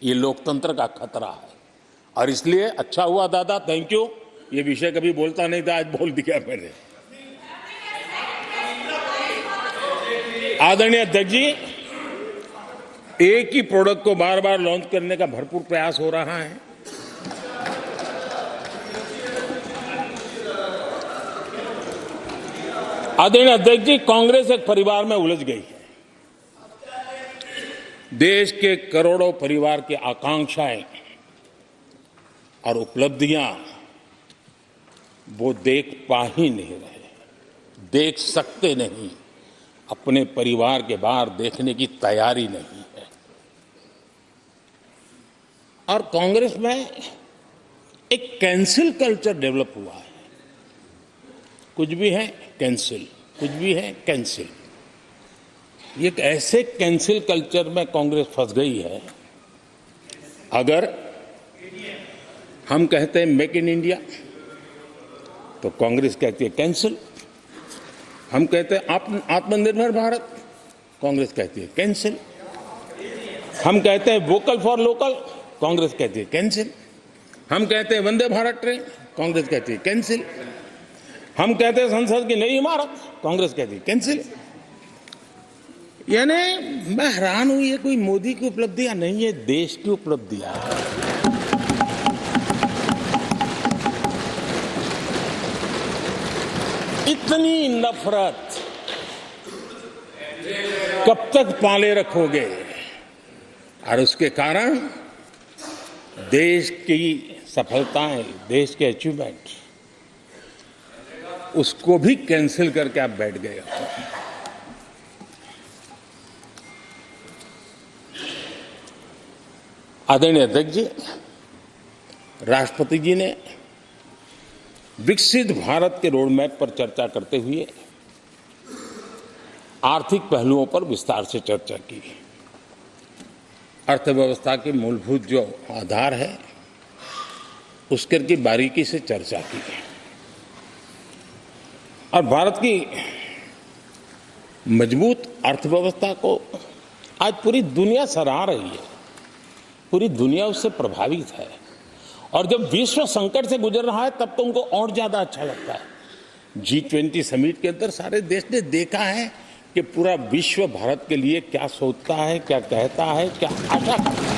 ये लोकतंत्र का खतरा है। और इसलिए अच्छा हुआ दादा, थैंक यू, ये विषय कभी बोलता नहीं था, आज बोल दिया मैंने। आदरणीय अध्यक्ष जी, एक ही प्रोडक्ट को बार बार लॉन्च करने का भरपूर प्रयास हो रहा है। आदरणीय अध्यक्ष जी, कांग्रेस एक परिवार में उलझ गई है। देश के करोड़ों परिवार की आकांक्षाएं और उपलब्धियां वो देख पा ही नहीं रहे, देख सकते नहीं, अपने परिवार के बाहर देखने की तैयारी नहीं है। और कांग्रेस में एक कैंसिल कल्चर डेवलप हुआ है। कुछ भी है कैंसिल, कुछ भी है कैंसिल। ये ऐसे कैंसिल कल्चर में कांग्रेस फंस गई है। अगर हम कहते हैं मेक इन इंडिया तो कांग्रेस कहती है कैंसिल। हम कहते हैं आत्मनिर्भर भारत, कांग्रेस कहती है कैंसिल। हम कहते हैं वोकल फॉर लोकल, कांग्रेस कहती है कैंसिल। हम कहते हैं वंदे भारत ट्रेन, कांग्रेस कहती है कैंसिल। हम कहते हैं संसद की नई इमारत, कांग्रेस कहती है कैंसिल। यानी मैं हैरान हूं, ये कोई मोदी की उपलब्धियां नहीं है, देश की उपलब्धियां है। इतनी नफरत कब तक पाले रखोगे? और उसके कारण देश की सफलताएं, देश के अचीवमेंट, उसको भी कैंसिल करके आप बैठ गए हो। आदरणीय अध्यक्ष जी, राष्ट्रपति जी ने विकसित भारत के रोड मैप पर चर्चा करते हुए आर्थिक पहलुओं पर विस्तार से चर्चा की। अर्थव्यवस्था के मूलभूत जो आधार है उसके की बारीकी से चर्चा की और भारत की मजबूत अर्थव्यवस्था को आज पूरी दुनिया सराह रही है, पूरी दुनिया उससे प्रभावित है। और जब विश्व संकट से गुजर रहा है तब तो उनको और ज्यादा अच्छा लगता है। G20 समिट के अंदर सारे देश ने देखा है कि पूरा विश्व भारत के लिए क्या सोचता है, क्या कहता है, क्या आशा करता है।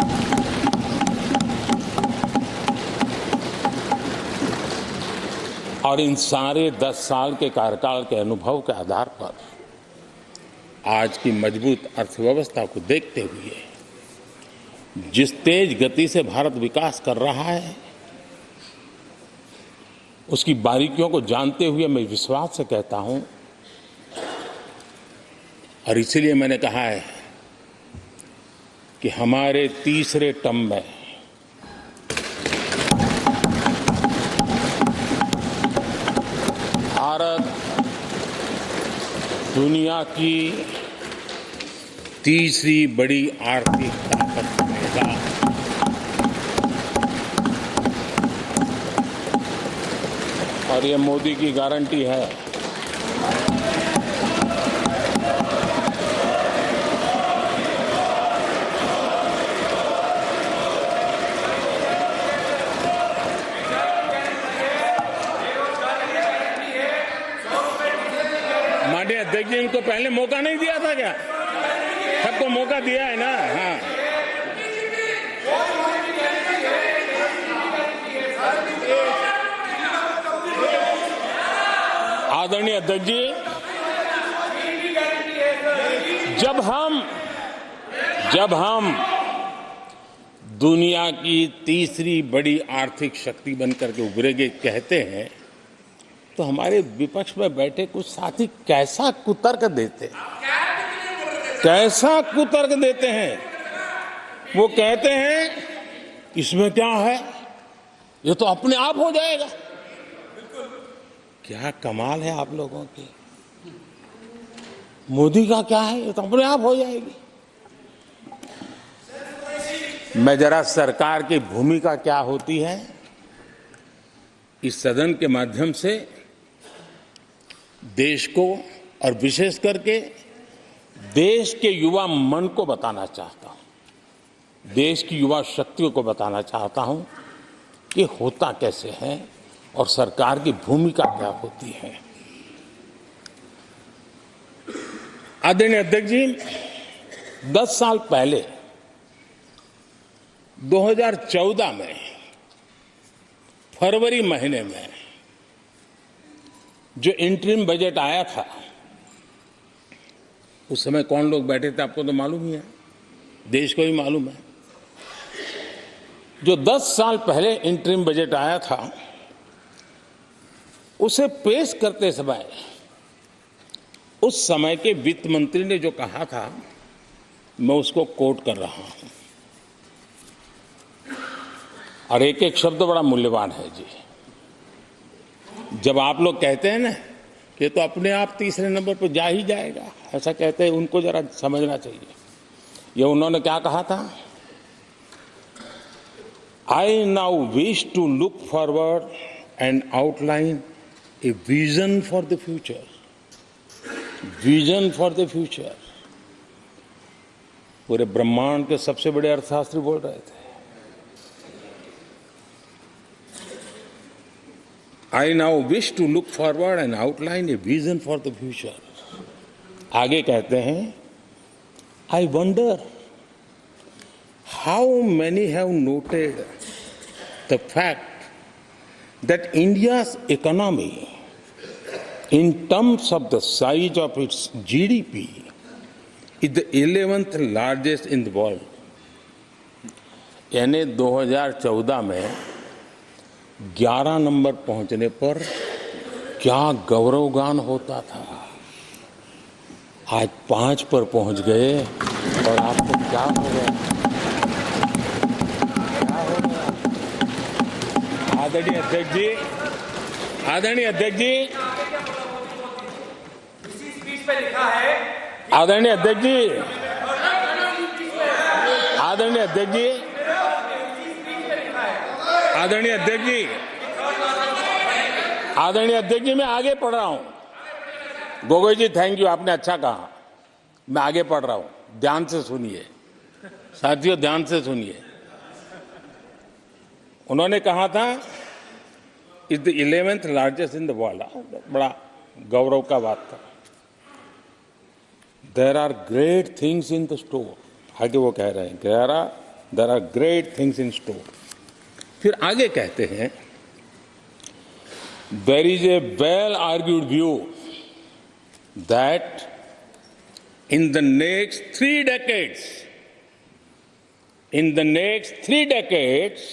और इन सारे 10 साल के कार्यकाल के अनुभव के आधार पर आज की मजबूत अर्थव्यवस्था को देखते हुए जिस तेज गति से भारत विकास कर रहा है, उसकी बारीकियों को जानते हुए मैं विश्वास से कहता हूं, और इसीलिए मैंने कहा है कि हमारे तीसरे टर्म में भारत दुनिया की तीसरी बड़ी आर्थिक ताकत बनेगा। और ये मोदी की गारंटी है। माननीय अध्यक्ष जी, इनको पहले मौका नहीं दिया था क्या? सबको मौका दिया है ना? हाँ, आदरणीय अध्यक्ष जी, जब हम दुनिया की तीसरी बड़ी आर्थिक शक्ति बनकर के उभरेंगे कहते हैं, तो हमारे विपक्ष में बैठे कुछ साथी कैसा कुतर्क देते हैं। वो कहते हैं इसमें क्या है, ये तो अपने आप हो जाएगा। क्या कमाल है आप लोगों की। मोदी का क्या है, ये तो अपने आप हो जाएगी। मैं जरा सरकार की भूमिका क्या होती है इस सदन के माध्यम से देश को और विशेष करके देश के युवा मन को बताना चाहता हूं। देश की युवा शक्तियों को बताना चाहता हूं कि होता कैसे है और सरकार की भूमिका क्या होती है। आदरणीय अध्यक्ष जी, 10 साल पहले 2014 में फरवरी महीने में जो इंटरिम बजट आया था, उस समय कौन लोग बैठे थे आपको तो मालूम ही है, देश को भी मालूम है। जो 10 साल पहले इंटरिम बजट आया था, उसे पेश करते समय उस समय के वित्त मंत्री ने जो कहा था, मैं उसको कोट कर रहा हूं, और एक एक शब्द बड़ा मूल्यवान है जी। जब आप लोग कहते हैं ना कि तो अपने आप तीसरे नंबर पर जा ही जाएगा, ऐसा कहते हैं, उनको जरा समझना चाहिए। ये उन्होंने क्या कहा था? I now wish to look forward and outline a vision for the future. Vision for the future. पूरे ब्रह्मांड के सबसे बड़े अर्थशास्त्री बोल रहे थे। I now wish to look forward and outline a vision for the future. आगे कहते हैं, I wonder how many have noted the fact that India's economy, in terms of the size of its GDP, is the 11th largest in the world. यानी 2014 में 11 number पहुंचने पर क्या गौरवगान होता था। आज 5 पर पहुंच गए और आपको क्या हो गया? आदरणीय अध्यक्ष जी, आदरणीय अध्यक्ष जी, आदरणीय अध्यक्ष जी, आदरणीय अध्यक्ष जी, आदरणीय अध्यक्ष जी, आदरणीय अध्यक्ष जी, मैं आगे पढ़ रहा हूं। गोगोई जी, थैंक यू, आपने अच्छा कहा। मैं आगे पढ़ रहा हूं, ध्यान से सुनिए साथियों, ध्यान से सुनिए। उन्होंने कहा था is the 11th largest in the world. बड़ा गौरव का बात था। There are great things in the store. आगे वो कह रहे हैं, there are great things in store. फिर आगे कहते हैं, there is a well argued view that in the next 3 decades,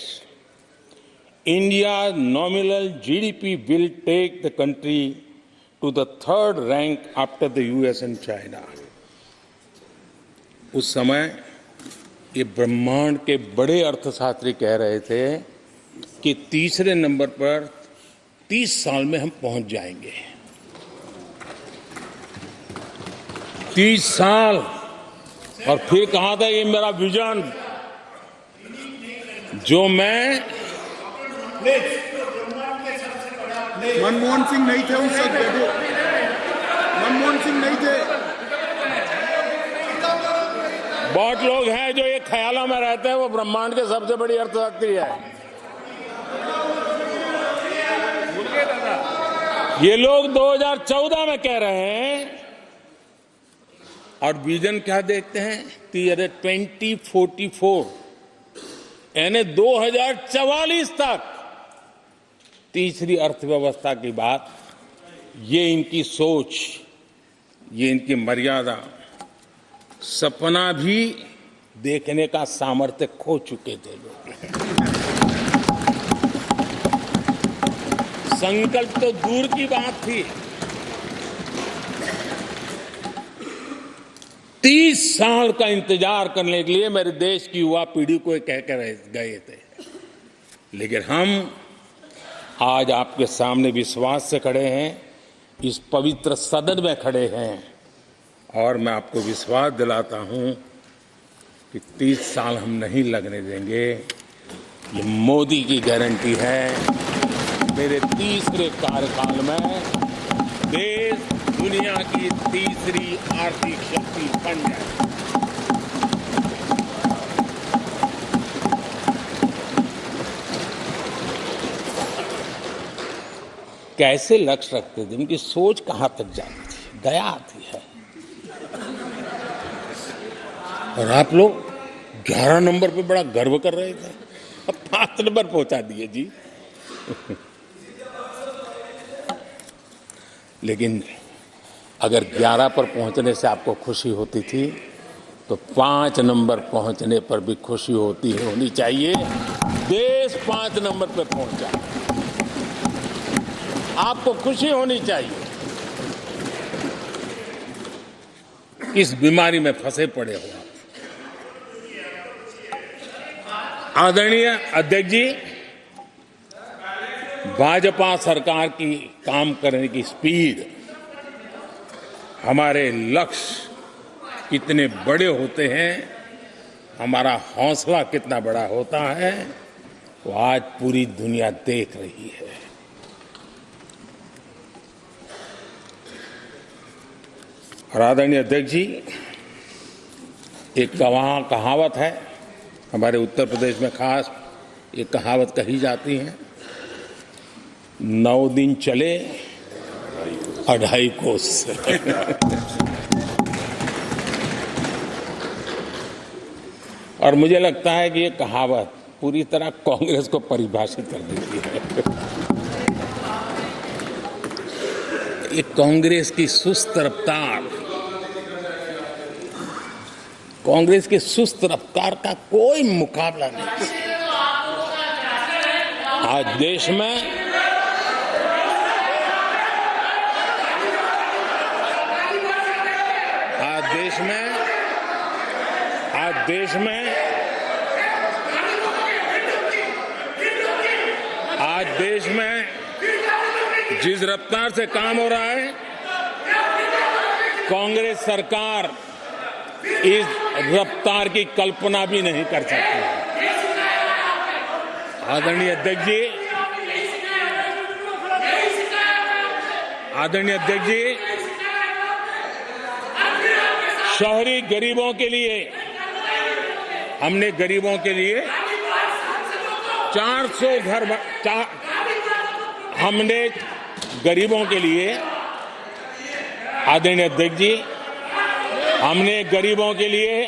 India's nominal GDP will take the country to the 3rd rank after the US and China. उस समय ये ब्रह्मांड के बड़े अर्थशास्त्री कह रहे थे कि तीसरे नंबर पर 30 साल में हम पहुंच जाएंगे। 30 साल। और फिर कहा था ये मेरा विजन, जो मैं मनमोहन सिंह नहीं थे उस वक्त, मनमोहन सिंह नहीं थे। बहुत लोग हैं जो ये ख्यालों में रहते हैं वो ब्रह्मांड के सबसे बड़ी अर्थशास्त्री है। ये लोग 2014 में कह रहे हैं, और विजन क्या देखते हैं? 2044 यानी 2044 तक तीसरी अर्थव्यवस्था की बात। ये इनकी सोच, ये इनकी मर्यादा, सपना भी देखने का सामर्थ्य खो चुके थे लोग। संकल्प तो दूर की बात थी। 30 साल का इंतजार करने के लिए मेरे देश की युवा पीढ़ी को कह कर गए थे, लेकिन हम आज आपके सामने विश्वास से खड़े हैं, इस पवित्र सदन में खड़े हैं, और मैं आपको विश्वास दिलाता हूं कि 30 साल हम नहीं लगने देंगे। ये मोदी की गारंटी है। मेरे तीसरे कार्यकाल में देश दुनिया की तीसरी आर्थिक शक्ति बन जाए। कैसे लक्ष्य रखते थे, उनकी सोच कहां तक जाती थी, दया आती है। और आप लोग 11 नंबर पे बड़ा गर्व कर रहे थे, अब 5 नंबर पहुंचा दिए जी। लेकिन अगर 11 पर पहुंचने से आपको खुशी होती थी तो 5 नंबर पहुंचने पर भी खुशी होनी चाहिए। देश 5 नंबर पर पहुंचा, आपको खुशी होनी चाहिए। इस बीमारी में फंसे पड़े हो आप। आदरणीय अध्यक्ष जी, भाजपा सरकार की काम करने की स्पीड, हमारे लक्ष्य कितने बड़े होते हैं, हमारा हौसला कितना बड़ा होता है, वो आज पूरी दुनिया देख रही है। और आदरणीय अध्यक्ष जी, एक कहावत है हमारे उत्तर प्रदेश में, खास एक कहावत कही जाती है, 9 दिन चले 2.5 कोस। और मुझे लगता है कि ये कहावत पूरी तरह कांग्रेस को परिभाषित कर देती है। ये कांग्रेस की सुस्त रफ्तार, कांग्रेस की सुस्त रफ्तार का कोई मुकाबला नहीं। आज देश में जिस रफ्तार से काम हो रहा है, कांग्रेस सरकार इस रफ्तार की कल्पना भी नहीं कर सकती। आदरणीय अध्यक्ष जी, शहरी गरीबों के लिए हमने 400 घर हमने गरीबों के लिए, आदरणीय अध्यक्ष जी, हमने गरीबों के लिए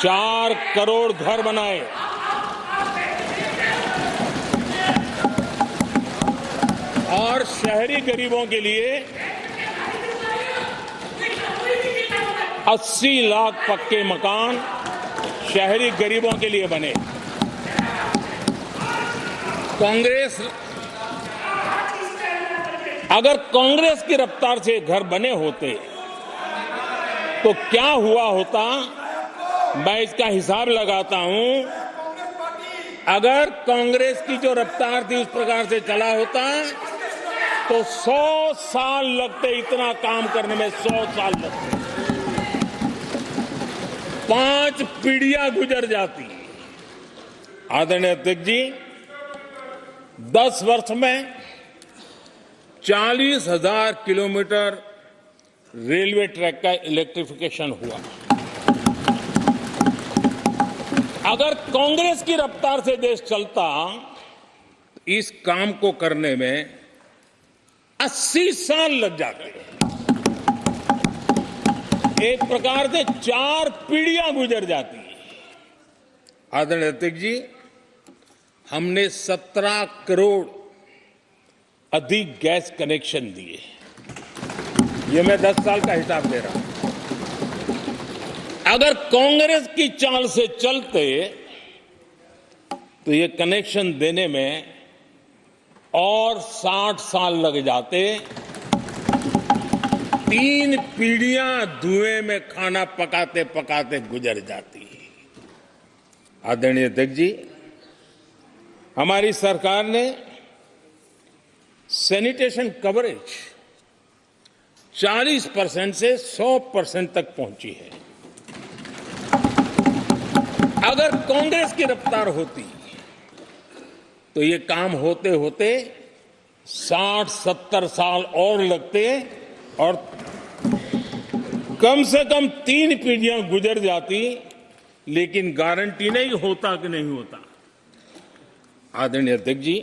4 करोड़ घर बनाए। और शहरी गरीबों के लिए 80 लाख पक्के मकान शहरी गरीबों के लिए बने। अगर कांग्रेस की रफ्तार से घर बने होते तो क्या हुआ होता, मैं इसका हिसाब लगाता हूं। अगर कांग्रेस की जो रफ्तार थी उस प्रकार से चला होता तो 100 साल लगते, इतना काम करने में 100 साल लगते, 5 पीढ़ियां गुजर जाती। आदरणीय अध्यक्ष जी, 10 वर्ष में 40,000 किलोमीटर रेलवे ट्रैक का इलेक्ट्रिफिकेशन हुआ। अगर कांग्रेस की रफ्तार से देश चलता, इस काम को करने में 80 साल लग जाते। एक प्रकार से 4 पीढ़ियां गुजर जाती। आदरणीय अध्यक्ष जी, हमने 17 करोड़ अधिक गैस कनेक्शन दिए। ये मैं 10 साल का हिसाब दे रहा हूं। अगर कांग्रेस की चाल से चलते तो ये कनेक्शन देने में और 60 साल लग जाते। 3 पीढ़ियां धुएं में खाना पकाते पकाते गुजर जाती। आदरणीय अध्यक्ष जी, हमारी सरकार ने सैनिटेशन कवरेज 40% से 100% तक पहुंची है। अगर कांग्रेस की रफ्तार होती तो ये काम होते होते 60-70 साल और लगते और कम से कम 3 पीढ़ियां गुजर जाती, लेकिन गारंटी नहीं होता कि नहीं होता। आदरणीय अध्यक्ष जी,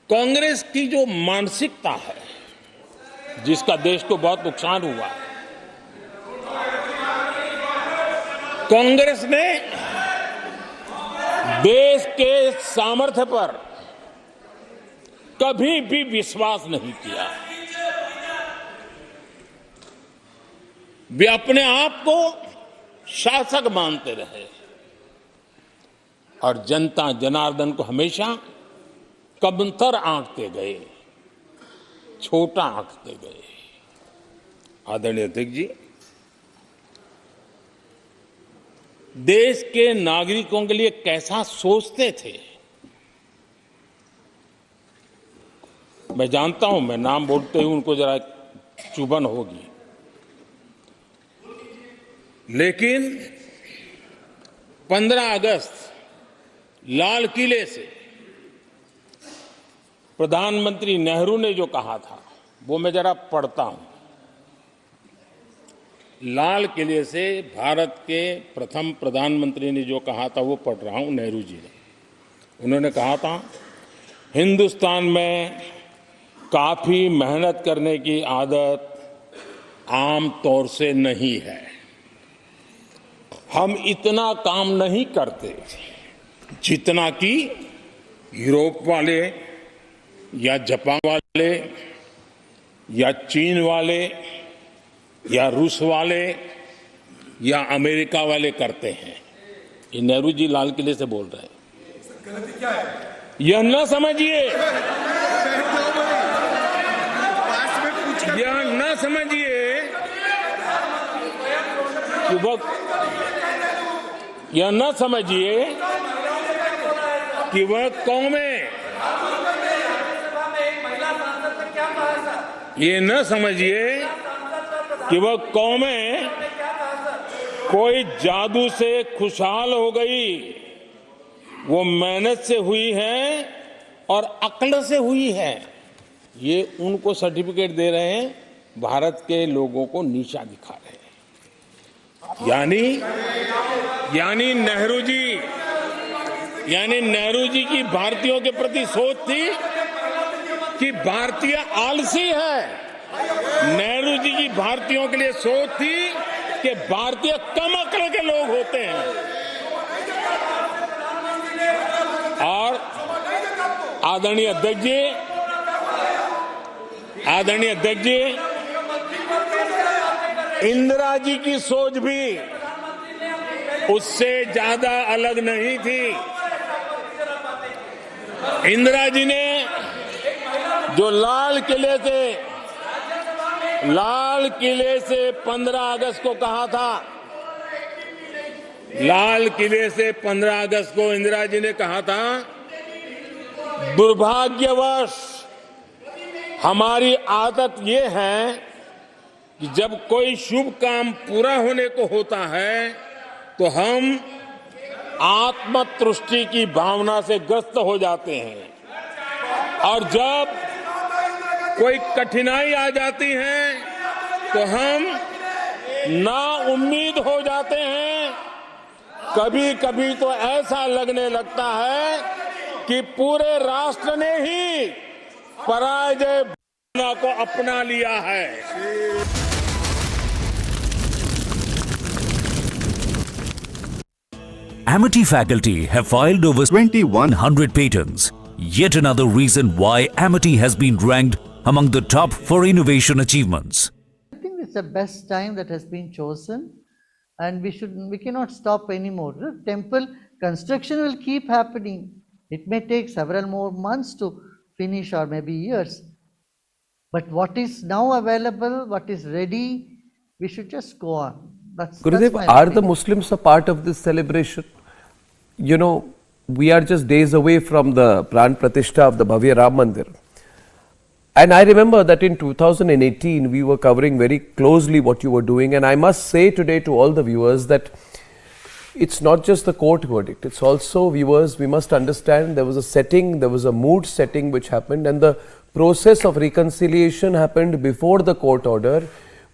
कांग्रेस की जो मानसिकता है, जिसका देश को बहुत नुकसान हुआ है, कांग्रेस ने देश के सामर्थ्य पर कभी भी विश्वास नहीं किया। वे अपने आप को शासक मानते रहे और जनता जनार्दन को हमेशा कमतर आंकते गए, छोटा आंकते गए। आदरणीय अध्यक्ष जी, देश के नागरिकों के लिए कैसा सोचते थे, मैं जानता हूं, मैं नाम बोलते ही उनको जरा चुभन होगी, लेकिन 15 अगस्त लाल किले से प्रधानमंत्री नेहरू ने जो कहा था वो मैं जरा पढ़ता हूं। लाल किले से भारत के प्रथम प्रधानमंत्री ने जो कहा था वो पढ़ रहा हूं, नेहरू जी ने। उन्होंने कहा था, हिंदुस्तान में काफी मेहनत करने की आदत आम तौर से नहीं है। हम इतना काम नहीं करते जितना कि यूरोप वाले या जापान वाले या चीन वाले या रूस वाले या अमेरिका वाले करते हैं। ये नेहरू जी लाल किले से बोल रहे हैं। यह न समझिए, यह न समझिए कि यह न समझिए कि वह कौमें, ये न समझिए कि वह कौमें कोई जादू से खुशहाल हो गई। वो मेहनत से हुई है और अक्ल से हुई है। ये उनको सर्टिफिकेट दे रहे हैं, भारत के लोगों को नीचा दिखा रहे हैं। यानी नेहरू जी की भारतीयों के प्रति सोच थी कि भारतीय आलसी है। नेहरू जी की भारतीयों के लिए सोच थी कि भारतीय कम अक्ल के लोग होते हैं। और आदरणीय अध्यक्ष जी, इंदिरा जी की सोच भी उससे ज्यादा अलग नहीं थी। इंदिरा जी ने जो लाल किले से 15 अगस्त को कहा था, लाल किले से 15 अगस्त को इंदिरा जी ने कहा था, दुर्भाग्यवश हमारी आदत ये है कि जब कोई शुभ काम पूरा होने को होता है तो हम आत्मतुष्टि की भावना से ग्रस्त हो जाते हैं, और जब कोई कठिनाई आ जाती है तो हम नाउम्मीद हो जाते हैं। कभी कभी तो ऐसा लगने लगता है कि पूरे राष्ट्र ने ही पराजय भावना को अपना लिया है। Amity faculty have filed over 2100 patents. Yet another reason why Amity has been ranked among the top for innovation achievements. I think it's the best time that has been chosen, and we cannot stop anymore. The temple construction will keep happening. It may take several more months to finish, or maybe years. But what is now available, what is ready, we should just go on. Gurudev, are the Muslims a part of this celebration? You know, we are just days away from the Pran Pratishtha of the Bhavya Ram Mandir. And I remember that in 2018, we were covering very closely what you were doing. And I must say today to all the viewers that it's not just the court verdict. It's also, viewers, we must understand there was a setting, there was a mood setting which happened, and the process of reconciliation happened before the court order,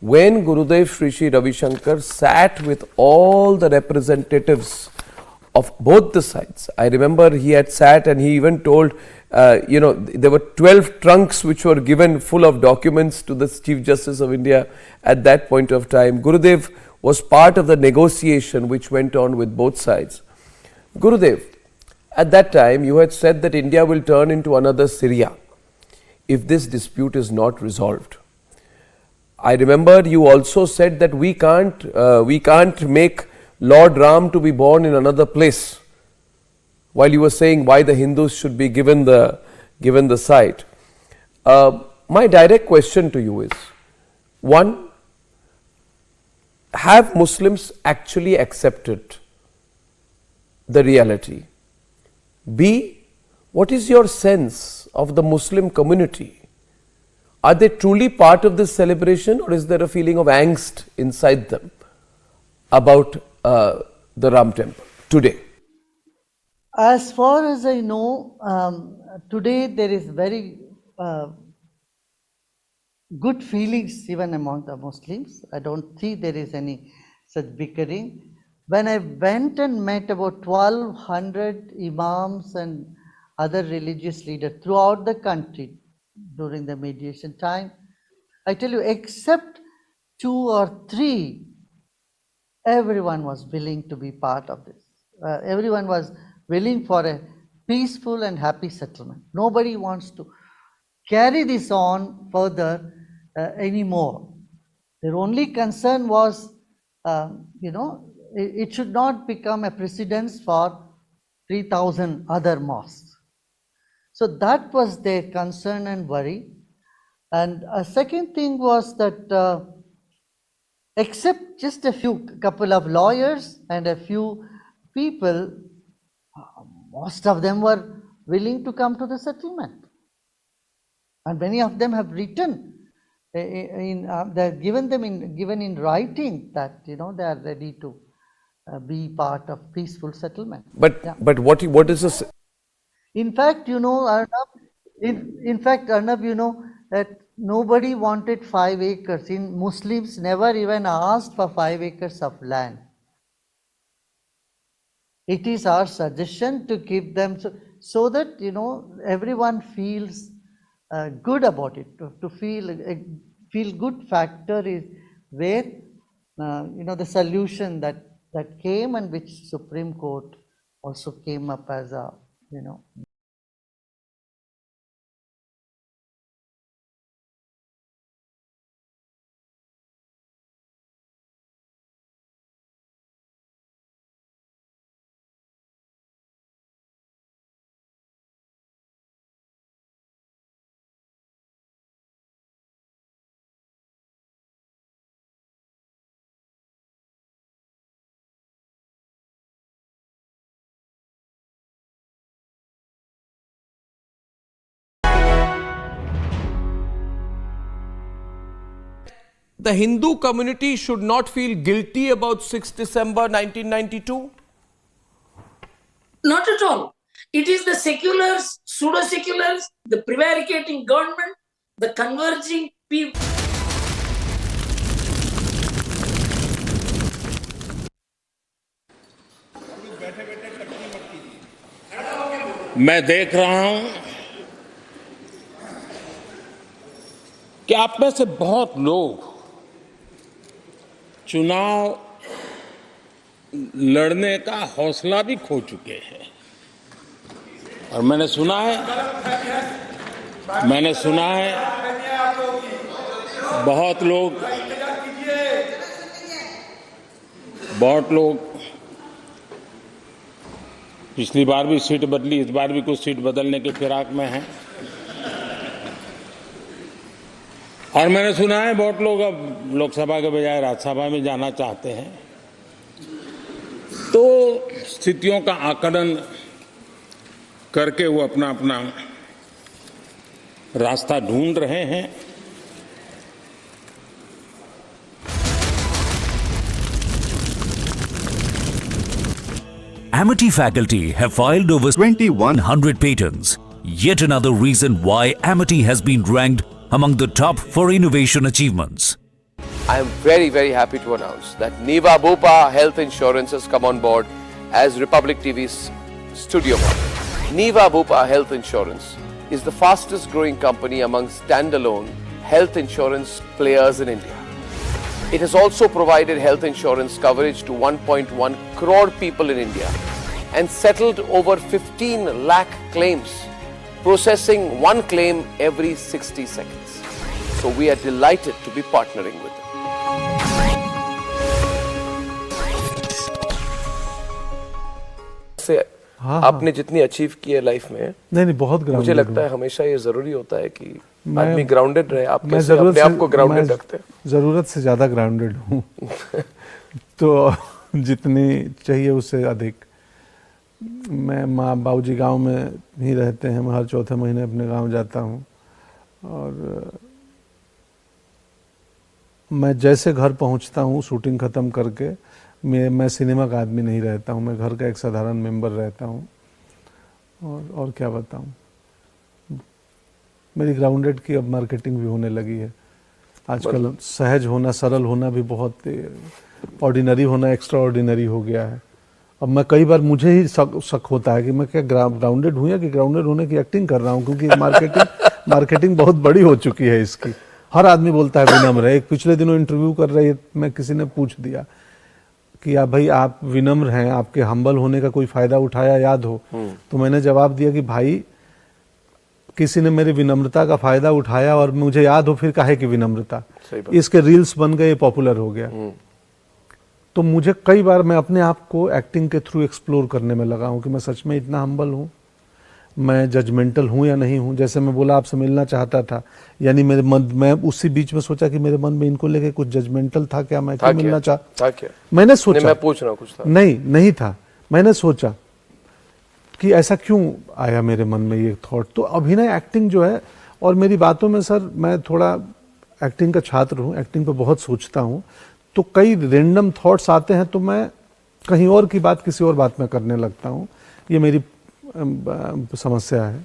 when Gurudev Sri Sri Ravi Shankar sat with all the representatives of both the sides. I remember he had sat and he even told there were 12 trunks which were given full of documents to the Chief Justice of India at that point of time. Gurudev was part of the negotiation which went on with both sides. Gurudev, at that time you had said that India will turn into another Syria if this dispute is not resolved. I remember you also said that we can't make Lord Ram to be born in another place, while you were saying why the Hindus should be given the site. My direct question to you is, one, have Muslims actually accepted the reality? B, what is your sense of the Muslim community? Are they truly part of this celebration, or is there a feeling of angst inside them about the Ram temple today? As far as I know, today there is very good feelings even among the Muslims. I don't see there is any such bickering. When I went and met about 1,200 imams and other religious leaders throughout the country during the mediation time, I tell you, except 2 or 3, everyone was willing to be part of this. Everyone was willing for a peaceful and happy settlement. Nobody wants to carry this on further anymore. Their only concern was, it should not become a precedence for 3,000 other mosques. So that was their concern and worry. And a second thing was that except just a couple of lawyers and a few people, most of them were willing to come to the settlement. And many of them have written, given in writing that they are ready to be part of peaceful settlement. But what is this? In fact, Arnab, that nobody wanted 5 acres. Muslims never even asked for 5 acres of land. It is our suggestion to give them so that everyone feels good about it. To feel good factor is where the solution that came, and which Supreme Court also came up as a The Hindu community should not feel guilty about 6 December 1992? Not at all. It is the seculars, pseudo-seculars, the prevaricating government, the converging people. मैं देख रहा हूं कि आप में से बहुत लोग चुनाव लड़ने का हौसला भी खो चुके हैं। और मैंने सुना है बहुत लोग पिछली बार भी सीट बदली, इस बार भी कुछ सीट बदलने के फिराक में हैं। और मैंने सुना है बहुत लोग अब लोकसभा के बजाय राज्यसभा में जाना चाहते हैं। तो स्थितियों का आकलन करके वो अपना अपना रास्ता ढूंढ रहे हैं। Amity faculty have filed over 2,100 patents. Yet another reason why Amity has been ranked among the top for innovation achievements. I am very, very happy to announce that Niva Bupa Health Insurance has come on board as Republic TV's studio model. Niva Bupa Health Insurance is the fastest growing company among standalone health insurance players in India. It has also provided health insurance coverage to 1.1 crore people in India and settled over 15 lakh claims, processing one claim every 60 seconds. So we are delighted to be partnering with them. से आपने जितनी achieve की है life में, नहीं बहुत grounded, मुझे लगता है हमेशा ये जरूरी होता है कि आदमी ग्राउंडेड रहे। आप कैसे अपने आप को ग्राउंडेड रखते हैं? जरूरत से ज्यादा ग्राउंडेड हूँ तो जितनी चाहिए उससे अधिक। मैं माँ बाबूजी गांव में ही रहते हैं, मैं हर चौथे महीने अपने गांव जाता हूँ और मैं जैसे घर पहुँचता हूँ शूटिंग ख़त्म करके, मैं सिनेमा का आदमी नहीं रहता हूँ, मैं घर का एक साधारण मेंबर रहता हूँ। और क्या बताऊँ, मेरी ग्राउंडेड की अब मार्केटिंग भी होने लगी है आजकल। सहज होना, सरल होना भी बहुत, ऑर्डिनरी होना एक्स्ट्रा ऑर्डिनरी हो गया है। अब मैं कई बार मुझे ही शक होता है कि मैं क्या ग्राउंडेड हूँ या कि ग्राउंडेड होने की एक्टिंग कर रहा हूँ, क्योंकि मार्केटिंग बहुत बड़ी हो चुकी है इसकी। हर आदमी बोलता है विनम्र है। एक पिछले दिनों इंटरव्यू कर रहे मैं किसी ने पूछ दिया कि आप भाई आप विनम्र हैं, आपके हम्बल होने का कोई फायदा उठाया याद हो? तो मैंने जवाब दिया कि भाई किसी ने मेरी विनम्रता का फायदा उठाया और मुझे याद हो फिर काहे की विनम्रता। इसके रील्स बन गए, पॉपुलर हो गया। तो मुझे कई बार मैं अपने आप को एक्टिंग के थ्रू एक्सप्लोर करने में लगा हूं कि मैं सच में इतना हम्बल हूं, मैं जजमेंटल हूं या नहीं हूं। जैसे मैं बोला आपसे मिलना चाहता था, यानी मेरे मन, मैं उसी बीच में सोचा कि मेरे मन में इनको लेके कुछ जजमेंटल था क्या, मैं क्यों मिलना चाहता, मैंने सोचा, मैं पूछ रहा हूं कुछ था, नहीं था, मैंने सोचा कि ऐसा क्यों आया मेरे मन में ये थॉट। तो अभिनय एक्टिंग जो है, और मेरी बातों में सर मैं थोड़ा एक्टिंग का छात्र हूँ, एक्टिंग पे बहुत सोचता हूँ, तो कई रेंडम थॉट्स आते हैं तो मैं कहीं और की बात किसी और बात में करने लगता हूँ। ये मेरी समस्या है।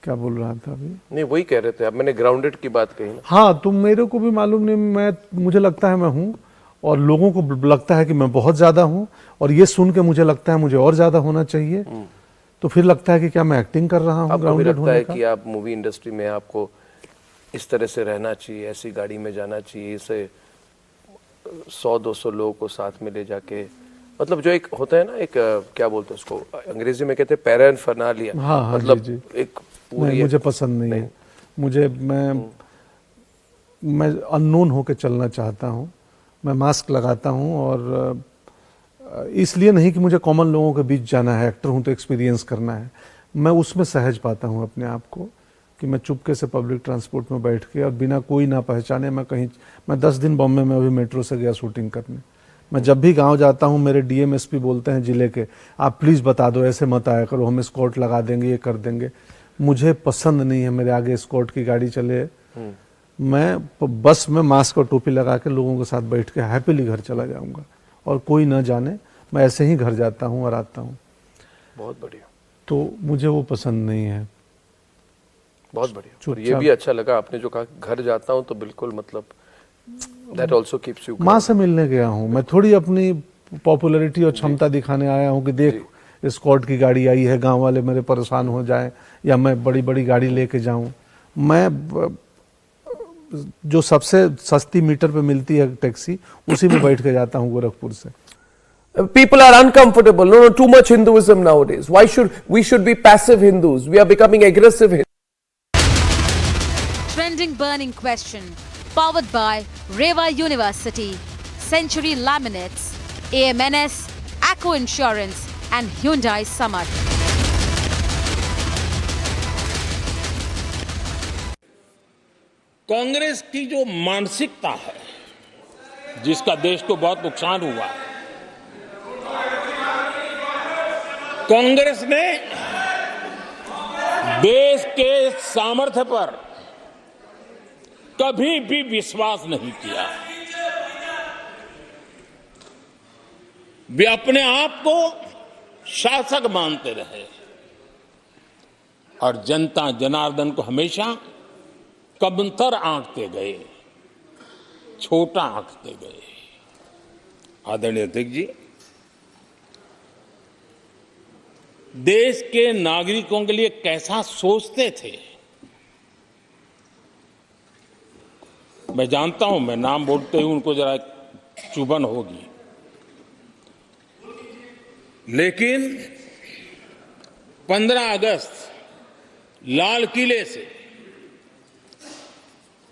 क्या बोल रहा था अभी? नहीं वही कह रहे थे अब, मैंने ग्राउंडेड की बात कही ना। हाँ, तो मेरे को भी मालूम नहीं, मुझे लगता है मैं हूँ और लोगों को लगता है कि मैं बहुत ज्यादा हूँ, और ये सुन के मुझे लगता है मुझे और ज्यादा होना चाहिए। तो फिर लगता है कि क्या मैं एक्टिंग कर रहा हूँ ग्राउंडेड होने का? कि आप मूवी इंडस्ट्री में आपको इस तरह से रहना चाहिए, ऐसी गाड़ी में जाना चाहिए, इसे 100-200 लोगों को साथ में ले जाके, मतलब जो एक होता है ना, एक क्या बोलते हैं उसको अंग्रेजी में कहते हैं पैराफर्नालिया। हाँ, मतलब जी। एक पूरी मुझे पसंद नहीं है। मुझे मैं अननोन होके चलना चाहता हूँ। मैं मास्क लगाता हूँ और इसलिए नहीं कि मुझे कॉमन लोगों के बीच जाना है, एक्टर हूँ तो एक्सपीरियंस करना है। मैं उसमें सहज पाता हूँ अपने आप को कि मैं चुपके से पब्लिक ट्रांसपोर्ट में बैठ के और बिना कोई ना पहचाने मैं 10 दिन बॉम्बे में अभी मेट्रो से गया शूटिंग करने। मैं जब भी गांव जाता हूं मेरे डीएमएसपी बोलते हैं जिले के, आप प्लीज़ बता दो, ऐसे मत आया करो, हम स्कॉट लगा देंगे, ये कर देंगे। मुझे पसंद नहीं है मेरे आगे स्कॉट की गाड़ी चले। मैं बस में मास्क और टोपी लगा के लोगों के साथ बैठ के हैप्पीली घर चला जाऊंगा और कोई ना जाने, मैं ऐसे ही घर जाता हूँ और आता हूँ। बहुत बढ़िया। तो मुझे वो पसंद नहीं है। बहुत बढ़िया। और ये भी अच्छा लगा आपने जो कहा घर जाता हूँ तो बिल्कुल, मतलब that also keeps you। माँ से मिलने गया हूँ मैं, थोड़ी अपनी पॉपुलैरिटी और क्षमता दिखाने आया हूँ कि देख स्कॉट की गाड़ी आई है, गांव वाले मेरे परेशान हो जाएं या मैं बड़ी बड़ी गाड़ी लेके जाऊं। मैं जो सबसे सस्ती मीटर पे मिलती है टैक्सी, उसी में बैठ के जाता हूँ गोरखपुर से। People are uncomfortable. No, too much Hinduism nowadays. Why should we be passive Hindus? We are becoming aggressive Hindus. Trending burning question. Powered by Reva University, Century Laminates, AMNS, Acco Insurance and Hyundai Samad. Congress की जो मानसिकता है, जिसका देश को बहुत नुकसान हुआ है, कांग्रेस ने देश के सामर्थ्य पर कभी भी विश्वास नहीं किया। वे अपने आप को शासक मानते रहे और जनता जनार्दन को हमेशा कमतर आंकते गए, छोटा आंकते गए। आदरणीय अध्यक्ष जी, देश के नागरिकों के लिए कैसा सोचते थे। मैं जानता हूं, मैं नाम बोलते ही उनको जरा चुभन होगी, लेकिन 15 अगस्त लाल किले से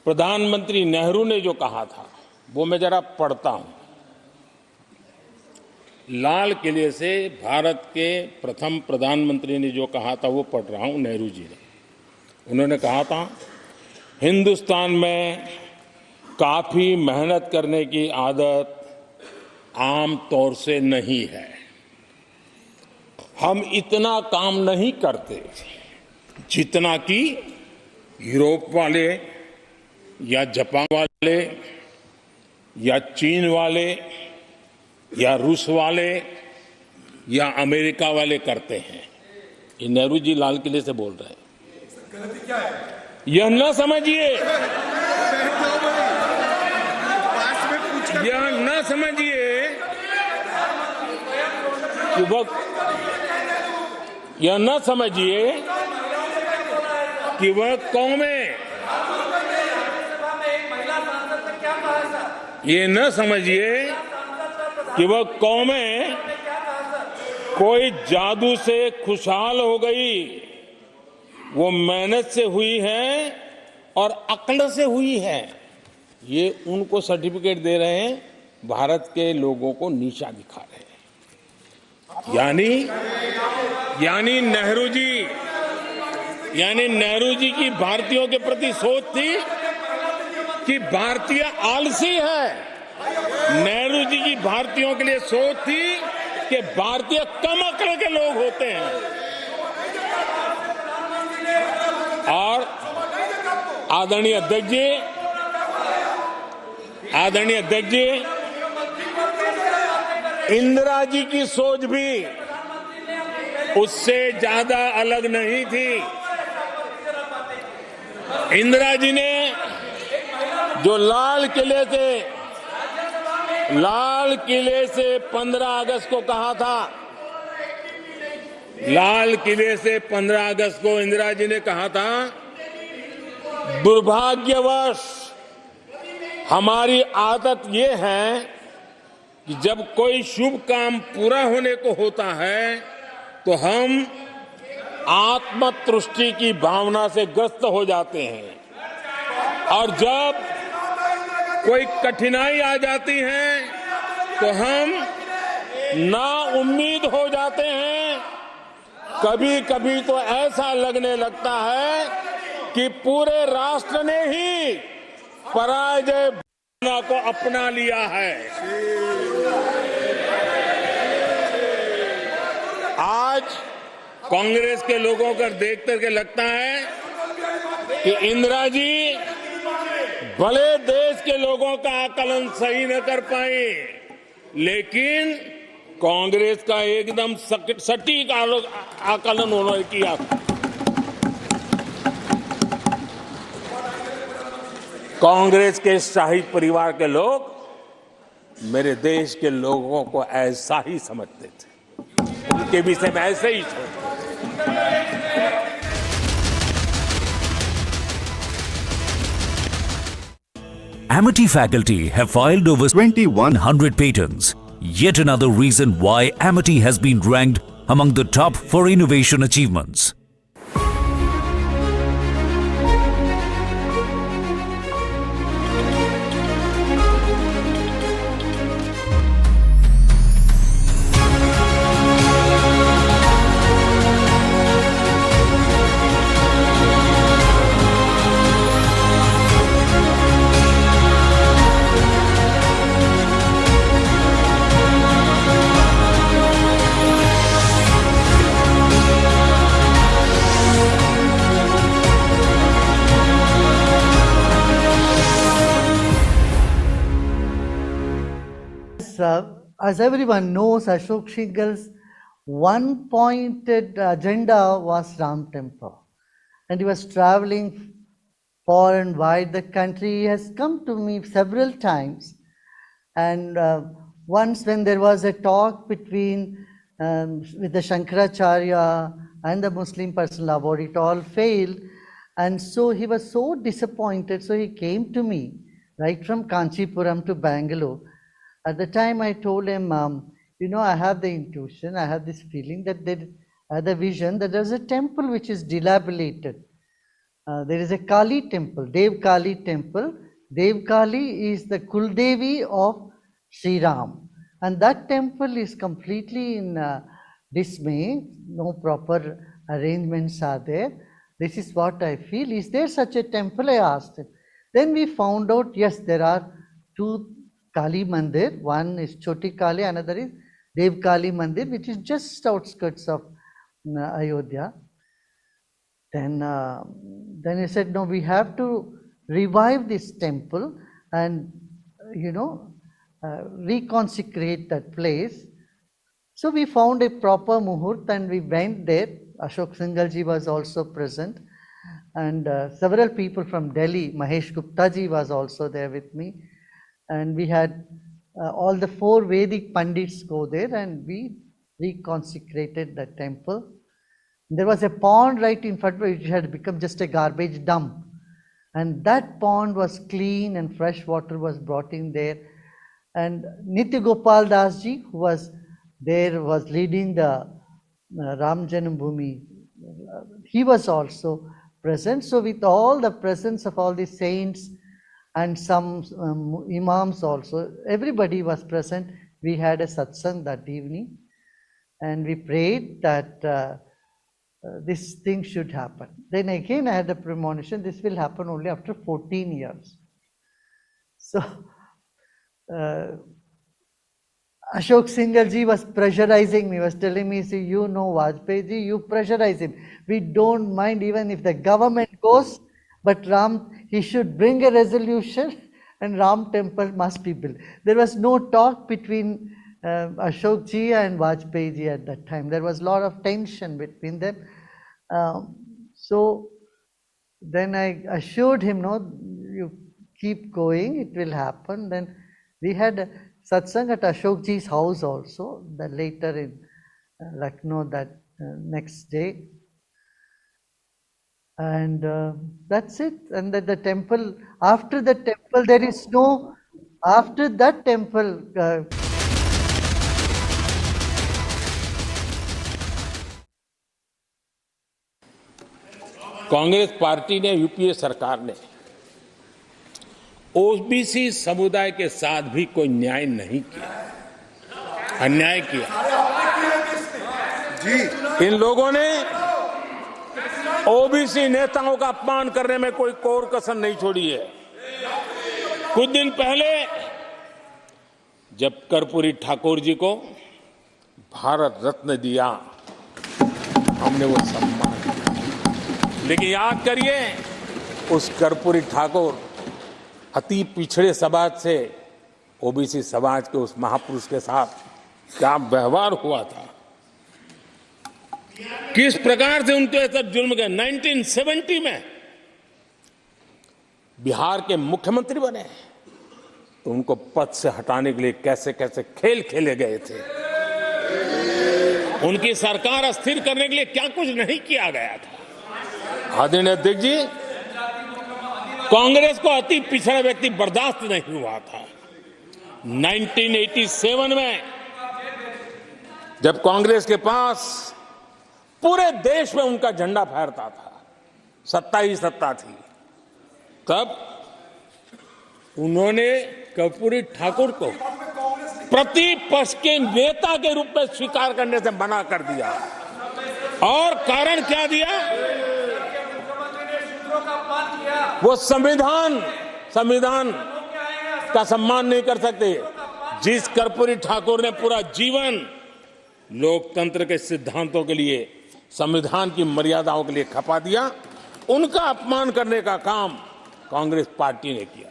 प्रधानमंत्री नेहरू ने जो कहा था वो मैं जरा पढ़ता हूं। लाल किले से भारत के प्रथम प्रधानमंत्री ने जो कहा था वो पढ़ रहा हूं, नेहरू जी ने। उन्होंने कहा था, हिंदुस्तान में काफी मेहनत करने की आदत आम तौर से नहीं है। हम इतना काम नहीं करते जितना कि यूरोप वाले या जापान वाले या चीन वाले या रूस वाले या अमेरिका वाले करते हैं। ये नेहरू जी लाल किले से बोल रहे हैं। यह न समझिए, यह न समझिए कि यह न समझिए कि वह कौमें, ये न समझिए कि वह कौमें कोई जादू से खुशहाल हो गई। वो मेहनत से हुई है और अक्ल से हुई है। ये उनको सर्टिफिकेट दे रहे हैं, भारत के लोगों को नीचा दिखा रहे हैं। यानी नेहरू जी की भारतीयों के प्रति सोच थी कि भारतीय आलसी है। नेहरू जी की भारतीयों के लिए सोच थी कि भारतीय कम अक्ल के लोग होते हैं। और आदरणीय अध्यक्ष जी, इंदिरा जी की सोच भी उससे ज्यादा अलग नहीं थी। इंदिरा जी ने जो लाल किले से 15 अगस्त को कहा था, लाल किले से 15 अगस्त को इंदिरा जी ने कहा था, दुर्भाग्यवश हमारी आदत ये है कि जब कोई शुभ काम पूरा होने को होता है तो हम आत्मतुष्टि की भावना से ग्रस्त हो जाते हैं, और जब कोई कठिनाई आ जाती है तो हम ना उम्मीद हो जाते हैं। कभी कभी तो ऐसा लगने लगता है कि पूरे राष्ट्र ने ही पराजय भावना को अपना लिया है। आज कांग्रेस के लोगों को देख करके लगता है कि इंदिरा जी भले देश के लोगों का आकलन सही न कर पाए, लेकिन कांग्रेस का एकदम सटीक आकलन उन्होंने किया। कांग्रेस के शाही परिवार के लोग मेरे देश के लोगों को ऐसा ही समझते थे, उनके विषय में ऐसे ही सोचते। Amity faculty have filed over 2100 patents. Yet another reason why Amity has been ranked among the top for innovation achievements. As everyone knows, Ashok Shingal's one-pointed agenda was Ram Temple, and he was traveling far and wide the country. He has come to me several times, and once when there was a talk between with the Shankaracharya and the Muslim personal law, it all failed. And so he was so disappointed. So he came to me right from Kanchipuram to Bangalore. At the time I told him, I have the intuition, I have this feeling that the vision that there's a temple which is dilapidated. There is a Kali temple, Dev Kali temple. Dev Kali is the Kuldevi of Sri Ram. And that temple is completely in dismay. No proper arrangements are there. This is what I feel. Is there such a temple? I asked him. Then we found out, yes, there are two Kali Mandir. One is Choti Kali, another is Dev Kali Mandir, which is just outskirts of Ayodhya. Then he said, no, we have to revive this temple and, reconsecrate that place. So we found a proper muhurt and we went there. Ashok Singhal was also present, and several people from Delhi. Mahesh Gupta ji was also there with me, and we had all the 4 Vedic Pandits go there, and we reconsecrated the temple. There was a pond right in front which had become just a garbage dump, and that pond was clean and fresh water was brought in there. And Nitya Gopal Das ji, who was there, was leading the Ram Janambhoomi. He was also present. So with all the presence of all the saints and some imams also, everybody was present. We had a satsang that evening, and we prayed that this thing should happen. Then again I had a premonition, this will happen only after 14 years. So Ashok Singhal ji was pressurizing me, was telling me, see, Vajpayee ji, you pressurize him. We don't mind even if the government goes, but he should bring a resolution and Ram temple must be built. There was no talk between Ashok ji and Vajpayee ji at that time. There was a lot of tension between them. So then I assured him, no, you keep going, it will happen. Then we had satsang at Ashok ji's house also, later in Lucknow that next day. And that's it. And the temple, after the temple, there is no, after that temple, Congress party ने, UPA सरकार ने OBC समुदाय के साथ भी कोई न्याय नहीं किया, अन्याय किया। इन लोगों ने ओबीसी नेताओं का अपमान करने में कोई कोर कसर नहीं छोड़ी है। कुछ दिन पहले जब कर्पूरी ठाकुर जी को भारत रत्न दिया, हमने वो सम्मान किया। लेकिन याद करिए, उस कर्पूरी ठाकुर अति पिछड़े समाज से ओबीसी समाज के उस महापुरुष के साथ क्या व्यवहार हुआ था, किस प्रकार से उनके साथ जुल्म किया। 1970 में बिहार के मुख्यमंत्री बने तो उनको पद से हटाने के लिए कैसे कैसे खेल खेले गए थे। उनकी सरकार अस्थिर करने के लिए क्या कुछ नहीं किया गया था। आदरणीय अध्यक्ष जी, कांग्रेस को अति पिछड़ा व्यक्ति बर्दाश्त नहीं हुआ था। 1987 में जब कांग्रेस के पास पूरे देश में उनका झंडा फहरता था, सत्ता ही सत्ता थी, तब उन्होंने कर्पूरी ठाकुर को प्रतिपक्ष के नेता के रूप में स्वीकार करने से मना कर दिया। और कारण क्या दिया? वो संविधान का सम्मान नहीं कर सकते। जिस कर्पूरी ठाकुर ने पूरा जीवन लोकतंत्र के सिद्धांतों के लिए, संविधान की मर्यादाओं के लिए खपा दिया, उनका अपमान करने का काम कांग्रेस पार्टी ने किया।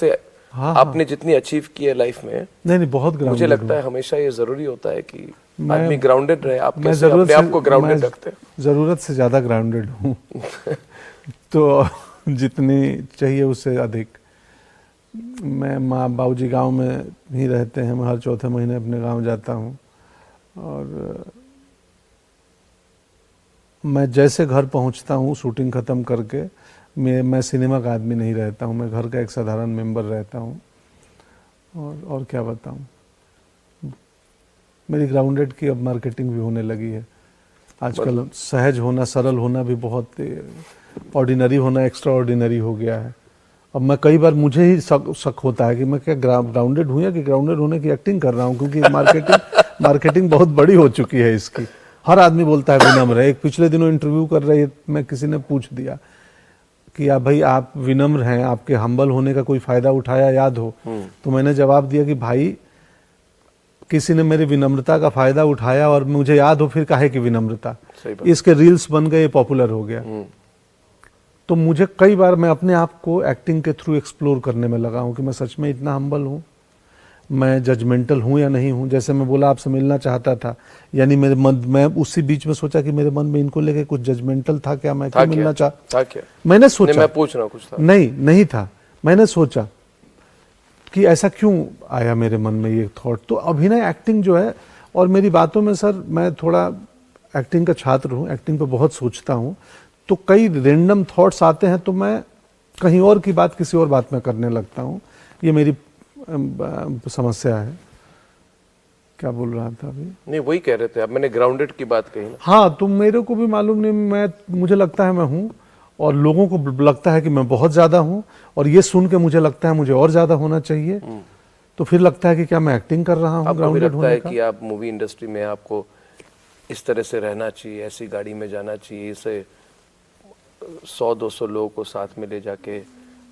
से आपने जितनी अचीव की है लाइफ में, नहीं बहुत मुझे ग्राउंडेड लगता है हमेशा ये जरूरी होता है कि आदमी ग्राउंडेड रहे। आप कैसे अपने आप को ग्राउंडेड रखते हैं? ज़रूरत से ज़्यादा ग्राउंडेड हूँ तो जितनी चाहिए उससे अधिक। मैं माँ बाबूजी गांव में ही रहते हैं, मैं हर चौथे महीने अपने गांव जाता हूँ। और मैं जैसे घर पहुँचता हूँ शूटिंग ख़त्म करके, मैं सिनेमा का आदमी नहीं रहता हूँ, मैं घर का एक साधारण मेंबर रहता हूँ। और क्या बताऊँ, मेरी ग्राउंडेड की अब मार्केटिंग भी होने लगी है आजकल। सहज होना, सरल होना भी बहुत, ऑर्डिनरी होना एक्स्ट्रा ऑर्डिनरी हो गया है। अब मैं कई बार मुझे ही शक होता है कि मैं क्या ग्राउंडेड हूँ या कि ग्राउंडेड होने की एक्टिंग कर रहा हूँ, क्योंकि मार्केटिंग बहुत बड़ी हो चुकी है इसकी। हर आदमी बोलता है विनम्र है। एक पिछले दिनों इंटरव्यू कर रही मैं किसी ने पूछ दिया कि आप भाई आप विनम्र हैं, आपके हम्बल होने का कोई फायदा उठाया याद हो? तो मैंने जवाब दिया कि भाई किसी ने मेरी विनम्रता का फायदा उठाया और मुझे याद हो फिर काहे की विनम्रता। इसके रील्स बन गए, पॉपुलर हो गया। तो मुझे कई बार मैं अपने आप को एक्टिंग के थ्रू एक्सप्लोर करने में लगा हूं कि मैं सच में इतना हम्बल हूं, मैं जजमेंटल हूं या नहीं हूं। जैसे मैं बोला आपसे मिलना चाहता था, यानी मेरे मन, मैं उसी बीच में सोचा कि मेरे मन में इनको लेके कुछ जजमेंटल था क्या, मैं क्यों मिलना चाहता, मैंने सोचा। मैं पूछ रहा हूं कुछ था। नहीं था, मैंने सोचा कि ऐसा क्यों आया मेरे मन में ये थॉट। तो अभिनय एक्टिंग जो है, और मेरी बातों में सर मैं थोड़ा एक्टिंग का छात्र हूँ, एक्टिंग पे बहुत सोचता हूँ, तो कई रैंडम थॉट्स आते हैं तो मैं कहीं और की बात किसी और बात में करने लगता हूँ। ये मेरी समस्या है। क्या बोल रहा था अभी? नहीं वही कह रहे थे आप, मैंने ग्राउंडेड की बात कही ना। हाँ, तो मेरे को भी मालूम नहीं, मुझे लगता है मैं हूँ और लोगों को लगता है कि मैं बहुत ज्यादा हूँ, और ये सुन के मुझे लगता है मुझे और ज्यादा होना चाहिए। तो फिर लगता है कि क्या मैं एक्टिंग कर रहा हूँ ग्राउंडेड होने का? कि आप मूवी इंडस्ट्री में आपको इस तरह से रहना चाहिए, ऐसी गाड़ी में जाना चाहिए, इसे 100-200 लोगों को साथ में ले जाके,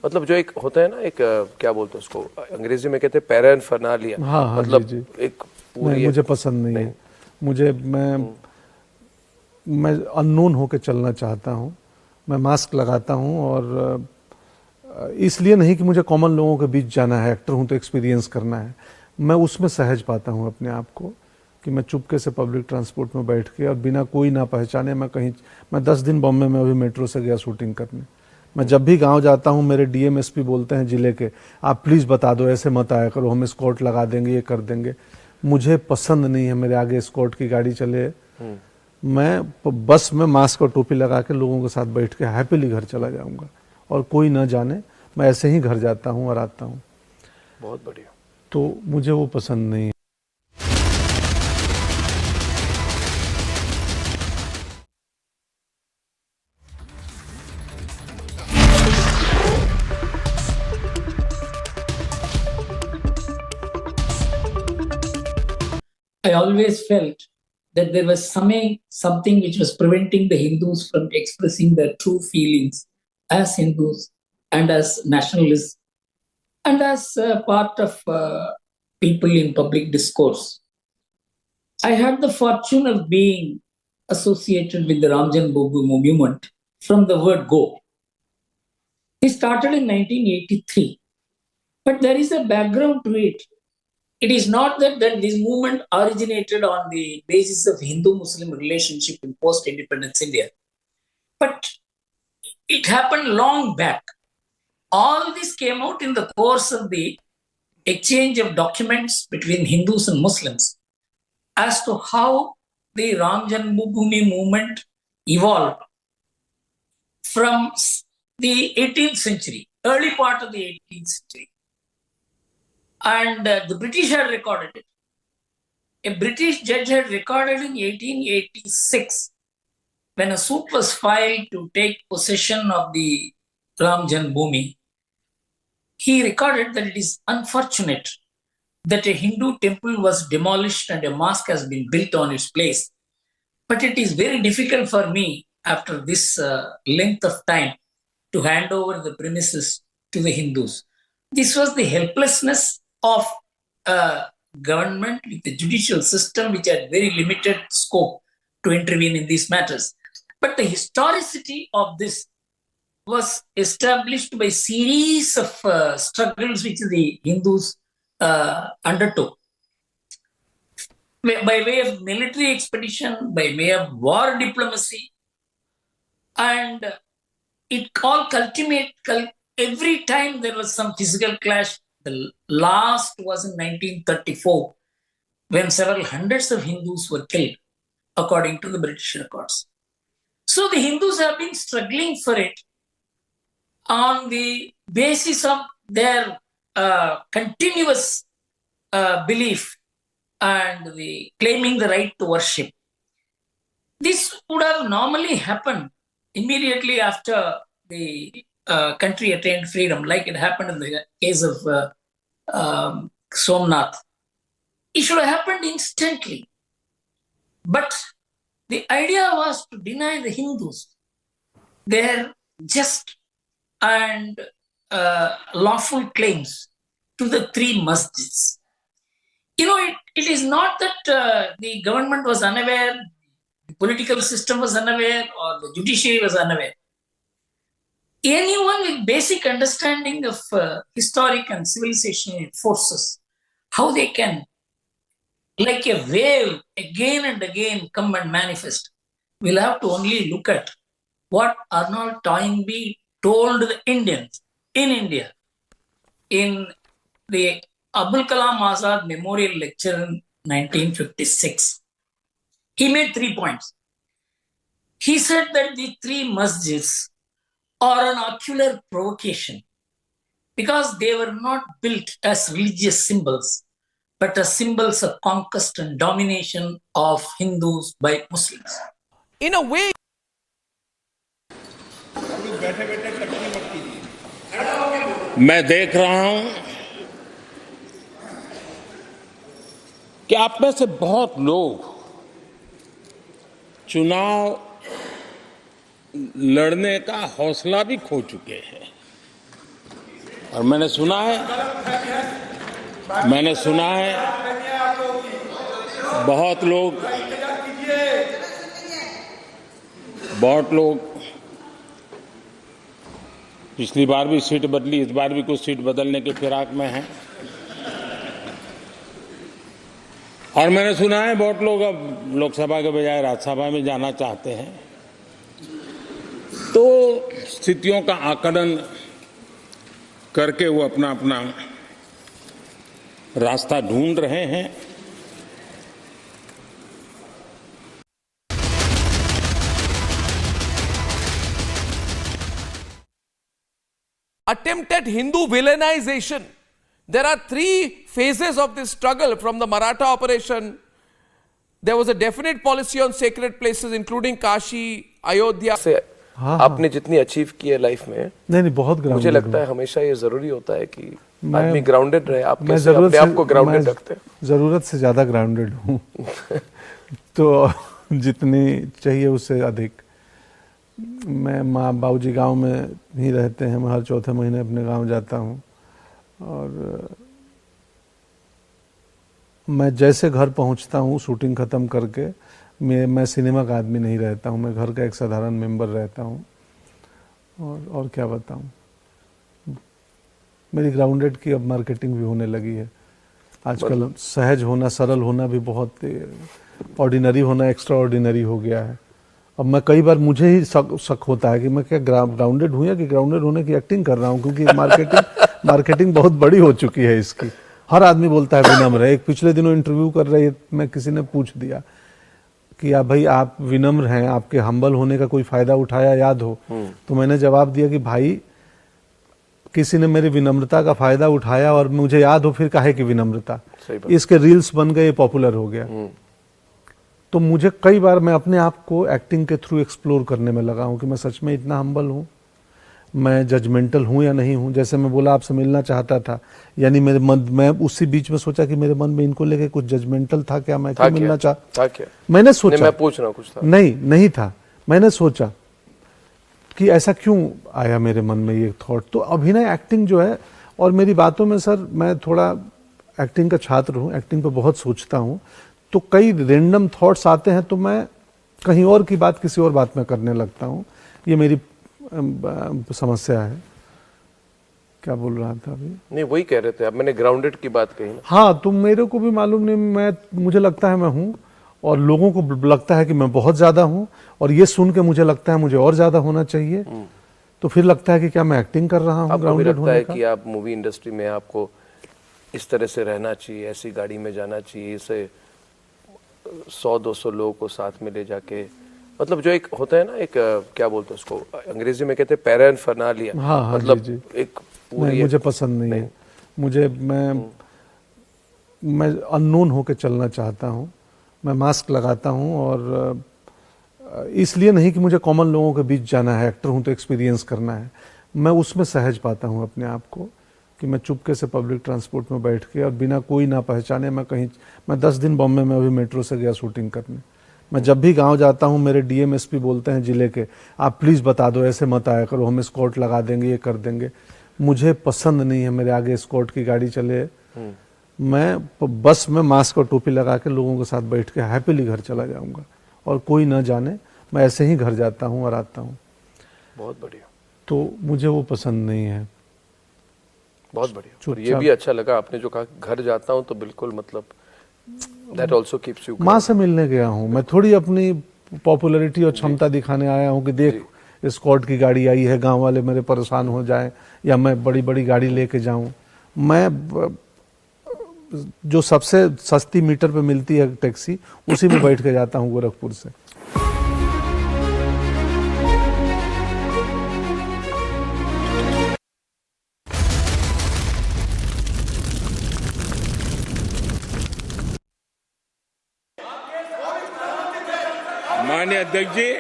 मतलब जो एक होता है ना, एक क्या बोलते हैं उसको अंग्रेजी में कहते हैं पैराफर्नालिया। हाँ, मतलब जी। एक पूरी, मुझे पसंद नहीं है। मुझे मैं अननोन होके चलना चाहता हूँ। मैं मास्क लगाता हूँ, और इसलिए नहीं कि मुझे कॉमन लोगों के बीच जाना है, एक्टर हूँ तो एक्सपीरियंस करना है। मैं उसमें सहज पाता हूँ अपने आप को कि मैं चुपके से पब्लिक ट्रांसपोर्ट में बैठ के और बिना कोई ना पहचाने मैं 10 दिन बॉम्बे में अभी मेट्रो से गया शूटिंग करने। मैं जब भी गांव जाता हूं, मेरे डीएमएसपी बोलते हैं जिले के, आप प्लीज़ बता दो, ऐसे मत आया करो, हम स्कॉट लगा देंगे, ये कर देंगे। मुझे पसंद नहीं है मेरे आगे स्कॉट की गाड़ी चले। मैं बस में मास्क और टोपी लगा के लोगों के साथ बैठ के हैप्पीली घर चला जाऊंगा, और कोई ना जाने, मैं ऐसे ही घर जाता हूँ और आता हूँ। बहुत बढ़िया। तो मुझे वो पसंद नहीं है। I always felt that there was something which was preventing the Hindus from expressing their true feelings as Hindus and as nationalists and as part of people in public discourse. I had the fortune of being associated with the Ramjan Bobu movement from the word go. It started in 1983, but there is a background to it. It is not that this movement originated on the basis of Hindu-Muslim relationship in post-independence India, but it happened long back. All this came out in the course of the exchange of documents between Hindus and Muslims as to how the Ram Janmabhoomi movement evolved from the 18th century, early part of the 18th century. And the British had recorded it. A British judge had recorded in 1886 when a suit was filed to take possession of the Ram Janmabhoomi. He recorded that it is unfortunate that a Hindu temple was demolished and a mosque has been built on its place. But it is very difficult for me after this length of time to hand over the premises to the Hindus. This was the helplessness of government with the judicial system, which had very limited scope to intervene in these matters. But the historicity of this was established by series of struggles which the Hindus undertook. By way of military expedition, by way of war diplomacy, and it all every time there was some physical clash. The last was in 1934, when several hundreds of Hindus were killed, according to the British records. So the Hindus have been struggling for it on the basis of their continuous belief and claiming the right to worship. This would have normally happened immediately after the country attained freedom, like it happened in the case of Somnath. It should have happened instantly. But the idea was to deny the Hindus their just and lawful claims to the three masjids. You know, it is not that the government was unaware, the political system was unaware, or the judiciary was unaware. Anyone with basic understanding of historic and civilizational forces, how they can, like a wave, again and again come and manifest, will have to only look at what Arnold Toynbee told the Indians in India in the Abul Kalam Azad Memorial Lecture in 1956. He made 3 points. He said that the three masjids are an ocular provocation because they were not built as religious symbols, but as symbols of conquest and domination of Hindus by Muslims. In a way, मैं देख रहा हूं कि आप में से बहुत लोग चुनाव लड़ने का हौसला भी खो चुके हैं और मैंने सुना है बहुत लोग पिछली बार भी सीट बदली, इस बार भी कुछ सीट बदलने के फिराक में हैं और मैंने सुना है बहुत लोग अब लोकसभा के बजाय राज्यसभा में जाना चाहते हैं। तो स्थितियों का आकलन करके वो अपना अपना रास्ता ढूंढ रहे हैं। attempt at Hindu villainization. There are 3 phases of this struggle from the Maratha operation. There was a definite policy on sacred places including Kashi, Ayodhya. से आपने जितनी अचीव की है लाइफ में, नहीं बहुत ग्राउंडेड, मुझे लगता है हमेशा ये जरूरी होता है कि आदमी ग्राउंडेड रहे। आप कैसे अपने आप को ग्राउंडेड रखते हैं? जरूरत से ज्यादा ग्राउंडेड हूँ तो जितनी चाहिए उससे अधिक। मैं माँ बाबूजी गांव में ही रहते हैं, मैं हर चौथे महीने अपने गांव जाता हूँ और मैं जैसे घर पहुँचता हूँ शूटिंग ख़त्म करके, मैं सिनेमा का आदमी नहीं रहता हूँ, मैं घर का एक साधारण मेंबर रहता हूँ और क्या बताऊँ। मेरी ग्राउंडेड की अब मार्केटिंग भी होने लगी है आजकल। सहज होना, सरल होना भी बहुत, ऑर्डिनरी होना एक्स्ट्रा ऑर्डिनरी हो गया है। अब मैं कई बार मुझे ही शक होता है कि मैं क्या ग्राउंडेड हूँ या कि ग्राउंडेड होने की एक्टिंग कर रहा हूँ, क्योंकि मार्केटिंग बहुत बड़ी हो चुकी है इसकी। हर आदमी बोलता है विनम्र है। एक पिछले दिनों इंटरव्यू कर रहे मैं किसी ने पूछ दिया कि भाई आप विनम्र हैं, आपके हम्बल होने का कोई फायदा उठाया याद हो? तो मैंने जवाब दिया कि भाई किसी ने मेरी विनम्रता का फायदा उठाया और मुझे याद हो फिर काहे की विनम्रता। इसके रील्स बन गए, पॉपुलर हो गया। तो मुझे कई बार मैं अपने आप को एक्टिंग के थ्रू एक्सप्लोर करने में लगा हूँ कि मैं सच में इतना हम्बल हूँ, मैं जजमेंटल हूँ या नहीं हूँ। जैसे मैं बोला आपसे मिलना चाहता था, यानी मेरे मन, मैं उसी बीच में सोचा कि मेरे मन में इनको लेके कुछ जजमेंटल था क्या, मैं क्यों मिलना चाहता। मैंने सोचा, मैं पूछ रहा हूँ कुछ था, नहीं था। मैंने सोचा कि ऐसा क्यों आया मेरे मन में ये थॉट। तो अभिनय एक्टिंग जो है, और मेरी बातों में सर मैं थोड़ा एक्टिंग का छात्र हूँ, एक्टिंग पे बहुत सोचता हूँ, तो कई रैंडम थॉट्स आते हैं तो मैं कहीं और की बात किसी और बात में करने लगता हूँ। ये मेरी समस्या है। क्या बोल रहा था अभी? नहीं, वही कह रहे थे अब, मैंने ग्राउंडेड की बात कही ना। हाँ, तो मेरे को भी मालूम नहीं, मुझे लगता है मैं हूँ, और लोगों को लगता है कि मैं बहुत ज़्यादा हूँ, और ये सुन के मुझे लगता है मुझे और ज़्यादा होना चाहिए। तो फिर लगता है कि क्या मैं एक्टिंग कर रहा हूँ ग्राउंडेड होने का? आपको लगता है कि आप मूवी इंडस्ट्री में आपको इस तरह से रहना चाहिए, ऐसी गाड़ी में जाना चाहिए, इसे 100-200 लोगों को साथ में ले जाके, मतलब जो एक होता है ना, एक क्या बोलते हैं उसको, अंग्रेजी में कहते हैं पैराफर्नालिया। हाँ, मतलब जी। एक पूरी नहीं, मुझे पसंद नहीं है। मुझे मैं अननोन होके चलना चाहता हूँ। मैं मास्क लगाता हूँ, और इसलिए नहीं कि मुझे कॉमन लोगों के बीच जाना है, एक्टर हूँ तो एक्सपीरियंस करना है। मैं उसमें सहज पाता हूँ अपने आप को, कि मैं चुपके से पब्लिक ट्रांसपोर्ट में बैठ के और बिना कोई ना पहचाने मैं 10 दिन बॉम्बे में अभी मेट्रो से गया शूटिंग करने। मैं जब भी गांव जाता हूँ, मेरे डीएमएसपी बोलते हैं जिले के, आप प्लीज़ बता दो, ऐसे मत आया करो, हम एस्कॉर्ट लगा देंगे, ये कर देंगे। मुझे पसंद नहीं है मेरे आगे एस्कॉर्ट की गाड़ी चले। मैं बस में मास्क और टोपी लगा के लोगों के साथ बैठ के हैप्पीली घर चला जाऊंगा, और कोई ना जाने, मैं ऐसे ही घर जाता हूँ और आता हूँ। बहुत बढ़िया। तो मुझे वो पसंद नहीं है। बहुत बढ़िया। और ये भी अच्छा लगा आपने जो कहा, घर जाता हूँ तो बिल्कुल, मतलब दैट आल्सो कीप्स यू। माँ से मिलने गया हूँ मैं, थोड़ी अपनी पॉपुलैरिटी और क्षमता दिखाने आया हूँ कि देख एस्कॉर्ट की गाड़ी आई है, गांव वाले मेरे परेशान हो जाएं, या मैं बड़ी बड़ी गाड़ी लेके जाऊं। मैं जो सबसे सस्ती मीटर पे मिलती है टैक्सी, उसी में बैठ के जाता हूँ गोरखपुर से। माननीय अध्यक्ष जी,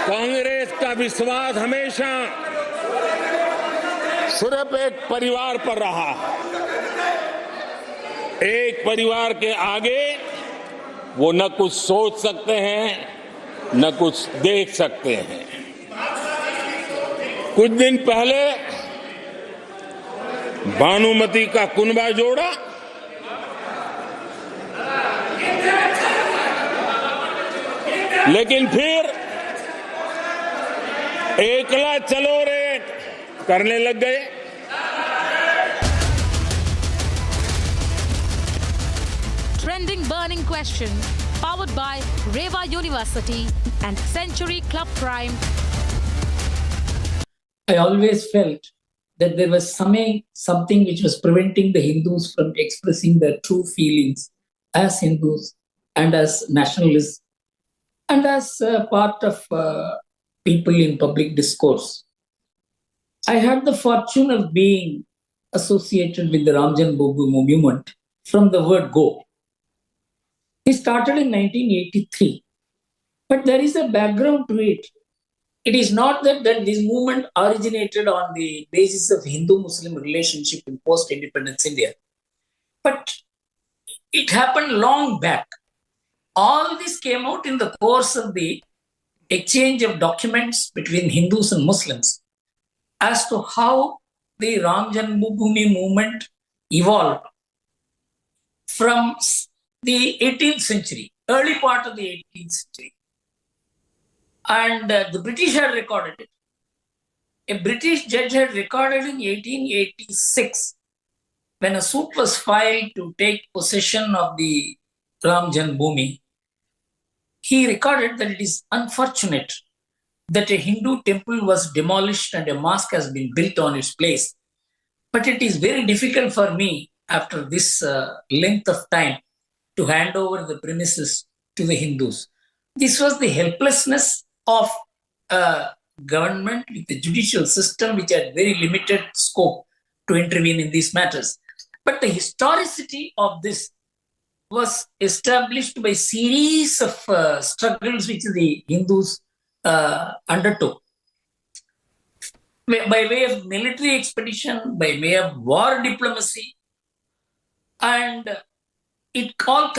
कांग्रेस का विश्वास हमेशा सिर्फ एक परिवार पर रहा। एक परिवार के आगे वो न कुछ सोच सकते हैं, न कुछ देख सकते हैं। कुछ दिन पहले भानुमति का कुनबा जोड़ा लेकिन फिर एकला चलो रे करने लग गए। Trending burning question, powered by Reva University and Century Club Prime. I always felt that there was something which was preventing the Hindus from expressing their true feelings as Hindus and as nationalists and as part of people in public discourse. I had the fortune of being associated with the Ramjan Bobu movement from the word go. It started in 1983, but there is a background to it. It is not that this movement originated on the basis of Hindu-Muslim relationship in post-independence India, but it happened long back. All this came out in the course of the exchange of documents between Hindus and Muslims as to how the Ram Janmabhoomi movement evolved from the 18th century, early part of the 18th century. And the British had recorded it. A British judge had recorded in 1886 when a suit was filed to take possession of the Ram Janmabhoomi. He recorded that it is unfortunate that a Hindu temple was demolished and a mosque has been built on its place. But it is very difficult for me after this length of time to hand over the premises to the Hindus. This was the helplessness of government with the judicial system, which had very limited scope to intervene in these matters. But the historicity of this was established by a series of struggles which the Hindus undertook. By way of military expedition, by way of war diplomacy, and it all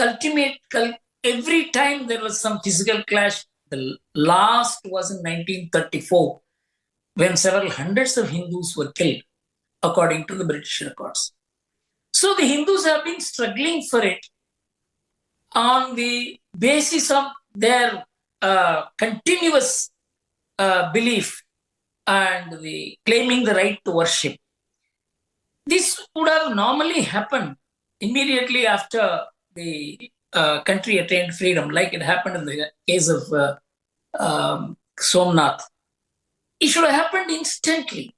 every time there was some physical clash. The last was in 1934, when several hundreds of Hindus were killed, according to the British records. So the Hindus have been struggling for it on the basis of their continuous belief and the claiming the right to worship. This would have normally happened immediately after the country attained freedom, like it happened in the case of Somnath. It should have happened instantly.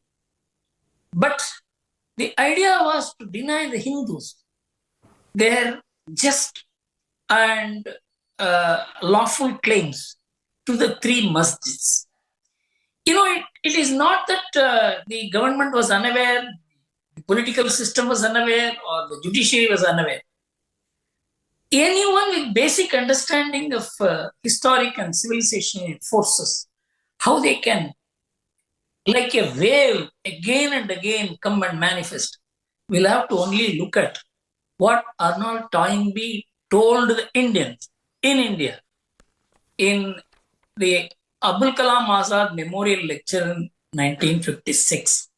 But the idea was to deny the Hindus their just and lawful claims to the three masjids. You know, it is not that the government was unaware, the political system was unaware, or the judiciary was unaware. Anyone with basic understanding of historic and civilizational forces, how they can, like a wave, again and again come and manifest, will have to only look at what Arnold Toynbee told the Indians in India in the Abul Kalam Azad Memorial Lecture in 1956.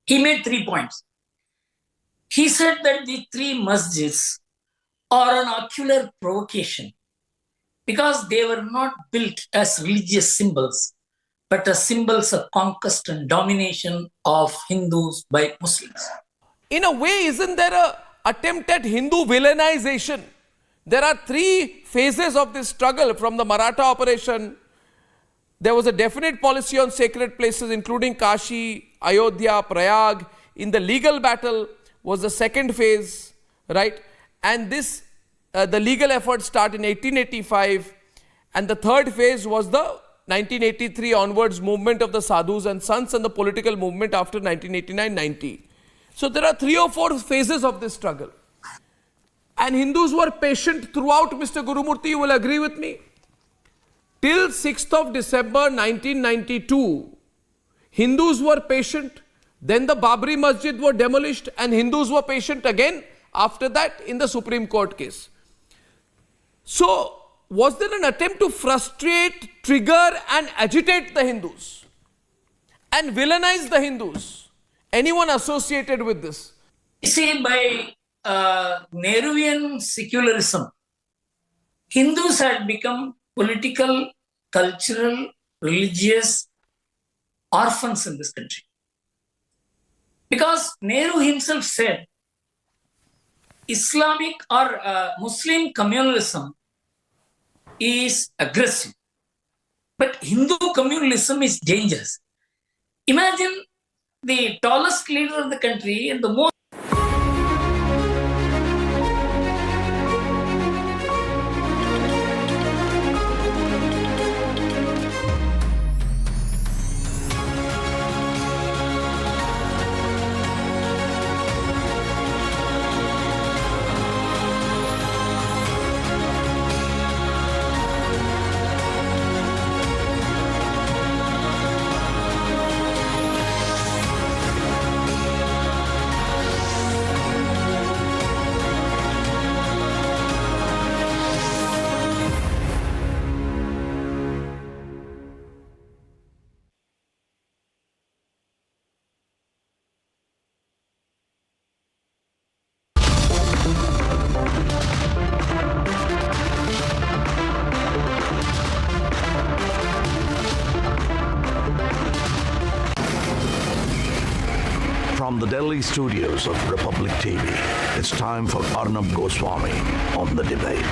He made 3 points. He said that the three masjids are an ocular provocation because they were not built as religious symbols, but as symbols of conquest and domination of Hindus by Muslims. In a way, isn't there an attempt at Hindu villainization? There are 3 phases of this struggle. From the Maratha operation, there was a definite policy on sacred places, including Kashi, Ayodhya, Prayag. In the legal battle was the second phase, right? And this, the legal efforts start in 1885. And the third phase was the 1983 onwards movement of the sadhus and sons and the political movement after 1989-90. So there are 3 or 4 phases of this struggle. And Hindus were patient throughout, Mr. Gurumurthy, you will agree with me. Till 6th of December 1992, Hindus were patient. Then the Babri Masjid were demolished and Hindus were patient again after that in the Supreme Court case. So, was there an attempt to frustrate, trigger and agitate the Hindus and villainize the Hindus? Anyone associated with this? You see, by Nehruvian secularism, Hindus had become political, cultural, religious orphans in this country. Because Nehru himself said, Islamic or Muslim communalism is aggressive, but Hindu communalism is dangerous. Imagine the tallest leader of the country and the most From the Delhi studios of Republic TV, it's time for Arnab Goswami on The Debate.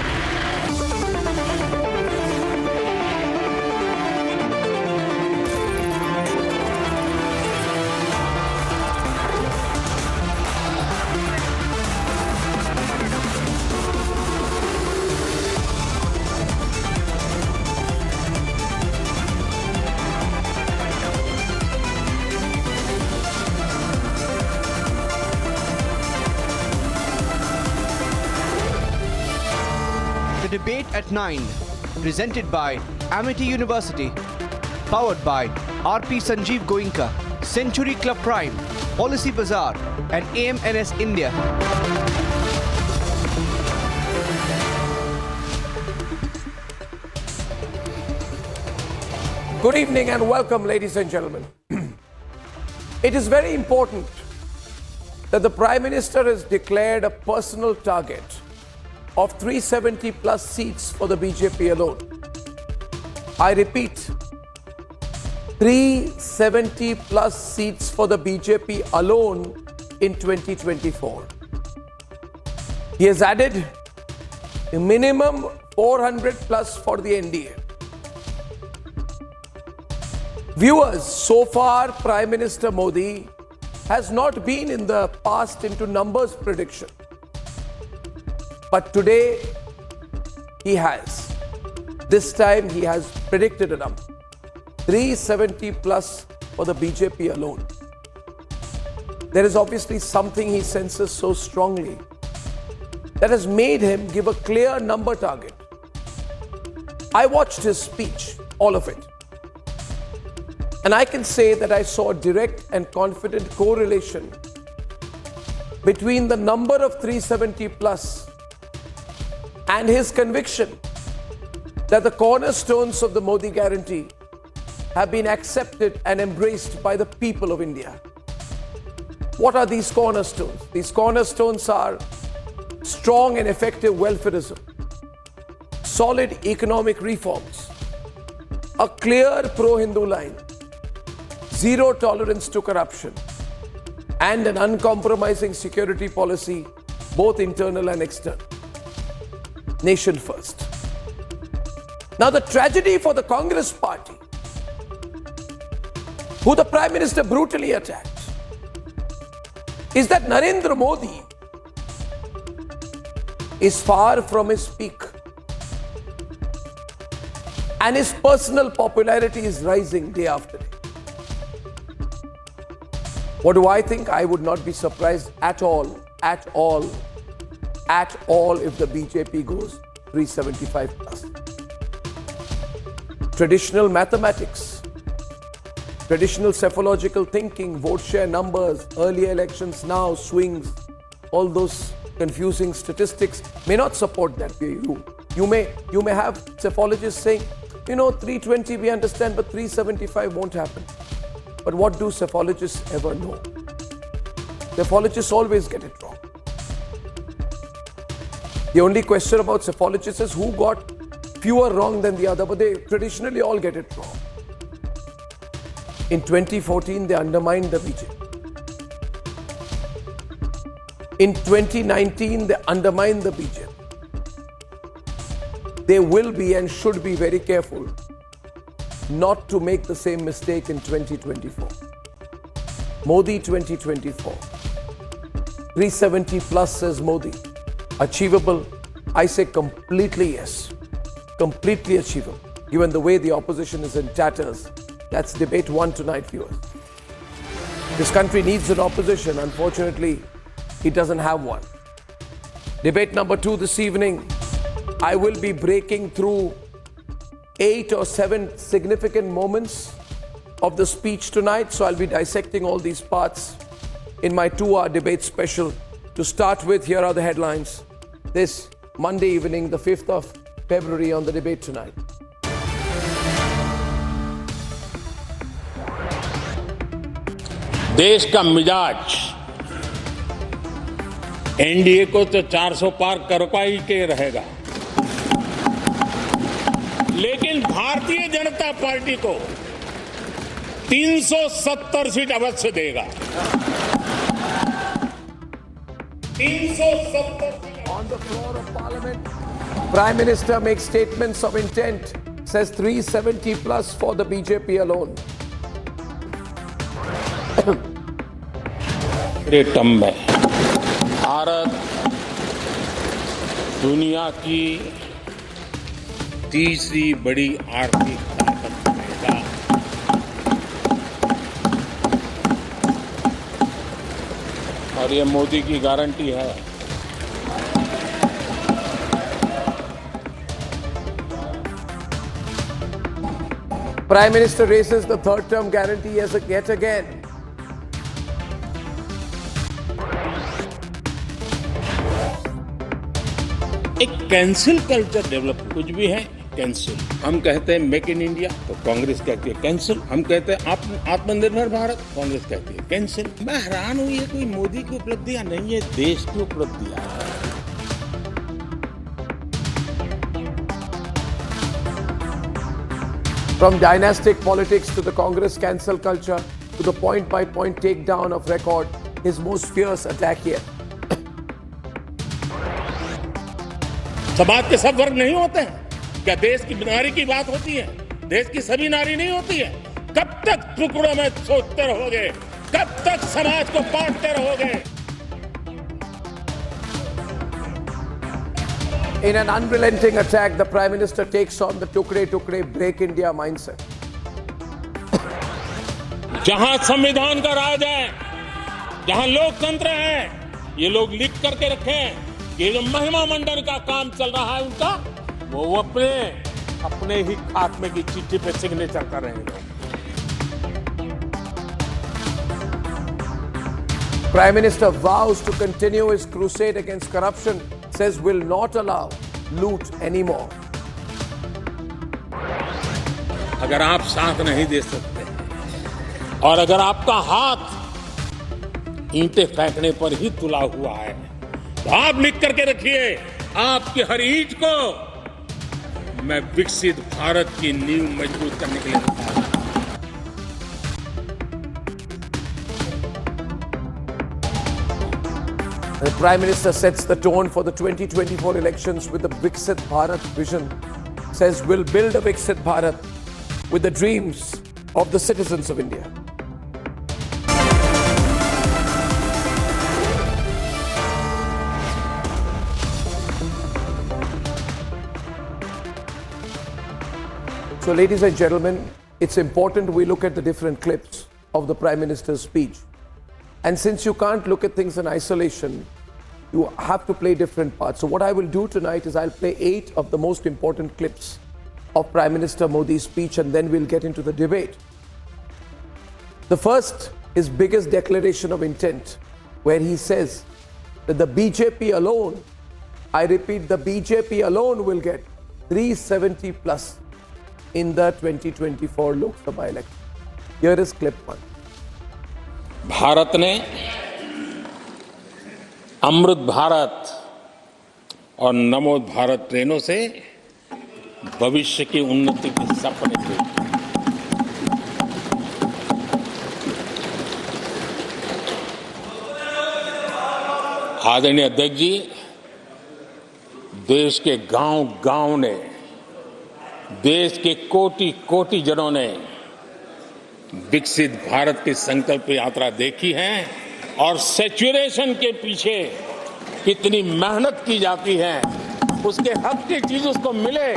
Debate at 9, presented by Amity University, powered by RP Sanjeev Goenka, Century Club Prime, Policy Bazaar and AMNS India. Good evening and welcome, ladies and gentlemen. It is very important that the Prime Minister has declared a personal target of 370 plus seats for the BJP alone. I repeat, 370 plus seats for the BJP alone in 2024. He has added a minimum 400 plus for the NDA. Viewers, so far Prime Minister Modi has not been in the past into numbers prediction. But today he has. This time he has predicted a number. 370 plus for the BJP alone. There is obviously something he senses so strongly that has made him give a clear number target. I watched his speech, all of it. And I can say that I saw a direct and confident correlation between the number of 370 plus and his conviction that the cornerstones of the Modi guarantee have been accepted and embraced by the people of India. What are these cornerstones? These cornerstones are strong and effective welfareism, solid economic reforms, a clear pro-Hindu line, zero tolerance to corruption, and an uncompromising security policy, both internal and external. Nation first. Now, the tragedy for the Congress party, who the Prime Minister brutally attacked, is that Narendra Modi is far from his peak. And his personal popularity is rising day after day. What do I think? I would not be surprised at all if the BJP goes 375 plus. Traditional mathematics, traditional psephological thinking, vote share numbers, earlier elections now, swings, all those confusing statistics may not support that view. You may have psephologists saying, 320 we understand, but 375 won't happen. But what do psephologists ever know? Psephologists always get it wrong. The only question about psephologists is who got fewer wrong than the other, but they traditionally all get it wrong. In 2014, they undermined the BJP. In 2019, they undermined the BJP. They will be and should be very careful not to make the same mistake in 2024. Modi 2024. 370 plus, says Modi. Achievable? I say completely yes. Completely achievable. Given the way the opposition is in tatters. That's debate 1 tonight, viewers. This country needs an opposition. Unfortunately, it doesn't have one. Debate number 2 this evening. I will be breaking through 8 or 7 significant moments of the speech tonight. So I'll be dissecting all these parts in my 2-hour debate special. To start with, here are the headlines. This Monday evening, the 5th of February, on the debate tonight. देश का मिजाज NDA को तो 400 पार करवा ही के रहेगा, लेकिन Bharatiya Janata party को 370 सीट अवश्य देगा। 370 On the floor of Parliament, Prime Minister makes statements of intent, says 370 plus for the BJP alone. Term में भारत दुनिया की तीसरी बड़ी आर्थिक ताकत बनेगा। और ये मोदी की गारंटी है। Prime Minister raises the third term guarantee as yet again. एक कैंसिल कल्चर डेवलप, कुछ भी है कैंसिल। हम कहते हैं मेक इन इंडिया तो कांग्रेस कहती है कैंसिल। हम कहते हैं आत्मनिर्भर भारत, कांग्रेस कहती है कैंसिल। मैं हैरान हूं, ये कोई मोदी की उपलब्धियां नहीं है, देश की उपलब्धियां हैं। From dynastic politics to the Congress cancel culture to the point-by-point takedown of record, his most fierce attack yet. समाज के सब वर्ग नहीं होते हैं क्या? देश की नारी की बात होती है? देश की सभी नारी नहीं होती है? कब तक टुकड़ों में सोचते रहोगे? कब तक समाज को बांटते रहोगे? In an unrelenting attack, the Prime Minister takes on the tukde break India mindset. जहां संविधान का राज है, जहां लोकतंत्र है, ये लोग लिख करके रखें कि जो महिमा मंडन का काम चल रहा है उनका, वो अपने ही खात्मे की चिट्ठी पे सिग्नेचर कर रहे हैं। Prime Minister vows to continue his crusade against corruption, says will not allow loot anymore. अगर आप साथ नहीं दे सकते और अगर आपका हाथ ईंटें फेंकने पर ही तुला हुआ है, तो आप लिख करके रखिए, आपकी हर ईंट को मैं विकसित भारत की नींव मजबूत करने के लिए रखता हूं। The Prime Minister sets the tone for the 2024 elections with the Viksit Bharat vision, says we'll build a Viksit Bharat with the dreams of the citizens of India. So, ladies and gentlemen, it's important we look at the different clips of the Prime Minister's speech. And since you can't look at things in isolation, you have to play different parts. So what I will do tonight is I'll play 8 of the most important clips of Prime Minister Modi's speech, and then we'll get into the debate. The first is biggest declaration of intent, where he says that the BJP alone, I repeat, the BJP alone will get 370 plus in the 2024 Lok Sabha election. Here is clip 1. Bharat ने अमृत भारत और नमो भारत ट्रेनों से भविष्य की उन्नति के सपने देखे। आदरणीय अध्यक्ष जी, देश के गांव-गांव ने, देश के कोटि-कोटि जनों ने विकसित भारत की संकल्प यात्रा देखी है और सेचुरेशन के पीछे कितनी मेहनत की जाती है, उसके हक की चीज उसको मिले,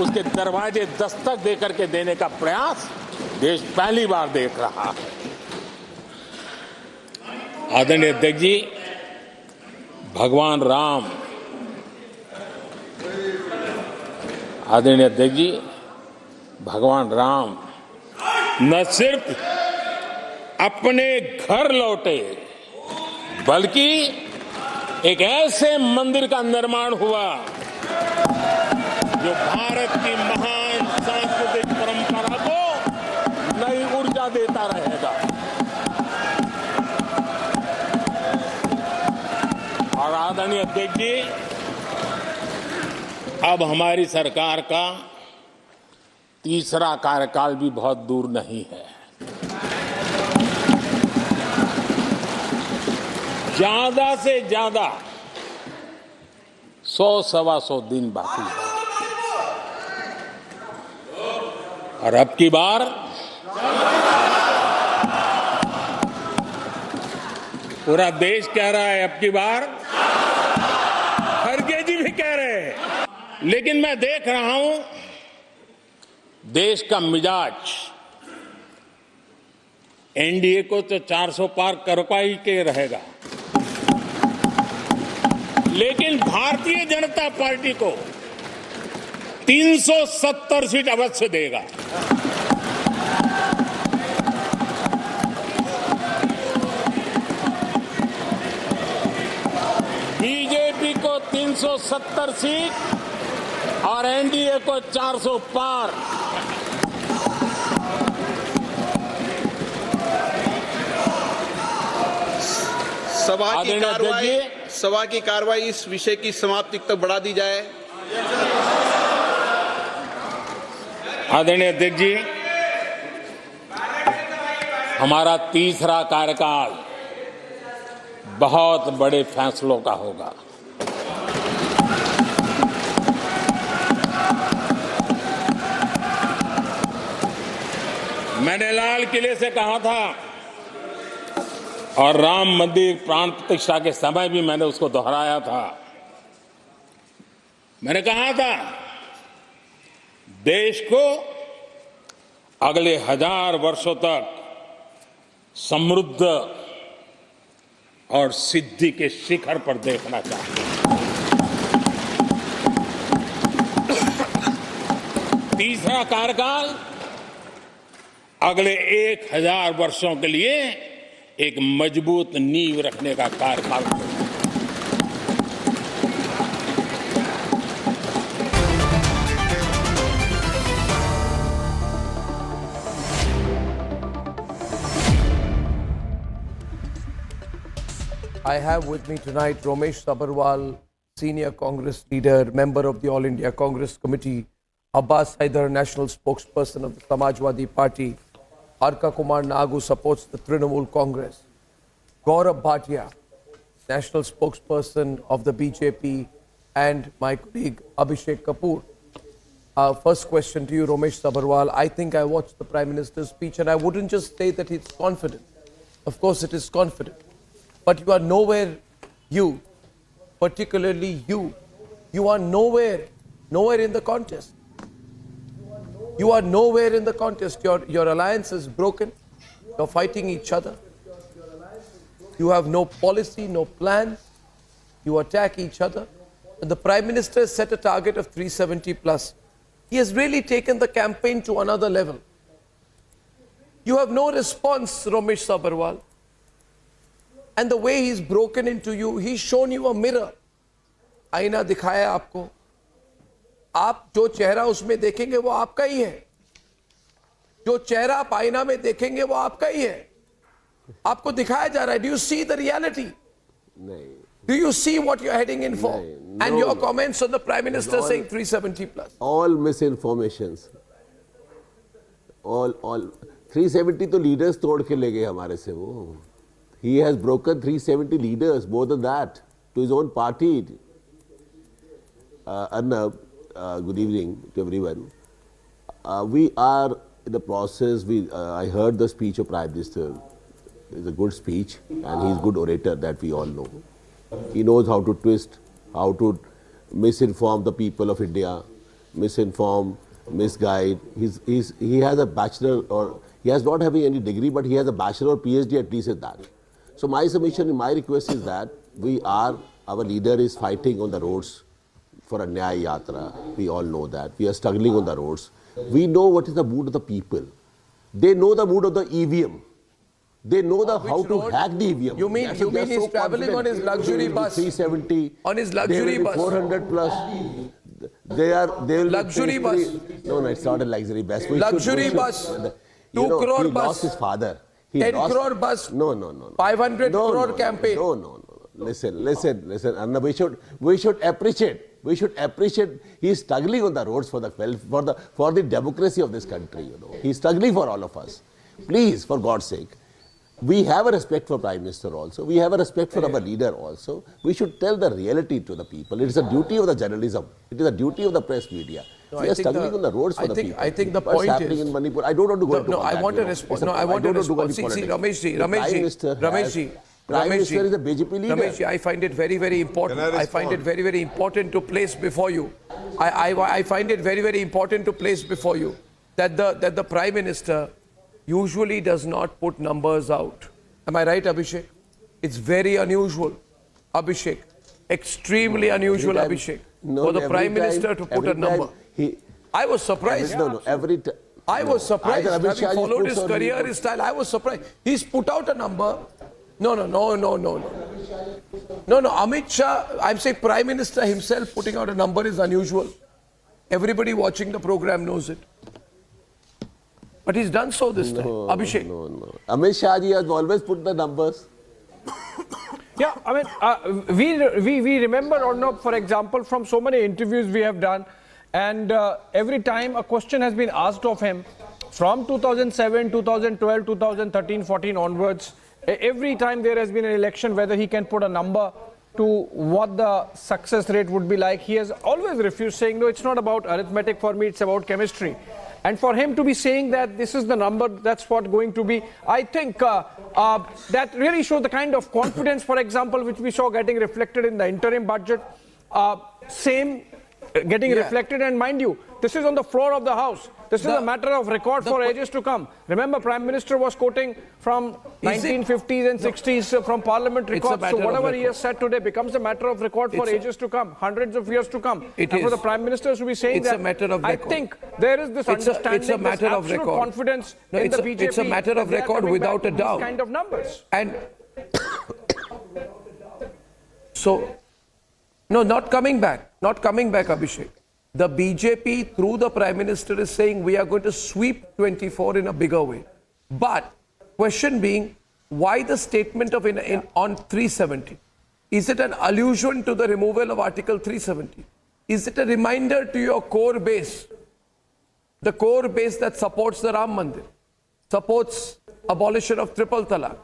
उसके दरवाजे दस्तक देकर के देने का प्रयास देश पहली बार देख रहा है। आदरणीय अध्यक्ष जी, भगवान राम, आदरणीय अध्यक्ष जी, भगवान राम न सिर्फ अपने घर लौटे, बल्कि एक ऐसे मंदिर का निर्माण हुआ जो भारत की महान सांस्कृतिक परंपरा को नई ऊर्जा देता रहेगा। और आदरणीय अध्यक्ष जी, अब हमारी सरकार का तीसरा कार्यकाल भी बहुत दूर नहीं है। ज्यादा से ज्यादा 100-125 दिन बाकी है। और अब की बार पूरा देश कह रहा है, अब की बार खड़गे जी भी कह रहे हैं, लेकिन मैं देख रहा हूं देश का मिजाज एनडीए को तो 400 पार करवाई के रहेगा, लेकिन भारतीय जनता पार्टी को 370 सीट अवश्य देगा। बीजेपी को 370 सीट और एनडीए को 400 पार। सभा की कार्रवाई इस विषय की समाप्ति तक बढ़ा दी जाए। आदरणीय अध्यक्ष जी, हमारा तीसरा कार्यकाल बहुत बड़े फैसलों का होगा। मैंने लाल किले से कहा था और राम मंदिर प्राण प्रतिष्ठा के समय भी मैंने उसको दोहराया था। मैंने कहा था देश को अगले 1000 वर्षों तक समृद्ध और सिद्धि के शिखर पर देखना चाहिए। तीसरा कार्यकाल अगले 1000 वर्षों के लिए एक मजबूत नींव रखने का कार्यकाल होगा। I have with me tonight Ramesh Sabharwal, Senior Congress Leader, Member of the All India Congress Committee, Abbas Haidar, National Spokesperson of the Samajwadi Party, Arka Kumar Nag, who supports the Trinamool Congress, Gaurav Bhatia, National Spokesperson of the BJP, and my colleague Abhishek Kapoor. First question to you, Ramesh Sabharwal. I think I watched the Prime Minister's speech and I wouldn't just say that it's confident. Of course it is confident. But you are nowhere, particularly you are nowhere in the contest. You are nowhere in the contest. Your alliance is broken. You're fighting each other. You have no policy, no plan. You attack each other. And the Prime Minister has set a target of 370 plus. He has really taken the campaign to another level. You have no response, Ramesh Sabharwal. And the way he's broken into you, he's shown you a mirror. आईना दिखाया आपको. आप जो चेहरा उसमें देखेंगे वो आपका ही है. जो चेहरा आप आईना में देखेंगे वो आपका ही है. आपको दिखाया जा रहा है. Do you see the reality? नहीं. Do you see what you're heading in for? No, and your comments on the Prime Minister saying 370 plus. All misinformations. All 370 तो leaders तोड़ के ले गए हमारे से वो. He has broken 370 leaders, more than that, to his own party. Arnab, good evening to everyone. We are in the process. I heard the speech of Prime Minister. It's a good speech, and he's a good orator, that we all know. He knows how to twist, how to misinform the people of India, misinform, misguide. He has a bachelor, or he has not having any degree, but he has a bachelor or PhD at least in that. So my submission and my request is that our leader is fighting on the roads for a Nyaya Yatra. We all know that. We are struggling on the roads. We know what is the mood of the people. They know the mood of the EVM. They know how to hack the EVM. You mean he's traveling on his luxury bus? 370. On his luxury bus. 400 plus. They will luxury bus. No, it's not a luxury bus. Luxury bus. 2 crore he bus. Lost his father. 10 crore bus. No. 500 crore campaign. No. Listen. Anna, we should appreciate. We should appreciate. He is struggling on the roads for the democracy of this country. You know, he is struggling for all of us. Please, for God's sake, we have a respect for Prime Minister also. We have a respect for our leader also. We should tell the reality to the people. It is a duty of the journalism. It is a duty of the press media. No, we are struggling on the roads for the people. I think the What's point happening in Manipur? I don't want to go into I want a response. No, I want a response. See, Ramesh Prime Minister is a BJP leader. Ramesh, I find it very, very important. I find it very, very important to place before you. I find it very, very important to place before you that the Prime Minister usually does not put numbers out. Am I right, Abhishek? It's very unusual, Abhishek. Extremely unusual, Abhishek. For the Prime Minister to put a number. I was surprised. I was surprised. Having followed his career, his style, I was surprised. He's put out a number. No. Amit Shah, I'm saying Prime Minister himself putting out a number is unusual. Everybody watching the program knows it. But he's done so this time. Abhishek. No. Amit Shah ji has always put the numbers. Yeah, I mean, we remember, Arnab, for example, from so many interviews we have done, and every time a question has been asked of him, from 2007, 2012, 2013, 14 onwards, every time there has been an election, whether he can put a number to what the success rate would be like, he has always refused, saying, no, it's not about arithmetic for me, it's about chemistry. And for him to be saying that this is the number, that's what going to be, I think that really shows the kind of confidence, for example, which we saw getting reflected in the interim budget. Getting reflected, and mind you, this is on the floor of the House. This is a matter of record for ages to come. Remember, Prime Minister was quoting from 1950s and 60s from Parliament records. So whatever he has said today becomes a matter of record for ages to come, hundreds of years to come. And for the Prime Minister to be saying that, I think there is this understanding, it's a matter of absolute record. Confidence in the BJP. It's a matter of record without a doubt. Kind of numbers. And so, no, not coming back, Abhishek. The BJP, through the Prime Minister, is saying we are going to sweep 24 in a bigger way. But question being, why the statement of on 370? Is it an allusion to the removal of Article 370? Is it a reminder to your core base, the core base that supports the Ram Mandir, supports abolition of triple talaq,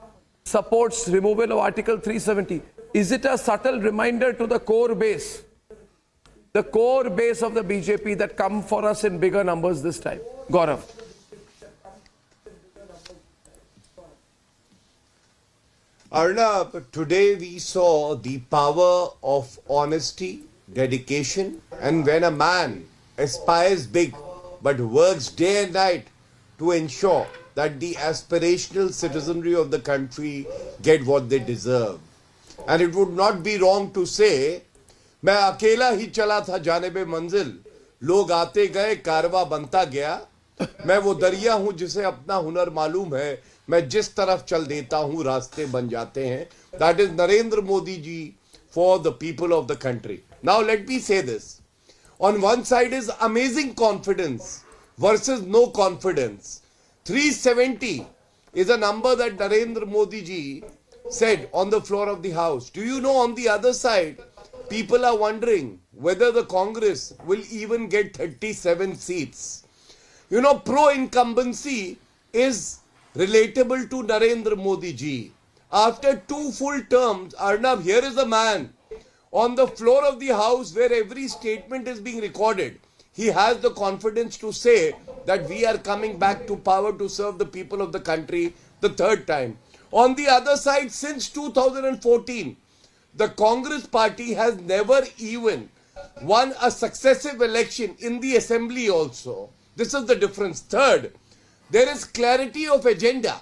supports removal of Article 370? Is it a subtle reminder to the core base? The core base of the BJP that come for us in bigger numbers this time? Gaurav. Arnab, today we saw the power of honesty, dedication, and when a man aspires big but works day and night to ensure that the aspirational citizenry of the country get what they deserve. And it would not be wrong to say, मैं अकेला ही चला था जानिबे मंजिल, लोग आते गए, कारवा बनता गया, मैं वो दरिया हूं जिसे अपना हुनर मालूम है, मैं जिस तरफ चल देता हूं रास्ते बन जाते हैं. That is Narendra Modi ji for the people of the country. Now let me say this. On one side is amazing confidence versus no confidence. 370 is a number that Narendra Modi ji said on the floor of the House. Do you know, on the other side, people are wondering whether the Congress will even get 37 seats. You know, pro-incumbency is relatable to Narendra Modi ji. After 2 full terms, Arnab, here is a man on the floor of the House where every statement is being recorded. He has the confidence to say that we are coming back to power to serve the people of the country the third time. On the other side, since 2014, the Congress party has never even won a successive election in the assembly also. This is the difference. Third, there is clarity of agenda.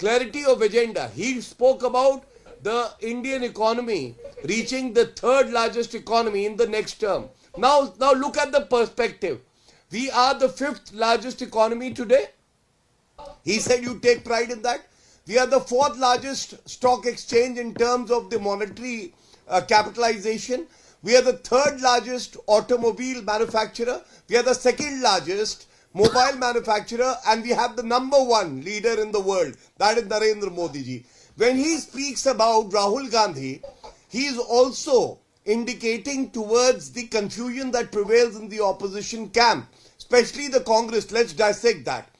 Clarity of agenda. He spoke about the Indian economy reaching the third largest economy in the next term. Now look at the perspective. We are the 5th largest economy today. He said you take pride in that. We are the 4th largest stock exchange in terms of the monetary capitalization. We are the 3rd largest automobile manufacturer. We are the 2nd largest mobile manufacturer, and we have the number 1 leader in the world. That is Narendra Modi ji. When he speaks about Rahul Gandhi, he is also indicating towards the confusion that prevails in the opposition camp, especially the Congress. Let's dissect that.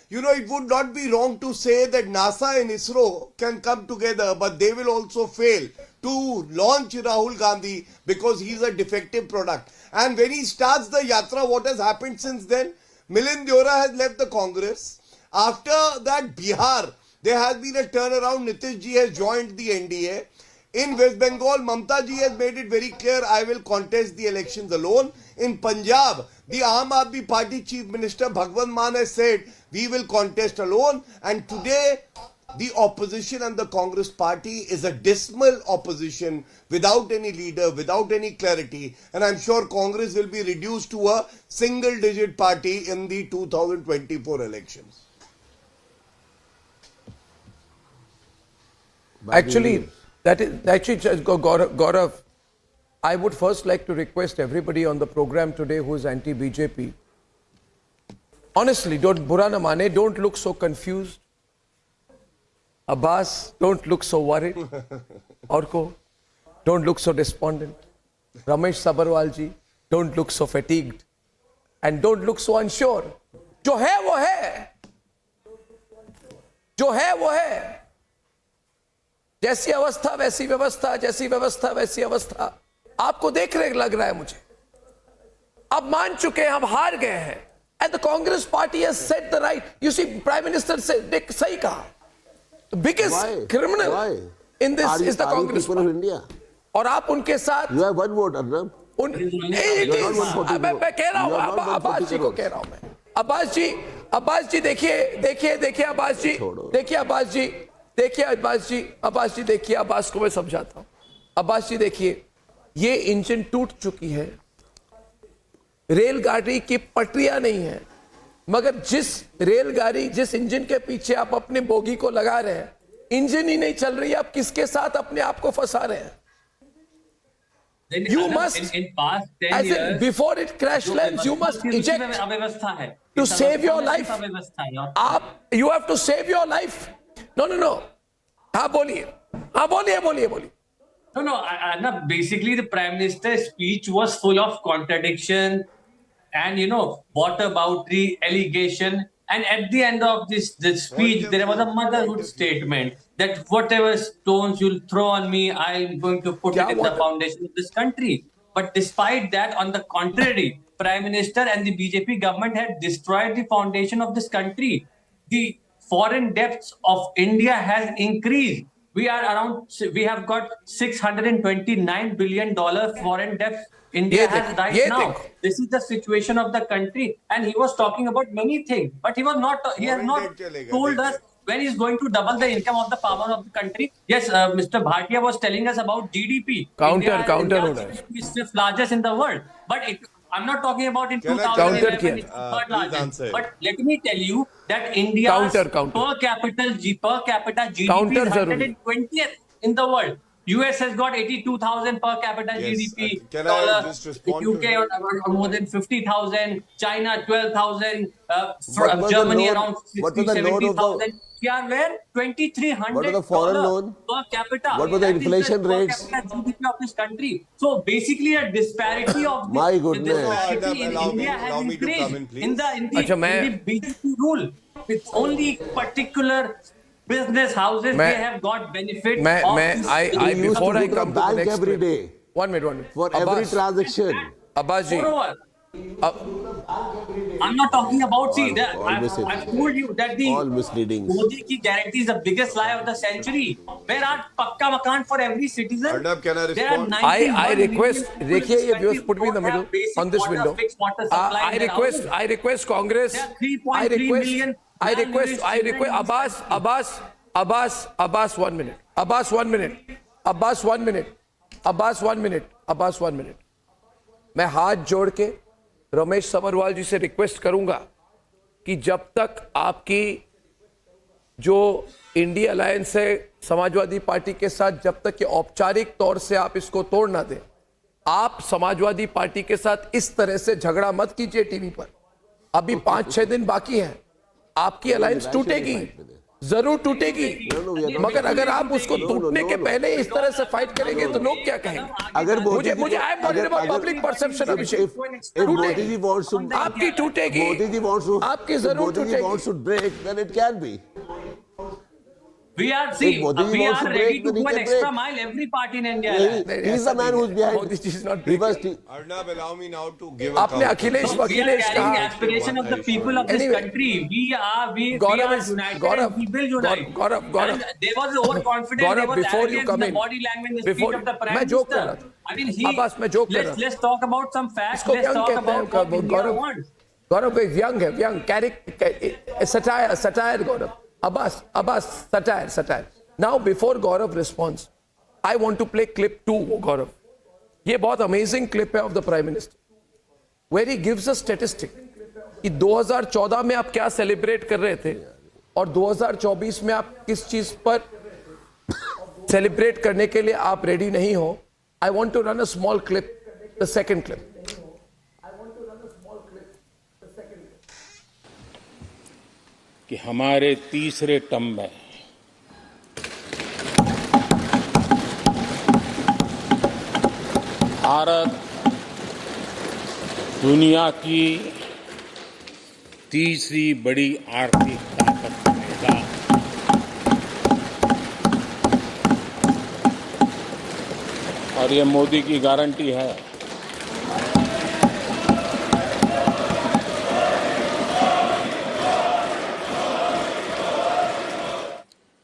You know, it would not be wrong to say that NASA and ISRO can come together, but they will also fail to launch Rahul Gandhi because he's a defective product. And when he starts the yatra, what has happened since then? Milind Deora has left the Congress. After that, Bihar, there has been a turnaround. Nitish ji has joined the NDA. In West Bengal, Mamta ji has made it very clear, I will contest the elections alone. In Punjab, the Aam Aadmi Party Chief Minister Bhagwant Mann has said, we will contest alone. And today, the opposition and the Congress party is a dismal opposition without any leader, without any clarity. And I'm sure Congress will be reduced to a single-digit party in the 2024 elections. Actually, Gaurav, I would first like to request everybody on the program today who is anti-BJP, honestly, don't bura na mane, don't look so confused. Abbas, don't look so worried. Orko, don't look so despondent. Ramesh Sabarwal ji, don't look so fatigued. And don't look so unsure. जो है वो है, जो है वो है. जैसी अवस्था वैसी व्यवस्था, जैसी व्यवस्था वैसी अवस्था. आपको देख रहे लग रहा है मुझे. अब मान चुके हैं, हम हार गए हैं. And the Congress party has said the right. You see, Prime Minister said, सही कहा. The biggest criminal in this is the Congress people of India. और आप उनके साथ. You have one vote, Arnab. मैं कह रहा हूँ, अब्बास जी को कह रहा हूँ मैं. अब्बास जी देखिए अब्बास जी, देखिए अब्बास जी, देखिए अब्बास को मैं समझाता हूँ. अब्बास जी देखिए, ये इंजन टूट चुकी है. रेलगाड़ी की पटरियां नहीं है, मगर जिस इंजन के पीछे आप अपने बोगी को लगा रहे हैं, इंजन ही नहीं चल रही है. आप किसके साथ अपने आप को फंसा रहे हैं? You must, in past 10 as years, in before it crash lands, you must eject to save your life. You have to save your life. No. हाँ बोलिए. No, basically the Prime Minister's speech was full of contradiction and, whataboutery, allegation. And at the end of this speech, there was a motherhood statement that whatever stones you'll throw on me, I'm going to put it in the foundation of this country. But despite that, on the contrary, Prime Minister and the BJP government had destroyed the foundation of this country. The foreign debts of India has increased. We have got $629 billion foreign debt India has right now. This is the situation of the country. And he was talking about many things, but he has not told us when he's going to double the income of the power of the country. Yes, Mr. Bhatia was telling us about GDP. Counter. GDP is fifth largest in the world. But I'm not talking about in 2011, it's third largest. But let me tell you that India's per capita GDP is 120th in the world. US has got 82,000 per capita GDP. Can I just respond UK on more than 50,000. China 12,000. Germany around 70,000. We are where? $2,300 per capita. What was the inflation rates? Per capita GDP of this country. So basically, a disparity of my goodness. Disparity in India has increased in the BJP rule. With only particular business houses, they have got benefit. Before I come to the next every day. 1 minute. For every transaction. Abbas ji. I'm not talking about, I've told you that the Modi ki guarantee is the biggest lie of the century. There are pakka makan for every citizen. Arnab, can I respond? I request, देखिए ये put me in the middle on this window. I request Congress. I request Abbas 1 minute. Abbas 1 minute. मैं हाथ जोड़ के रमेश सबरवाल जी से request करूंगा कि जब तक आपकी जो इंडिया अलायंस है समाजवादी पार्टी के साथ, जब तक ये औपचारिक तौर से आप इसको तोड़ ना दें, आप समाजवादी पार्टी के साथ इस तरह से झगड़ा मत कीजिए टीवी पर. अभी 5-6 दिन बाकी हैं, आपकी अलायंस टूटेगी, जरूर टूटेगी, मगर अगर आप उसको टूटने के पहले इस तरह से फाइट करेंगे तो लोग क्या कहेंगे? अगर मुझे I am worried about public perception. Abhishek, आपकी टूटेगी, आपकी जरूर टूटेगी. break, then it can be. We are ready to go an extra mile. Every party in India. He's the man who's behind. Arnab, allow me now to give a आपने अखिलेश कहा aspiration of the people of this country. We are united. We will unite. Gaurav. There was overconfidence. Gaurav, before you come in, body language, the speech of the Prime मैं joke कर रहा Minister. था. I mean, Abbas, मैं joke कर रहा था. let's talk about some facts. इसको Let's क्या talk कहते about हैं? what India wants. Gaurav young है, satire Gaurav. Abbas, satire. Now, before Gaurav responds, I want to play clip 2, Gaurav. ये बहुत amazing clip है of the Prime Minister, where he gives a statistic कि 2014 में आप क्या celebrate कर रहे थे और 2024 में आप किस चीज पर celebrate करने के लिए आप ready नहीं हो. I want to run a small clip, the second clip. कि हमारे तीसरे टर्म में भारत दुनिया की तीसरी बड़ी आर्थिक ताकत बनेगा। और ये मोदी की गारंटी है।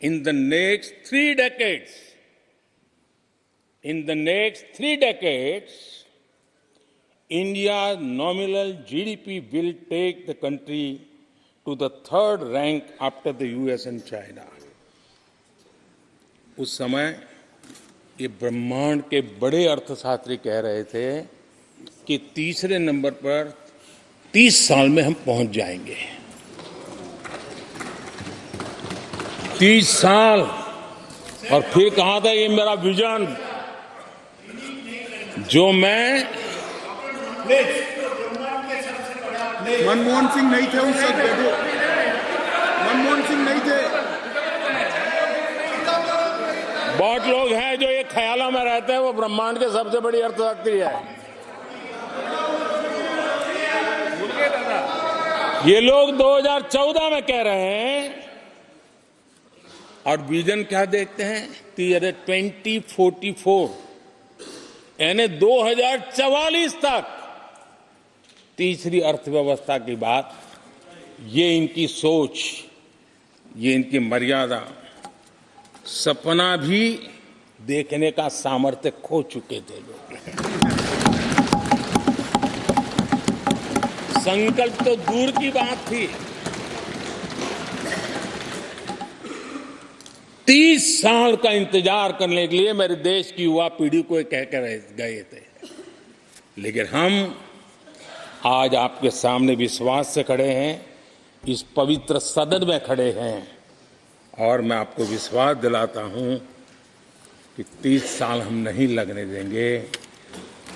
In the next 3 decades, India's nominal GDP will take the country to the 3rd rank after the US and China. उस समय ये ब्रह्मांड के बड़े अर्थशास्त्री कह रहे थे कि तीसरे नंबर पर 30 साल में हम पहुंच जाएंगे। 30 साल। और फिर कहा था ये मेरा विजन जो मैं मनमोहन सिंह नहीं थे उस वक्त, देखो मनमोहन सिंह नहीं थे। बहुत लोग हैं जो ये ख्यालों में रहते हैं वो ब्रह्मांड के सबसे बड़ी अर्थशक्ति है। ये लोग 2014 में कह रहे हैं और विजन क्या देखते हैं 2044 यानी 2044 तक तीसरी अर्थव्यवस्था की बात। ये इनकी सोच, ये इनकी मर्यादा, सपना भी देखने का सामर्थ्य खो चुके थे लोग। संकल्प तो दूर की बात थी। 30 साल का इंतजार करने के लिए मेरे देश की युवा पीढ़ी को कह कर गए थे। लेकिन हम आज आपके सामने विश्वास से खड़े हैं, इस पवित्र सदन में खड़े हैं और मैं आपको विश्वास दिलाता हूं कि 30 साल हम नहीं लगने देंगे।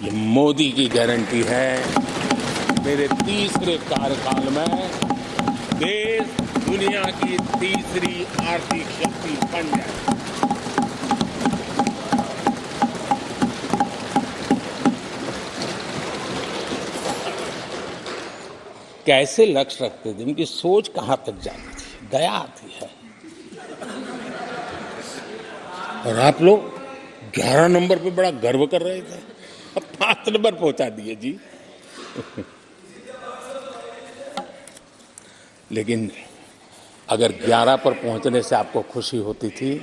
ये मोदी की गारंटी है। मेरे तीसरे कार्यकाल में देश दुनिया की तीसरी आर्थिक शक्ति बन जाए। कैसे लक्ष्य रखते थे, उनकी सोच कहां तक जाती थी, दया आती है। और आप लोग 11 नंबर पे बड़ा गर्व कर रहे थे, अब 5 नंबर पहुंचा दिए जी। लेकिन अगर 11 पर पहुंचने से आपको खुशी होती थी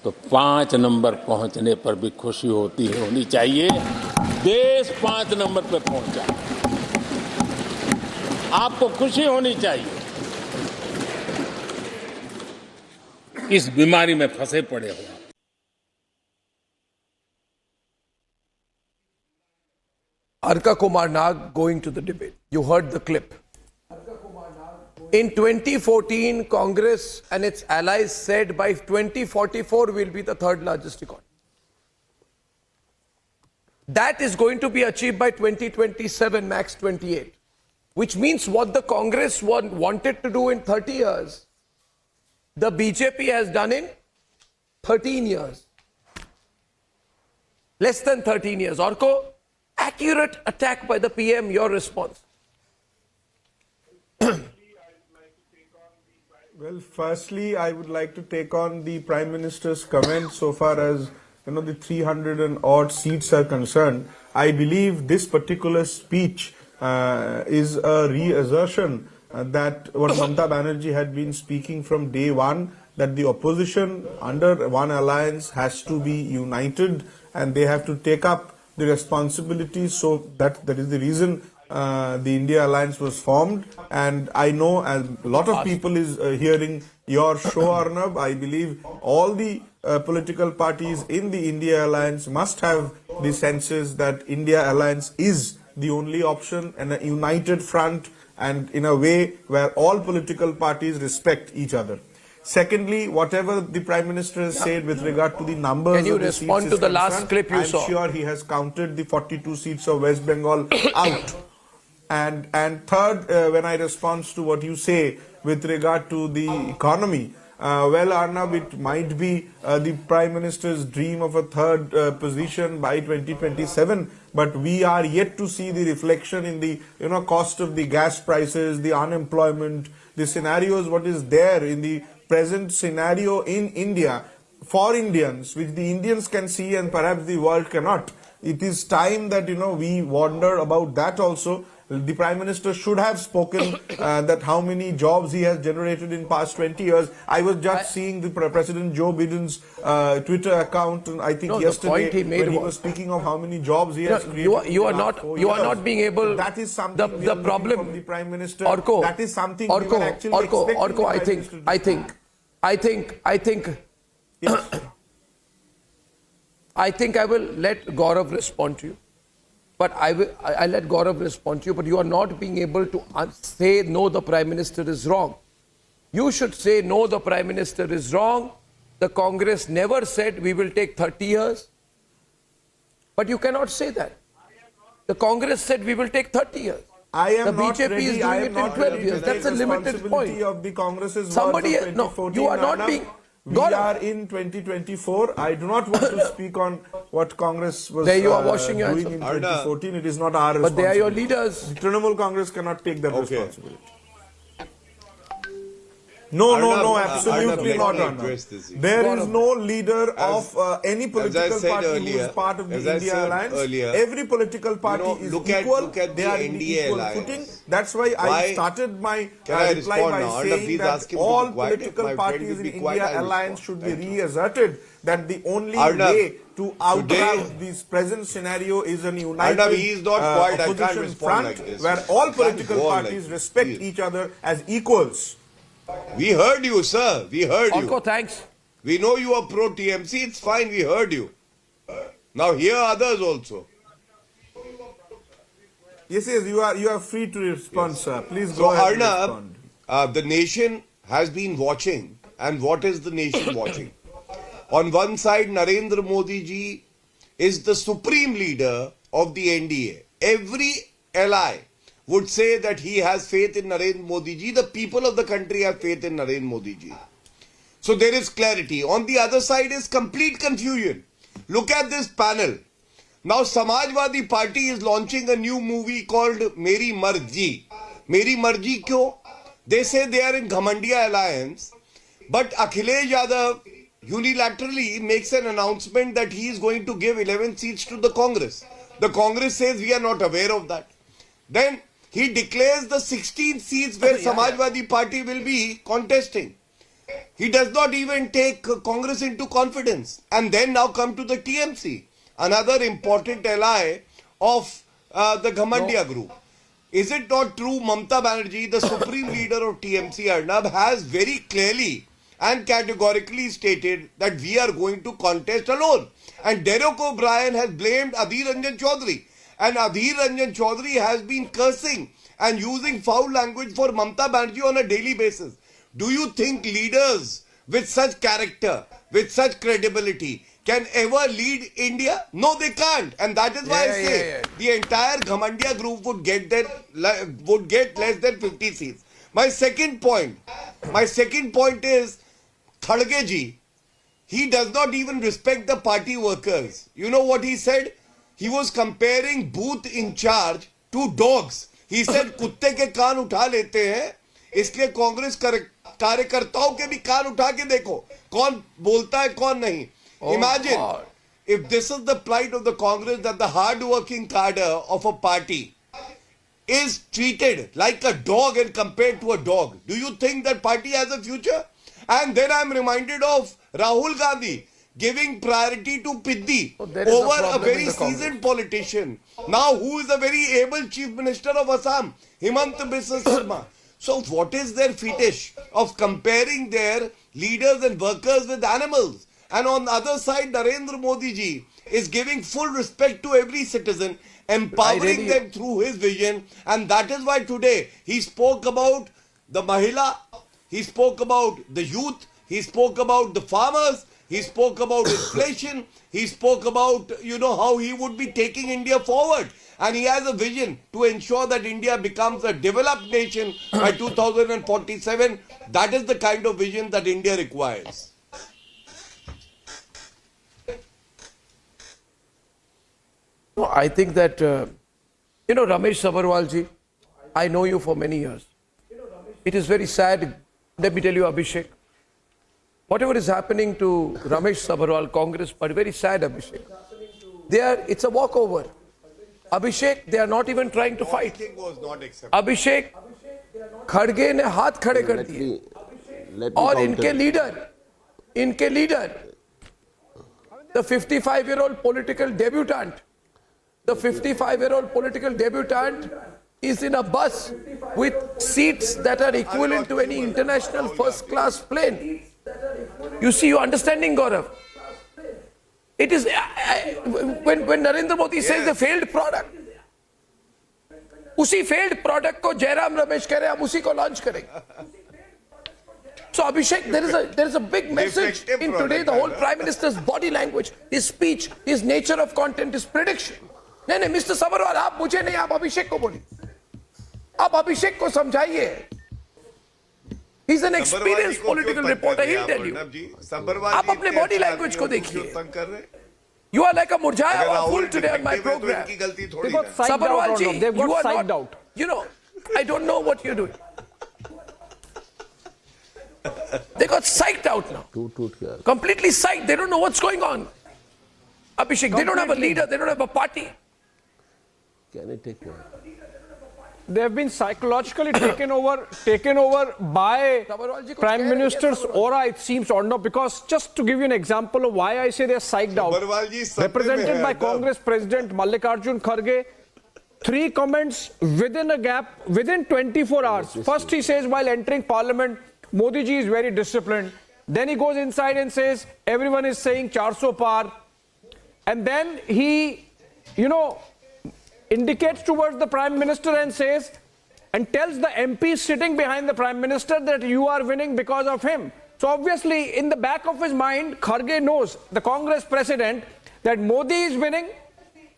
तो 5 नंबर पहुंचने पर भी खुशी होनी चाहिए। देश 5 नंबर पे पहुंचा, आपको खुशी होनी चाहिए। इस बीमारी में फंसे पड़े हो। Arka Kumar Nag going to the debate. You heard the clip. In 2014, Congress and its allies said by 2044 we'll be the 3rd largest economy. That is going to be achieved by 2027, max 28. Which means what the Congress wanted to do in 30 years, the BJP has done in 13 years. Less than 13 years. Orko, accurate attack by the PM, your response. Well, firstly, I would like to take on the Prime Minister's comment so far as the 300 and odd seats are concerned. I believe this particular speech is a reassertion that what Mamata Banerjee had been speaking from day one, that the opposition under one alliance has to be united and they have to take up the responsibilities. So that is the reason the India Alliance was formed. And I know a lot of people is hearing your show, Arnab. I believe all the political parties in the India Alliance must have the senses that India Alliance is the only option and a united front, and in a way where all political parties respect each other. Secondly, whatever the Prime Minister has said with regard to the numbers Can you of the respond seats to the last concerned, clip you saw? I'm sure he has counted the 42 seats of West Bengal out. And third, when I respond to what you say with regard to the economy, well, Arnab, it might be the Prime Minister's dream of a third position by 2027, but we are yet to see the reflection in the cost of the gas prices, the unemployment, the scenarios, what is there in the present scenario in India for Indians, which the Indians can see and perhaps the world cannot. It is time that we wonder about that also. The Prime Minister should have spoken that how many jobs he has generated in past 20 years. I was just seeing the President Joe Biden's Twitter account, I think yesterday, when he was speaking of how many jobs he has created. You are not being able. That is something the problem from the Prime Minister. Orko, that is something we were actually expecting. I think. Yes. I think I will let Gaurav respond to you. But I let Gaurav respond to you, but you are not being able to say, no, the Prime Minister is wrong. You should say, no, the Prime Minister is wrong. The Congress never said we will take 30 years. But you cannot say that. The Congress said we will take 30 years. I am the not BJP ready, is doing it in 12 years. That's a limited point. Of the Congress's Somebody, work of no, you are not being... We are in 2024. I do not want to speak on what Congress was there you are washing your doing in 2014. It is not our responsibility. But they are your leaders. The Trinamool Congress cannot take that responsibility. No, absolutely not. There is no leader of any political party who is part of the India Alliance. Every political party is equal. They are in the equal footing. That's why I started my reply by saying that all political parties in India Alliance should be reasserted. That the only way to outrun this present scenario is a united opposition front where all political parties respect each other as equals. We heard you, sir. We heard you. Orko, thanks. We know you are pro-TMC. It's fine. We heard you. Now hear others also. Yes, you are free to respond, sir. Please go ahead and respond. The nation has been watching. And what is the nation watching? On one side, Narendra Modi ji is the supreme leader of the NDA. Every ally would say that he has faith in Narendra Modi ji. The people of the country have faith in Narendra Modi ji. So there is clarity. On the other side is complete confusion. Look at this panel. Now Samajwadi Party is launching a new movie called Meri Marji. Meri Marji kyo? They say they are in Ghamandiya alliance. But Akhilesh Yadav unilaterally makes an announcement that he is going to give 11 seats to the Congress. The Congress says we are not aware of that. Then he declares the 16 seats where Samajwadi Party will be contesting. He does not even take Congress into confidence. And then now come to the TMC, another important ally of the Ghamandiya group. Is it not true Mamata Banerjee, the supreme leader of TMC, Arnab, has very clearly and categorically stated that we are going to contest alone. And Derek O'Brien has blamed Adhir Ranjan Chaudhary. And Adhir Ranjan Chaudhary has been cursing and using foul language for Mamata Banerjee on a daily basis. Do you think leaders with such character, with such credibility, can ever lead India? No, they can't. And that is why I say the entire Ghamandiya group would get less than 50 seats. My second point is Khadge ji, he does not even respect the party workers. You know what he said? He was comparing booth in charge to dogs. He said, कुत्ते के कान उठा लेते हैं, इसलिए कांग्रेस कार्यकर्ताओं के भी कान उठा के देखो, कौन बोलता है, कौन नहीं. Imagine if this is the plight of the Congress, that the hard-working cadre of a party is treated like a dog and compared to a dog. Do you think that party has a future? And then I am reminded of Rahul Gandhi giving priority to Piddi over a very seasoned politician. Now who is a very able chief minister of Assam, Himanta Biswa Sarma. So what is their fetish of comparing their leaders and workers with animals? And on the other side, Narendra Modi ji is giving full respect to every citizen, empowering them through his vision. And that is why today he spoke about the Mahila he spoke about the youth, he spoke about the farmers, he spoke about inflation, he spoke about, how he would be taking India forward. And he has a vision to ensure that India becomes a developed nation by 2047. That is the kind of vision that India requires. I think that, Ramesh Sabarwal ji, I know you for many years. It is very sad. Let me tell you, Abhishek, whatever is happening to Ramesh Sabarwal, Congress, but very sad, Abhishek. It's a walkover. Abhishek, they are not even trying to fight. Was not accepted. Abhishek, Kharge ne haath khade kar diye. और इनके leader, the 55-year-old political debutant, is in a bus with seats that are equivalent to any international first-class plane. You see, you understanding, Gaurav? It is, when Narendra Modi says a failed product, उसी failed product को जयराम रमेश कह रहे हैं, हम उसी को launch करेंगे. So Abhishek, there is a big message in today, the whole Prime Minister's body language, his speech, his nature of content, his prediction. नहीं, Mr. Sabarwal, आप मुझे नहीं, आप अभिषेक को बोलिए. आप अभिषेक को समझाइए. He's an experienced political reporter, he'll tell you. आप अपने body language को देखिए. You are like a murjaya or fool today on my program. Sabarwal ji, you are not, I don't know what you're doing. They got psyched out now. Completely psyched. They don't know what's going on. Abhishek, they don't have a leader, they don't have a party. Can I take one? They have been psychologically taken over by Prime Minister's aura, it seems, or not. Because just to give you an example of why I say they are psyched out, represented by Congress President Mallikarjun Kharge, 3 comments within 24 hours. First, he says while entering Parliament, Modi ji is very disciplined. Then he goes inside and says everyone is saying 400 par. And then he, indicates towards the Prime Minister and says, and tells the MPs sitting behind the Prime Minister that you are winning because of him. So obviously, in the back of his mind, Kharge knows, the Congress President, that Modi is winning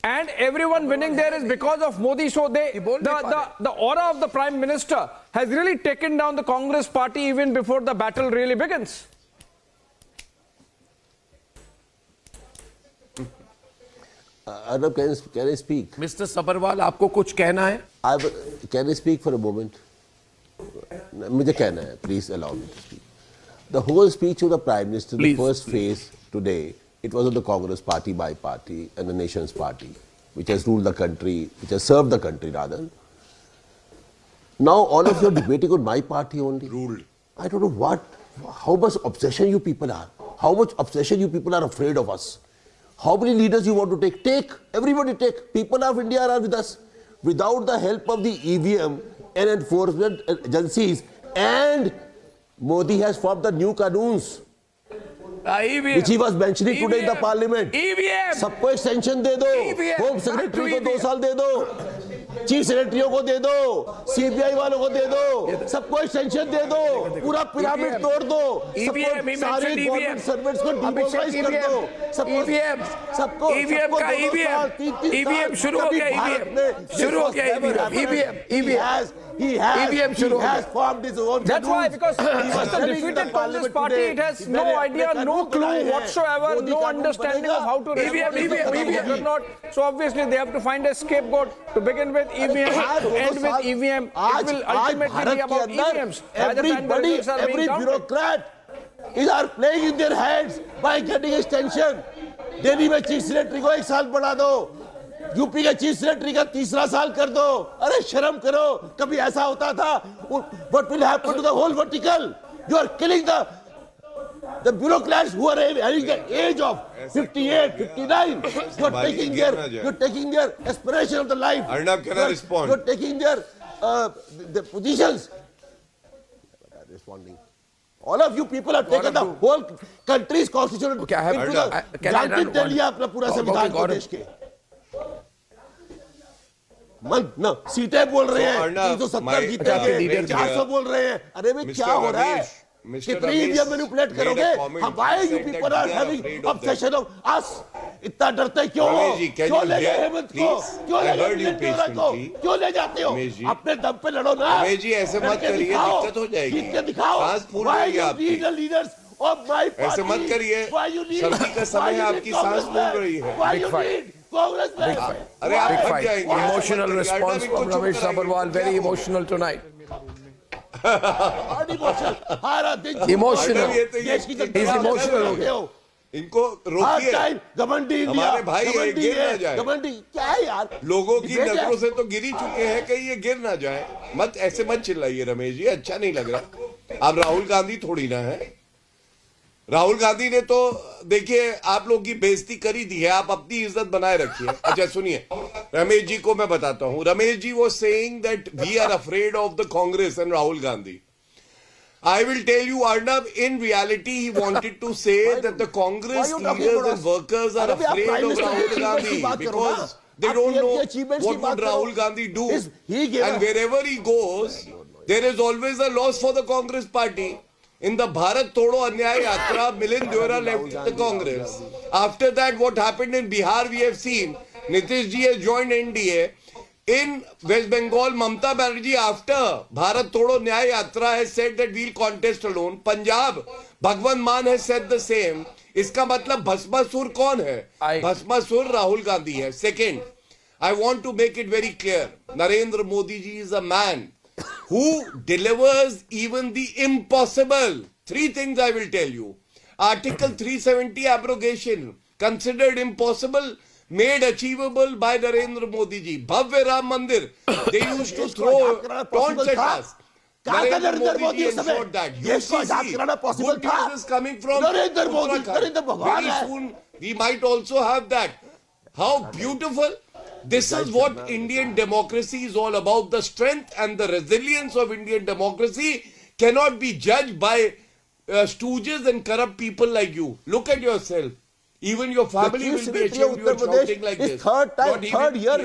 and everyone winning there is because of Modi. So the aura of the Prime Minister has really taken down the Congress party even before the battle really begins. Arnab, can I speak? Mr. Sabarwal, आपको कुछ कहना है? Can I speak for a moment? मुझे कहना है. Please allow me to speak. The whole speech of the Prime Minister, the first phase today, it was of the Congress party by party and the nation's party, which has ruled the country, which has served the country rather. Now all of you are debating on my party only. Ruled. I don't know how much obsession you people are. How much obsession you people are afraid of us. How many leaders you want to take? Take. Everybody take. People of India are with us. Without the help of the EVM and enforcement agencies, and Modi has formed the new Kanuns, which he was mentioning today in the Parliament. EVM. सबको extension दे दो. Home Secretary को 2 साल दे दो. Chief सेक्रेटरियों को दे दो, CBI वालों को दे दो, सबको एक्सटेंशन दे दो, पूरा पिरामिड तोड़ दो, सारे गवर्नमेंट सर्वेंट्स को डिमोलाइज कर दो, सबको ईवीएम शुरू हो गया. He has formed his own. That's why, because it's a defeated Congress party, it has no idea, no clue whatsoever, no understanding of how to EVM. So obviously they have to find a scapegoat to begin with EVM, end with EVM. It will ultimately be about EVMs. Every bureaucrat are playing in their heads by getting extension. Delhi में chief secretary को 1 साल बढ़ा दो, UP के chief secretary का 3रा साल कर दो. अरे शर्म करो, कभी ऐसा होता था? What will happen to the whole vertical? You are killing the bureaucrats who are having the age of 58, 59. You're taking their aspiration of the life. Arnab, can I respond? You're taking their positions. Responding. All of you people have taken the whole country's constitution into the granted दिया अपना पूरा संविधान को देश के. ना सीटें बोल रहे हैं, Arnab, 370 जीतेंगे, friend 400 here, बोल रहे हैं। अरे भाई क्या हो रहा है? कितनी इंडिया मैनिपुलेट करोगे? Why you people are having obsession of us? इतना डरते क्यों हो? क्यों ले गए हेमंत को? क्यों ले गए को? क्यों ले जाते हो? अपने दम पे लड़ो ना। रमेश जी ऐसे मत करिए, दिक्कत हो जाएगी। जीत के दिखाओ। सांस फूल Why रही है you आपकी। need the leaders of my party? ऐसे मत करिए, सर्दी का समय है, आपकी सांस फूल रही है। Why you need Congress? अरे आप फट जाएंगे। Emotional response from Ramesh Sabharwal, very emotional tonight. Emotional. He's emotional हो गया। इनको रोकिए, घमंडी हमारे भाई है, गिर ना जाए। घमंडी क्या है यार? लोगों की नजरों से तो गिर ही चुके हैं, कहीं ये गिर ना जाए। मत ऐसे मत चिल्लाइए रमेश जी, अच्छा नहीं लग रहा। आप राहुल गांधी थोड़ी ना है। राहुल गांधी ने तो देखिए आप लोग की बेइज्जती करी दी है, आप अपनी इज्जत बनाए रखिए। अच्छा सुनिए, रमेश जी को मैं बताता हूं। रमेश जी वो saying that we are afraid of the Congress and Rahul Gandhi. I will tell you, Arnab, in reality, he wanted to say that the Congress leaders and workers are afraid of Rahul Gandhi because they don't know what would Rahul Gandhi do. And wherever he goes, there is always a loss for the Congress party. In the Bharat Todo Anyay Yatra, Milind Deora left the Congress. After that, what happened in Bihar, we have seen. Nitish ji has joined NDA. In West Bengal, Mamata Banerjee, after Bharat Todo Nyay Yatra, has said that we'll contest alone. Punjab, Bhagwan Maan has said the same. इसका मतलब भस्मासुर कौन है? भस्मासुर राहुल गांधी है. Second, I want to make it very clear. Narendra Modi ji is a man who delivers even the impossible. Three things I will tell you. Article 370 abrogation, considered impossible, made achievable by Narendra Modi ji. Bhavya Ram Mandir, they used to throw taunts at us. Narendra Modi ji ensured that. UCC, good news is coming from Uttarakhand. Very soon, we might also have that. How beautiful. This is what Indian democracy is all about. The strength and the resilience of Indian democracy cannot be judged by stooges and corrupt people like you. Look at yourself. Even your family will be ashamed you are shouting like this. Third year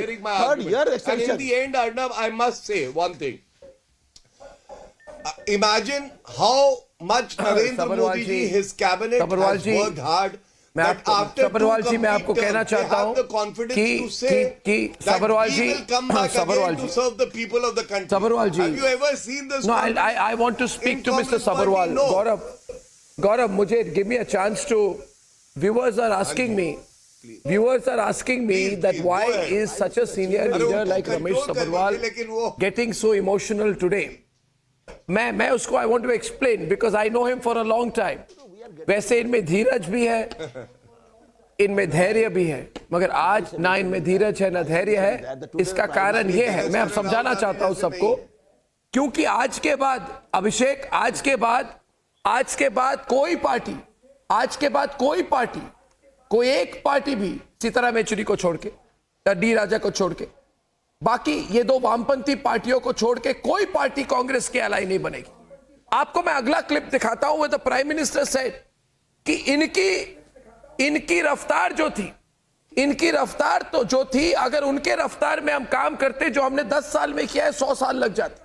extension. And in the end, Arnab, I must say one thing. Imagine how much Narendra Modi ji, his cabinet has worked hard. That after Sabharwal जी मैं आपको कहना चाहता हूँ कि Sabharwal ji to serve the people of the country. Sabharwal ji, have you ever seen this? No, I want to speak to Mr. Sabharwal. No. Gaurav, मुझे give me a chance to. Viewers are asking me that why is such a senior leader like Ramesh Sabharwal getting so emotional today? मैं उसको I want to explain because I know him for a long time. वैसे इनमें धीरज भी है, इनमें धैर्य भी है, मगर आज ना इनमें धीरज है ना धैर्य है. इसका कारण ये है, मैं अब समझाना चाहता हूं सबको, क्योंकि आज के बाद अभिषेक, आज के बाद कोई एक पार्टी भी सीताराम येचुरी को छोड़ के या डी राजा को छोड़ के, बाकी ये दो वामपंथी पार्टियों को छोड़ के कोई पार्टी कांग्रेस के अलाई नहीं बनेगी. आपको मैं अगला क्लिप दिखाता हूं. द प्राइम मिनिस्टर सेड कि इनकी रफ्तार जो थी, अगर उनके रफ्तार में हम काम करते जो हमने 10 साल में किया है 100 साल लग जाते.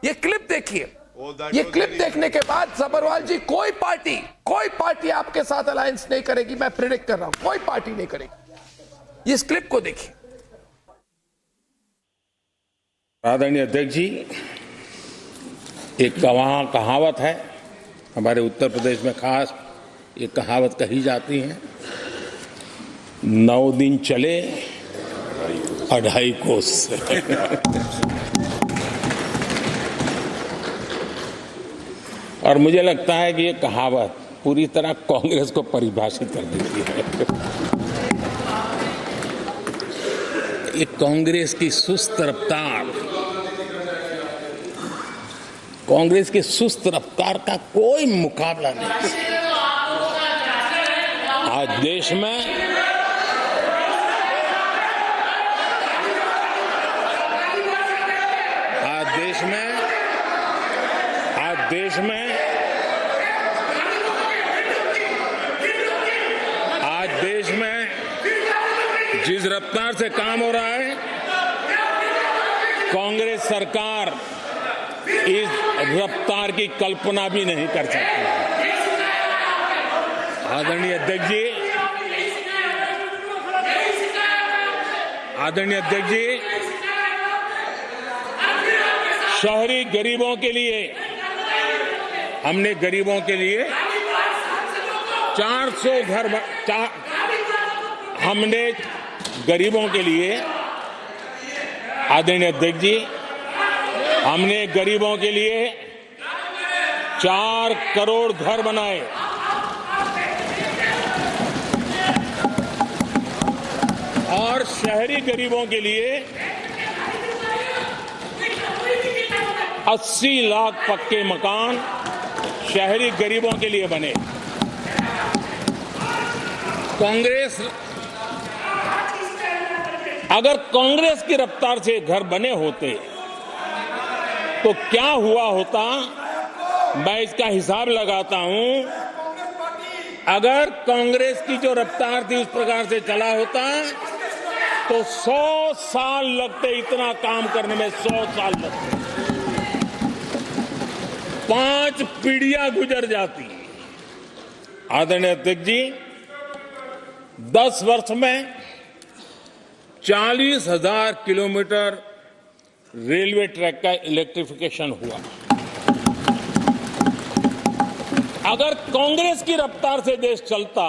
ये क्लिप देखिए. ये क्लिप देखने के बाद सभरवाल जी, कोई पार्टी आपके साथ अलायंस नहीं करेगी. मैं प्रेडिक्ट कर रहा हूं, कोई पार्टी नहीं करेगी. इस क्लिप को देखिए. आदरणीय अध्यक्ष जी, एक कहावत है हमारे उत्तर प्रदेश में, खास एक कहावत कही जाती है, 9 दिन चले 2.5 कोस. और मुझे लगता है कि ये कहावत पूरी तरह कांग्रेस को परिभाषित कर देती है. ये कांग्रेस की सुस्त रफ्तार का कोई मुकाबला नहीं. आज देश में जिस रफ्तार से काम हो रहा है, सरकार इस रफ्तार की कल्पना भी नहीं कर सकती। आदरणीय अध्यक्ष जी, शहरी गरीबों के लिए हमने 400 घर हमने गरीबों के लिए, आदरणीय अध्यक्ष जी, हमने गरीबों के लिए 4 करोड़ घर बनाए। और शहरी गरीबों के लिए 80 लाख पक्के मकान शहरी गरीबों के लिए बने। अगर कांग्रेस की रफ्तार से घर बने होते तो क्या हुआ होता, मैं इसका हिसाब लगाता हूं। अगर कांग्रेस की जो रफ्तार थी उस प्रकार से चला होता तो 100 साल लगते, इतना काम करने में 100 साल लगते, 5 पीढ़ियां गुजर जाती। आदरणीय अध्यक्ष जी, 10 वर्ष में 40,000 किलोमीटर रेलवे ट्रैक का इलेक्ट्रिफिकेशन हुआ। अगर कांग्रेस की रफ्तार से देश चलता,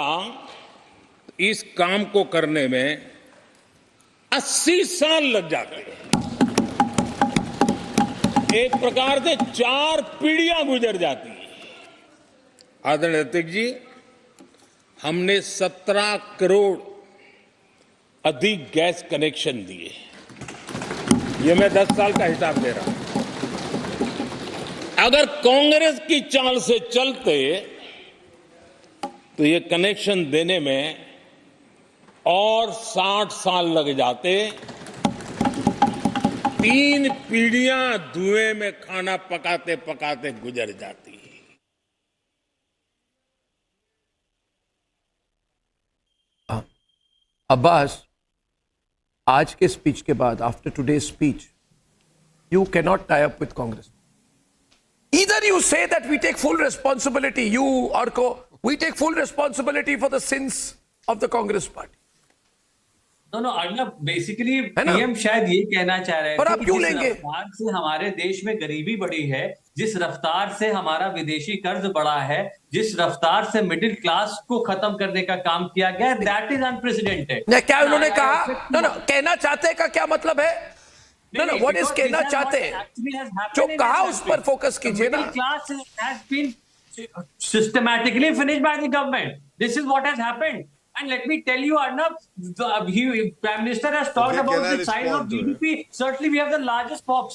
इस काम को करने में 80 साल लग जाते। एक प्रकार से 4 पीढ़ियां गुजर जाती। आदरणीय अध्यक्ष जी, हमने 17 करोड़ अधिक गैस कनेक्शन दिए। ये मैं 10 साल का हिसाब दे रहा हूं। अगर कांग्रेस की चाल से चलते तो ये कनेक्शन देने में और 60 साल लग जाते। 3 पीढ़ियां धुएं में खाना पकाते पकाते गुजर जाती। अब्बास, आज के स्पीच के बाद, after today's speech, you cannot tie up with Congress. Either you say that we take full responsibility, you or we take full responsibility for the sins of the Congress party. No, Arnab, basically PM शायद ये कहना चाह रहे पर थे आप कि क्यों जिस लेंगे? रफ्तार से हमारे देश में गरीबी बढ़ी है, जिस रफ्तार से हमारा विदेशी कर्ज बढ़ा है, जिस रफ्तार से मिडिल क्लास को खत्म करने का काम किया गया है, दैट इज अनप्रेसिडेंटेड। क्या उन्होंने कहा? नो, कहना चाहते का क्या मतलब है? No, what is कहना चाहते हैं? जो कहा उस पर फोकस कीजिए ना। Middle class has been systematically finished by the government. This is what has happened. And let me tell you, Arnab, Prime Minister has talked about the size of GDP. Certainly, we have the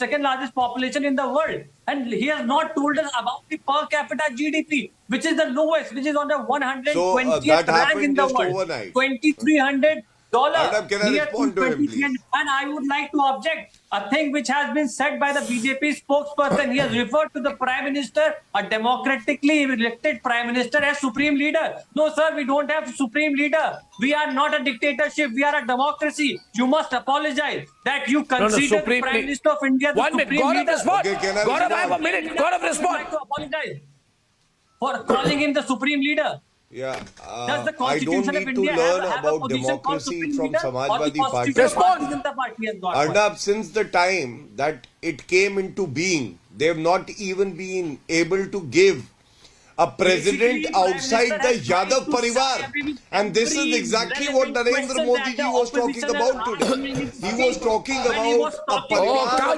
second largest population in the world. And he has not told us about the per capita GDP, which is the lowest, which is on the 120th rank in the world. $2,300. Can I respond to him, please? And I would like to object a thing which has been said by the BJP spokesperson. He has referred to the Prime Minister, a democratically elected Prime Minister, as Supreme Leader. No, sir, we don't have Supreme Leader. We are not a dictatorship. We are a democracy. You must apologize that you consider the Prime Minister of India the Supreme Leader. Gaurav, I have a minute. Gaurav, respond. I would like to apologize for calling him the Supreme Leader. Yeah, Does the I don't Constitution need of to India learn have a about position called democracy Supreme from Leader, Samajwadi or the Party. Constitution of Bharatiya Janata Party has got one? Arnab, since the time that it came into being, they have not even been able to give a president outside the Yadav Parivar. And this is exactly what Narendra Modi ji was talking about today. He was talking about a Parivar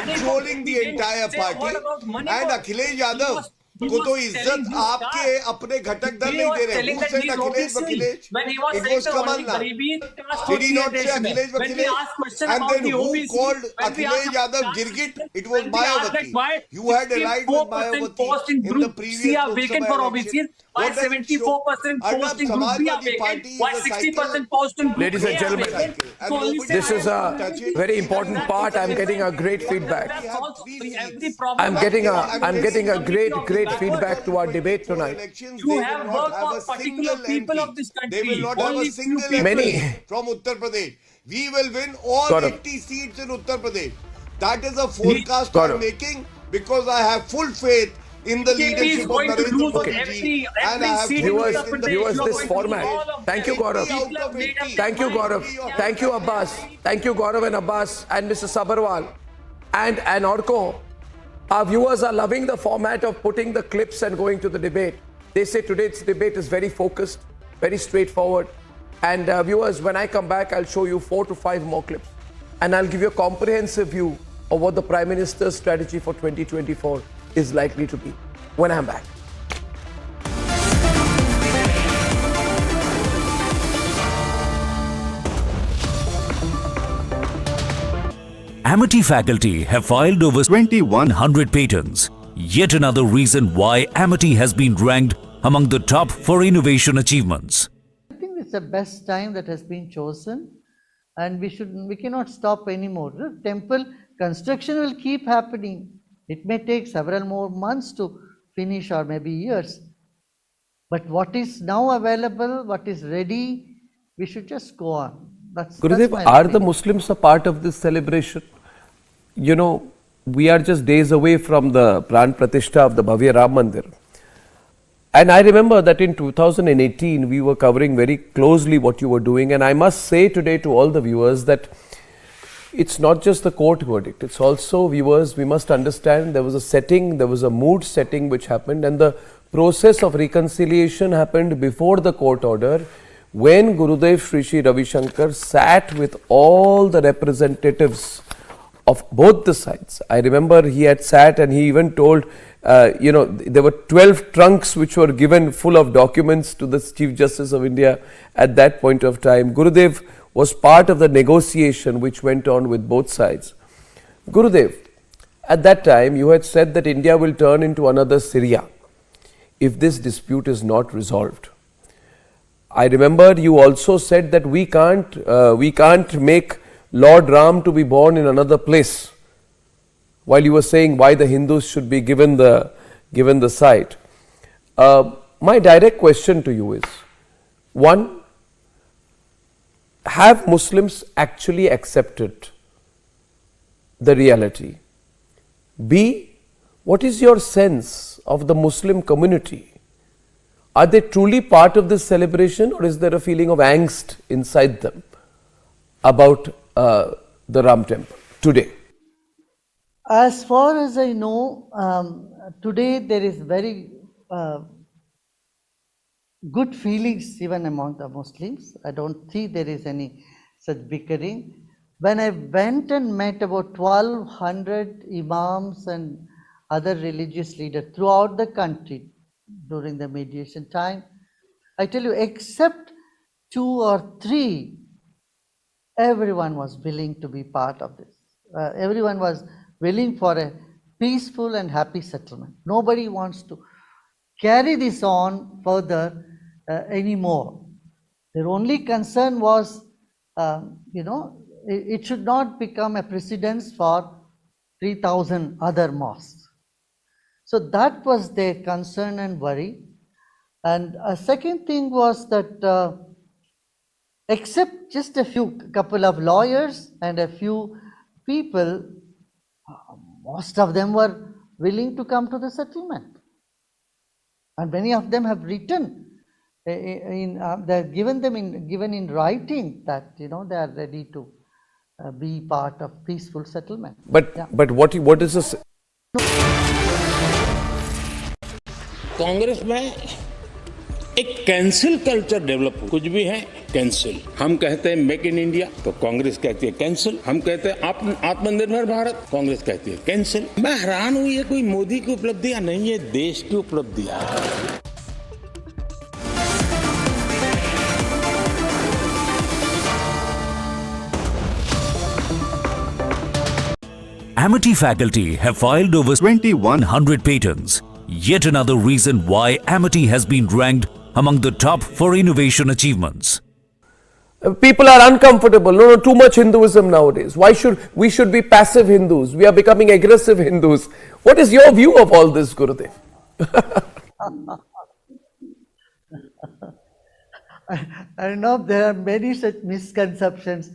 controlling the entire party. And Akhilesh Yadav को तो इज्जत आपके अपने घटक दल नहीं दे रहे। Who said Akhilesh Vakhilesh? It was Kamal Nath. Did he not say Akhilesh Vakhilesh? And then who called Akhilesh Yadav Girgit? It was Mayawati. You had allied with Mayawati in the previous Lok Sabha election. Why 74% post in Group B are vacant? Why 60% post in Group Ladies and gentlemen, this is a very important part. I'm getting a great feedback. I'm getting a great feedback to our debate tonight. You have worked for particular people of this country. They will not have a single Many MP from Uttar Pradesh. We will win all 80 seats in Uttar Pradesh. That is a forecast I am making because I have full faith in the BJP is leadership of going to Narendra lose Modi every ji, and I have seat full in Viewers, faith in the Uttar Pradesh. viewers, You are this going to lose format. all of Thank you, them. Gaurav. People have made up their Thank you, mind. Gaurav. Thank you, Abbas. Thank you, Gaurav and Abbas and Mr. Sabarwal and Orko. Our viewers are loving the format of putting the clips and going to the debate. They say today's debate is very focused, very straightforward. And viewers, when I come back, I'll show you 4 to 5 more clips. And I'll give you a comprehensive view of what the Prime Minister's strategy for 2024 is likely to be when I'm back. Amity faculty have filed over 2100 patents. Yet another reason why Amity has been ranked among the top for innovation achievements. I think it's the best time that has been chosen, and we cannot stop anymore. The temple construction will keep happening. It may take several more months to finish, or maybe years. But what is now available, what is ready, we should just go on. Gurudev, my are the opinion. Muslims a part of this celebration? You know, we are just days away from the Pran Pratishtha of the Bhavya Ram Mandir. And I remember that in 2018, we were covering very closely what you were doing. And I must say today to all the viewers that it's not just the court verdict. It's also, viewers, we must understand there was a setting, there was a mood setting which happened. And the process of reconciliation happened before the court order, when Gurudev Sri Sri Ravi Shankar sat with all the representatives of both the sides. I remember he had sat and he even told, there were 12 trunks which were given full of documents to the Chief Justice of India at that point of time. Gurudev was part of the negotiation which went on with both sides. Gurudev, at that time you had said that India will turn into another Syria if this dispute is not resolved. I remember you also said that we can't make Lord Ram to be born in another place, while you were saying why the Hindus should be given the site. My direct question to you is, one, have Muslims actually accepted the reality? B, what is your sense of the Muslim community? Are they truly part of this celebration, or is there a feeling of angst inside them about the Ram temple today? As far as I know, today there is very good feelings even among the Muslims. I don't see there is any such bickering. When I went and met about 1200 imams and other religious leaders throughout the country during the mediation time, I tell you, except 2 or 3, everyone was willing to be part of this. Everyone was willing for a peaceful and happy settlement. Nobody wants to carry this on further anymore. Their only concern was, it should not become a precedence for 3,000 other mosques. So that was their concern and worry. And a second thing was that except just a couple of lawyers and a few people, most of them were willing to come to the settlement. And many of them have written, given in writing that they are ready to be part of peaceful settlement. But what is this? Congress में एक cancel culture develop हो, कुछ भी है cancel. हम कहते हैं make in India तो कांग्रेस कहती है कैंसिल, हम कहते हैं आत्मनिर्भर भारत, कांग्रेस कहती है कैंसिल। मैं हैरान हूं, ये कोई मोदी की उपलब्धियां नहीं है, देश की उपलब्धियां है। Amity faculty have filed over 2100 patents. Yet another reason why Amity has been ranked among the top for innovation achievements. People are uncomfortable. No, too much Hinduism nowadays. Why should we be passive Hindus? We are becoming aggressive Hindus. What is your view of all this, Gurudev? I know there are many such misconceptions.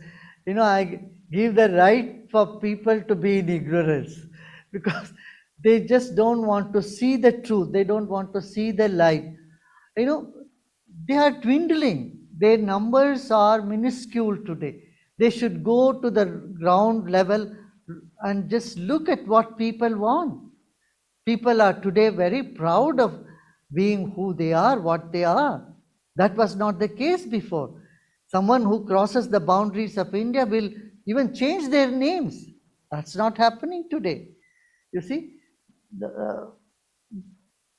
give the right for people to be in ignorance, because they just don't want to see the truth. They don't want to see the light. You know, they are dwindling. Their numbers are minuscule today. They should go to the ground level and just look at what people want. People are today very proud of being who they are, what they are. That was not the case before. Someone who crosses the boundaries of India will even change their names. That's not happening today. You see, the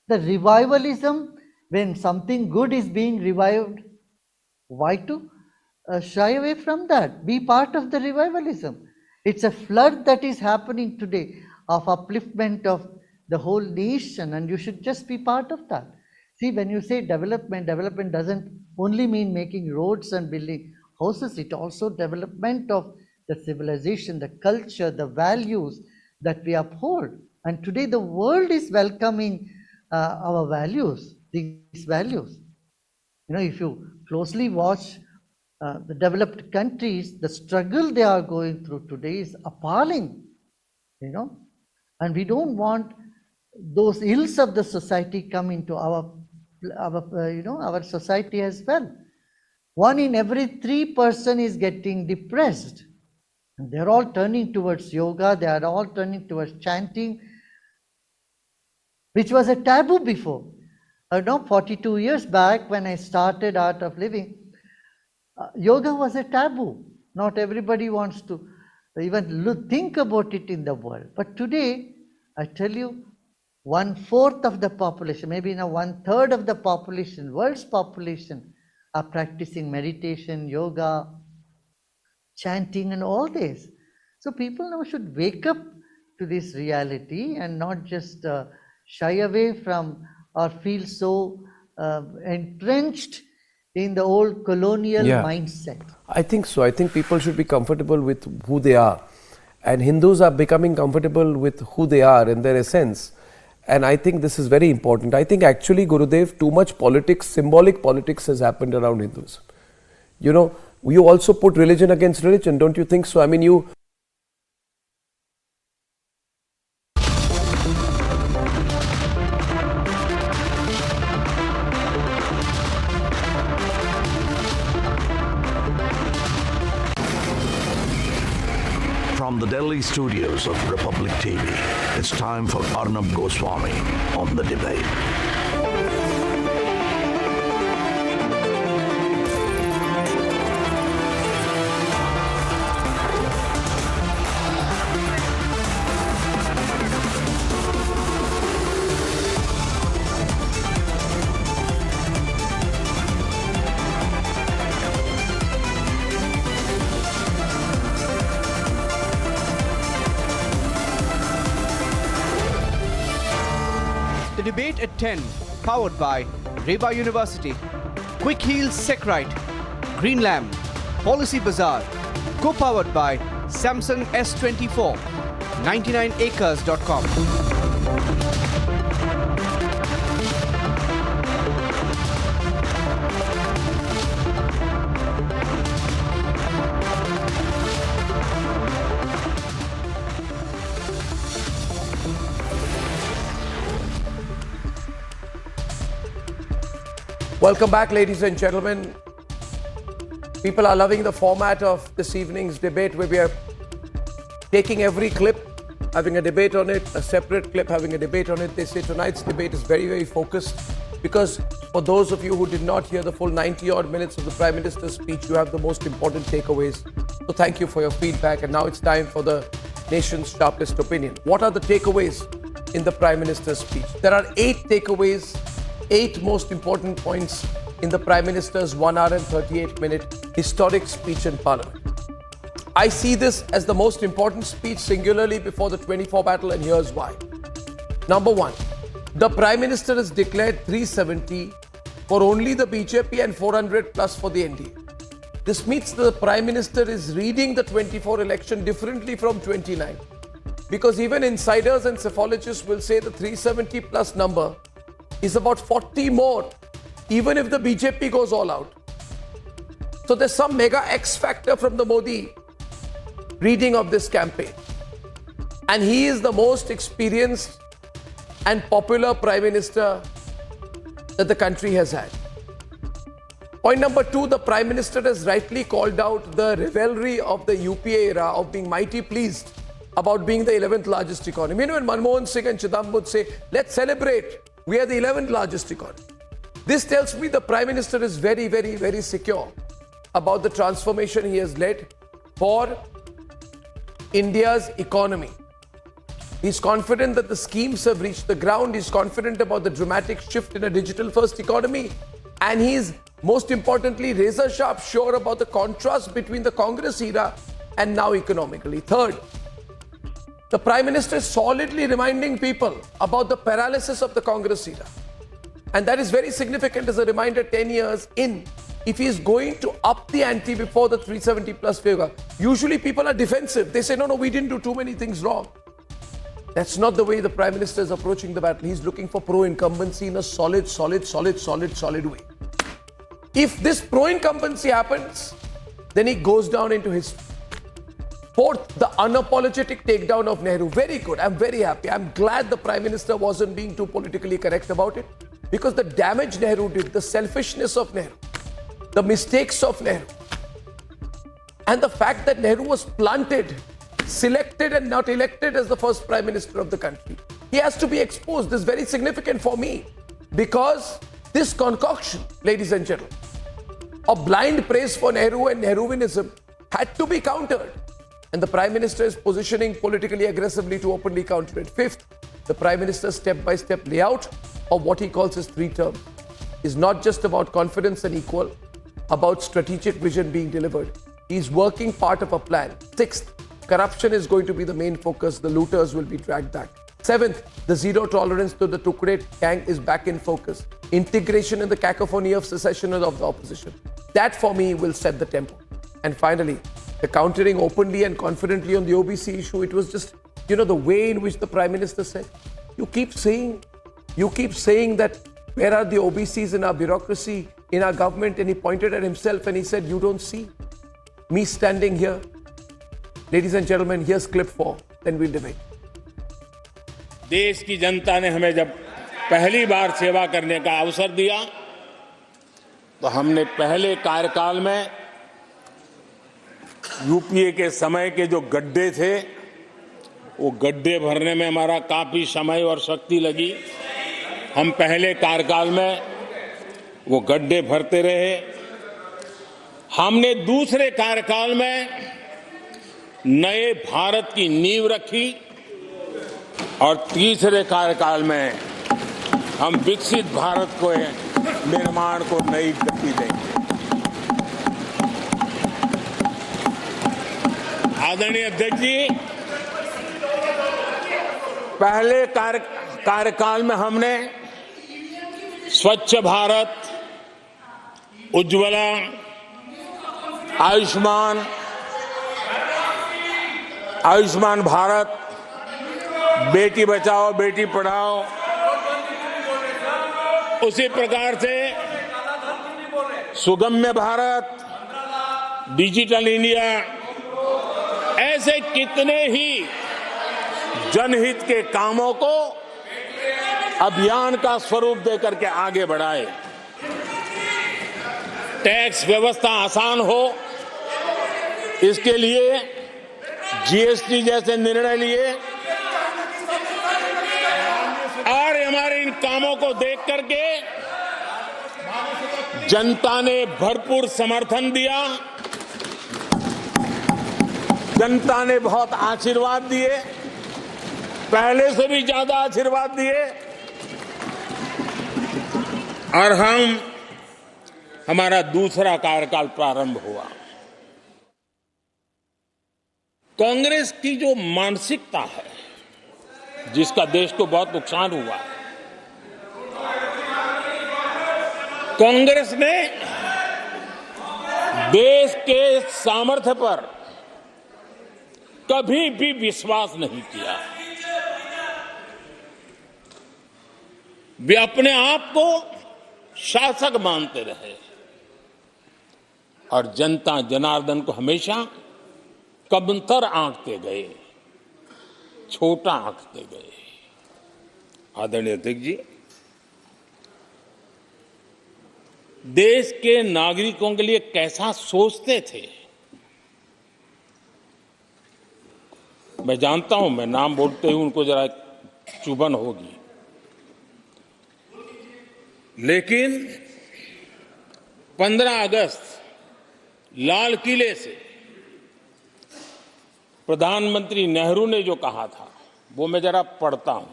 revivalism, when something good is being revived, why to shy away from that? Be part of the revivalism. It's a flood that is happening today of upliftment of the whole nation, and you should just be part of that. See, when you say development, development doesn't only mean making roads and building houses. It also development of the civilization, the culture, the values that we uphold. And today the world is welcoming our values, these values. You know, if you closely watch the developed countries, the struggle they are going through today is appalling, you know. And we don't want those ills of the society come into our society as well. 1 in every 3 person is getting depressed. And they're all turning towards yoga, they are all turning towards chanting, which was a taboo before. 42 years back when I started Art of Living, yoga was a taboo. Not everybody wants to even think about it in the world. But today, I tell you, 1/4 of the population, maybe now 1/3 of the population, world's population, are practicing meditation, yoga, chanting, and all this. So people now should wake up to this reality and not just shy away from or feel so entrenched in the old colonial mindset. I think so. I think people should be comfortable with who they are. And Hindus are becoming comfortable with who they are in their essence. And I think this is very important. I think actually, Gurudev, too much politics, symbolic politics has happened around Hindus. You know, you also put religion against religion, don't you think so? I mean, you... From the Delhi studios of Republic TV, it's time for Arnab Goswami on The Debate. The Debate at 10, powered by Reva University, Quick Heals Secrite, Green Lamb, Policy Bazaar, co-powered by Samsung S24, 99acres.com. Welcome back, ladies and gentlemen. People are loving the format of this evening's debate, where we are taking every clip, having a debate on it, a separate clip, having a debate on it. They say tonight's debate is very, very focused because for those of you who did not hear the full 90-odd minutes of the Prime Minister's speech, you have the most important takeaways. So thank you for your feedback. And now it's time for the nation's sharpest opinion. What are the takeaways in the Prime Minister's speech? There are 8 takeaways, 8 most important points in the Prime Minister's 1 hour and 38-minute historic speech in Parliament. I see this as the most important speech singularly before the 24 battle, and here's why. Number 1, the Prime Minister has declared 370 for only the BJP and 400 plus for the NDA. This means the Prime Minister is reading the 24 election differently from 29. Because even insiders and psephologists will say the 370 plus number is about 40 more, even if the BJP goes all out. So there's some mega X factor from the Modi reading of this campaign. And he is the most experienced and popular Prime Minister that the country has had. Point number 2, the Prime Minister has rightly called out the rivalry of the UPA era of being mighty pleased about being the 11th largest economy. You know, when Manmohan Singh and Chidambaram would say, let's celebrate, we are the 11th largest economy. This tells me the Prime Minister is very, very, very secure about the transformation he has led for India's economy. He's confident that the schemes have reached the ground. He's confident about the dramatic shift in a digital-first economy. And he's, most importantly, razor-sharp sure about the contrast between the Congress era and now economically. Third, the Prime Minister is solidly reminding people about the paralysis of the Congress era. And that is very significant as a reminder 10 years in. If he is going to up the ante before the 370 plus figure, usually people are defensive. They say, no, we didn't do too many things wrong. That's not the way the Prime Minister is approaching the battle. He's looking for pro-incumbency in a solid way. If this pro-incumbency happens, then he goes down into history. Fourth, the unapologetic takedown of Nehru. Very good. I'm very happy. I'm glad the Prime Minister wasn't being too politically correct about it. Because the damage Nehru did, the selfishness of Nehru, the mistakes of Nehru, and the fact that Nehru was planted, selected and not elected as the first Prime Minister of the country. He has to be exposed. This is very significant for me because this concoction, ladies and gentlemen, of blind praise for Nehru and Nehruinism had to be countered. And the Prime Minister is positioning politically aggressively to openly counter it. Fifth, the Prime Minister's step-by-step layout of what he calls his 3 terms is not just about confidence and equal, about strategic vision being delivered. He's working part of a plan. Sixth, corruption is going to be the main focus. The looters will be dragged back. Seventh, the zero tolerance to the Tukde gang is back in focus. Integration in the cacophony of secession of the opposition. That for me will set the tempo. And finally, the countering openly and confidently on the OBC issue. It was just, the way in which the Prime Minister said, you keep saying that where are the OBCs in our bureaucracy, in our government? And he pointed at himself and he said, you don't see me standing here. Ladies and gentlemen, here's clip 4, then we'll debate. देश की जनता ने हमें जब पहली बार सेवा करने का अवसर दिया तो हमने पहले कार्यकाल में यूपीए के समय के जो गड्ढे थे वो गड्ढे भरने में हमारा काफी समय और शक्ति लगी। हम पहले कार्यकाल में वो गड्ढे भरते रहे। हमने दूसरे कार्यकाल में नए भारत की नींव रखी और तीसरे कार्यकाल में हम विकसित भारत को निर्माण को नई गति देंगे। आदरणीय अध्यक्ष जी, पहले कार्यकाल में हमने स्वच्छ भारत, उज्ज्वला, आयुष्मान भारत, बेटी बचाओ बेटी पढ़ाओ, उसी प्रकार से सुगम्य भारत, डिजिटल इंडिया, ऐसे कितने ही जनहित के कामों को अभियान का स्वरूप देकर के आगे बढ़ाए। टैक्स व्यवस्था आसान हो, इसके लिए जीएसटी जैसे निर्णय लिए और हमारे इन कामों को देख करके जनता ने भरपूर समर्थन दिया। जनता ने बहुत आशीर्वाद दिए, पहले से भी ज्यादा आशीर्वाद दिए और हमारा दूसरा कार्यकाल प्रारंभ हुआ। कांग्रेस की जो मानसिकता है जिसका देश को बहुत नुकसान हुआ है, कांग्रेस ने देश के सामर्थ्य पर कभी भी विश्वास नहीं किया। वे अपने आप को शासक मानते रहे और जनता जनार्दन को हमेशा कमतर आंकते गए, छोटा आंकते गए। आदरणीय अध्यक्ष जी, देश के नागरिकों के लिए कैसा सोचते थे, मैं जानता हूं, मैं नाम बोलते ही उनको जरा चुभन होगी, लेकिन 15 अगस्त लाल किले से प्रधानमंत्री नेहरू ने जो कहा था वो मैं जरा पढ़ता हूं।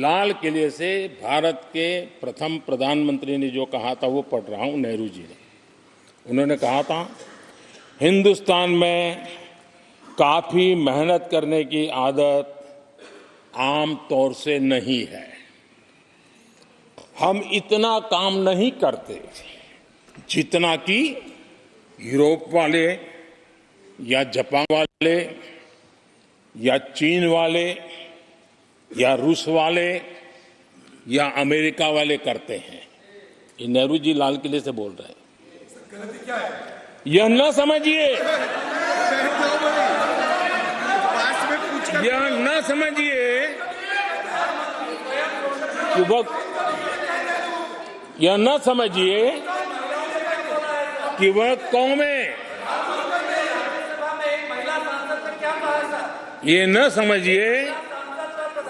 लाल किले से भारत के प्रथम प्रधानमंत्री ने जो कहा था वो पढ़ रहा हूं, नेहरू जी ने। उन्होंने कहा था, हिंदुस्तान में काफी मेहनत करने की आदत आम तौर से नहीं है। हम इतना काम नहीं करते जितना कि यूरोप वाले या जापान वाले या चीन वाले या रूस वाले या अमेरिका वाले करते हैं। ये नेहरू जी लाल किले से बोल रहे हैं। यह न समझिए, यह न समझिए कि वह, यह न समझिए कि वह कौमें, ये न समझिए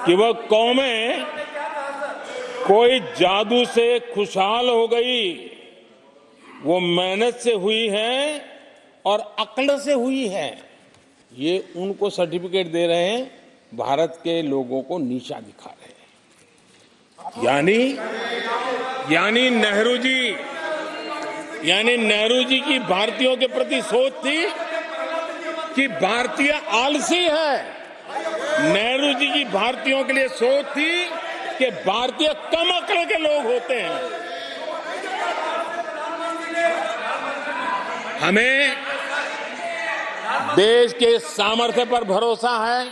कि वह कौमें कोई जादू से खुशहाल हो गई। वो मेहनत से हुई है और अक्ल से हुई है। ये उनको सर्टिफिकेट दे रहे हैं, भारत के लोगों को नीचा दिखा रहे हैं। यानी नेहरू जी की भारतीयों के प्रति सोच थी कि भारतीय आलसी है। नेहरू जी की भारतीयों के लिए सोच थी कि भारतीय कम अक्ल के लोग होते हैं। हमें देश के सामर्थ्य पर भरोसा है,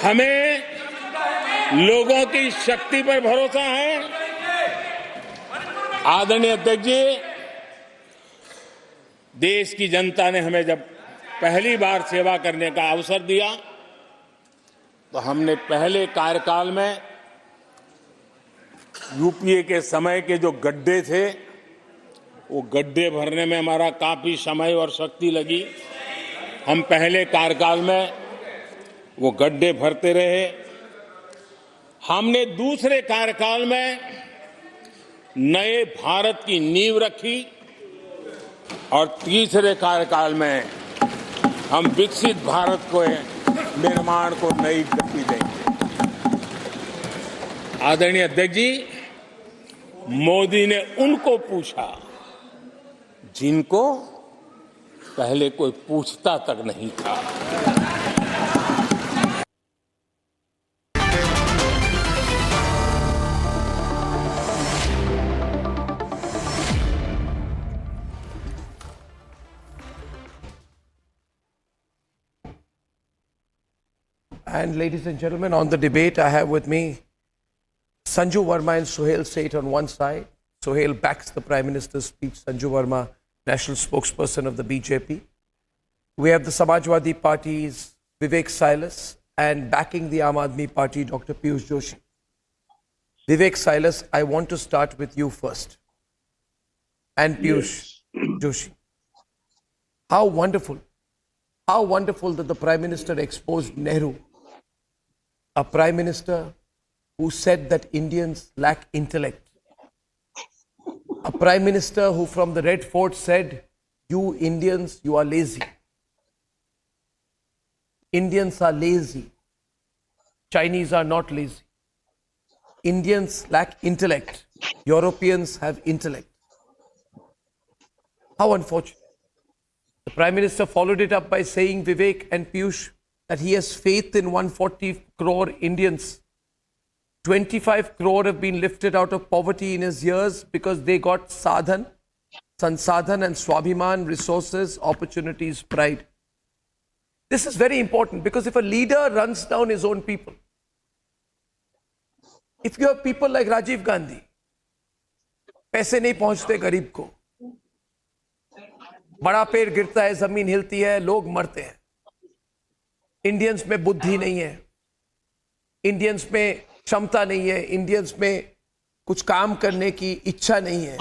हमें लोगों की शक्ति पर भरोसा है। आदरणीय अध्यक्ष जी, देश की जनता ने हमें जब पहली बार सेवा करने का अवसर दिया तो हमने पहले कार्यकाल में यूपीए के समय के जो गड्ढे थे वो गड्ढे भरने में हमारा काफी समय और शक्ति लगी। हम पहले कार्यकाल में वो गड्ढे भरते रहे। हमने दूसरे कार्यकाल में नए भारत की नींव रखी और तीसरे कार्यकाल में हम विकसित भारत को निर्माण को नई गति देंगे। आदरणीय अध्यक्ष जी, मोदी ने उनको पूछा जिनको पहले कोई पूछता तक नहीं था। And ladies and gentlemen, on the debate, I have with me Sanju Verma and Suhail Seth on one side. Suhail backs the Prime Minister's speech. Sanju Verma, national spokesperson of the BJP. We have the Samajwadi Party's Vivek Silas and backing the Aam Aadmi Party, Dr. Piyush Joshi. Vivek Silas, I want to start with you first. And Piyush Joshi. How wonderful that the Prime Minister exposed Nehru, a Prime Minister who said that Indians lack intellect. A Prime Minister who from the Red Fort said, you Indians, you are lazy. Indians are lazy. Chinese are not lazy. Indians lack intellect. Europeans have intellect. How unfortunate. The Prime Minister followed it up by saying, Vivek and Piyush, that he has faith in 140 crore Indians. 25 crore have been lifted out of poverty in his years because they got sadhan, sansadhan and swabhiman, resources, opportunities, pride. This is very important because if a leader runs down his own people, if you have people like Rajiv Gandhi, पैसे नहीं पहुंचते गरीब को, बड़ा पेड़ गिरता है, जमीन हिलती है, लोग मरते हैं। इंडियंस में बुद्धि नहीं है, इंडियंस में क्षमता नहीं है, इंडियंस में कुछ काम करने की इच्छा नहीं है।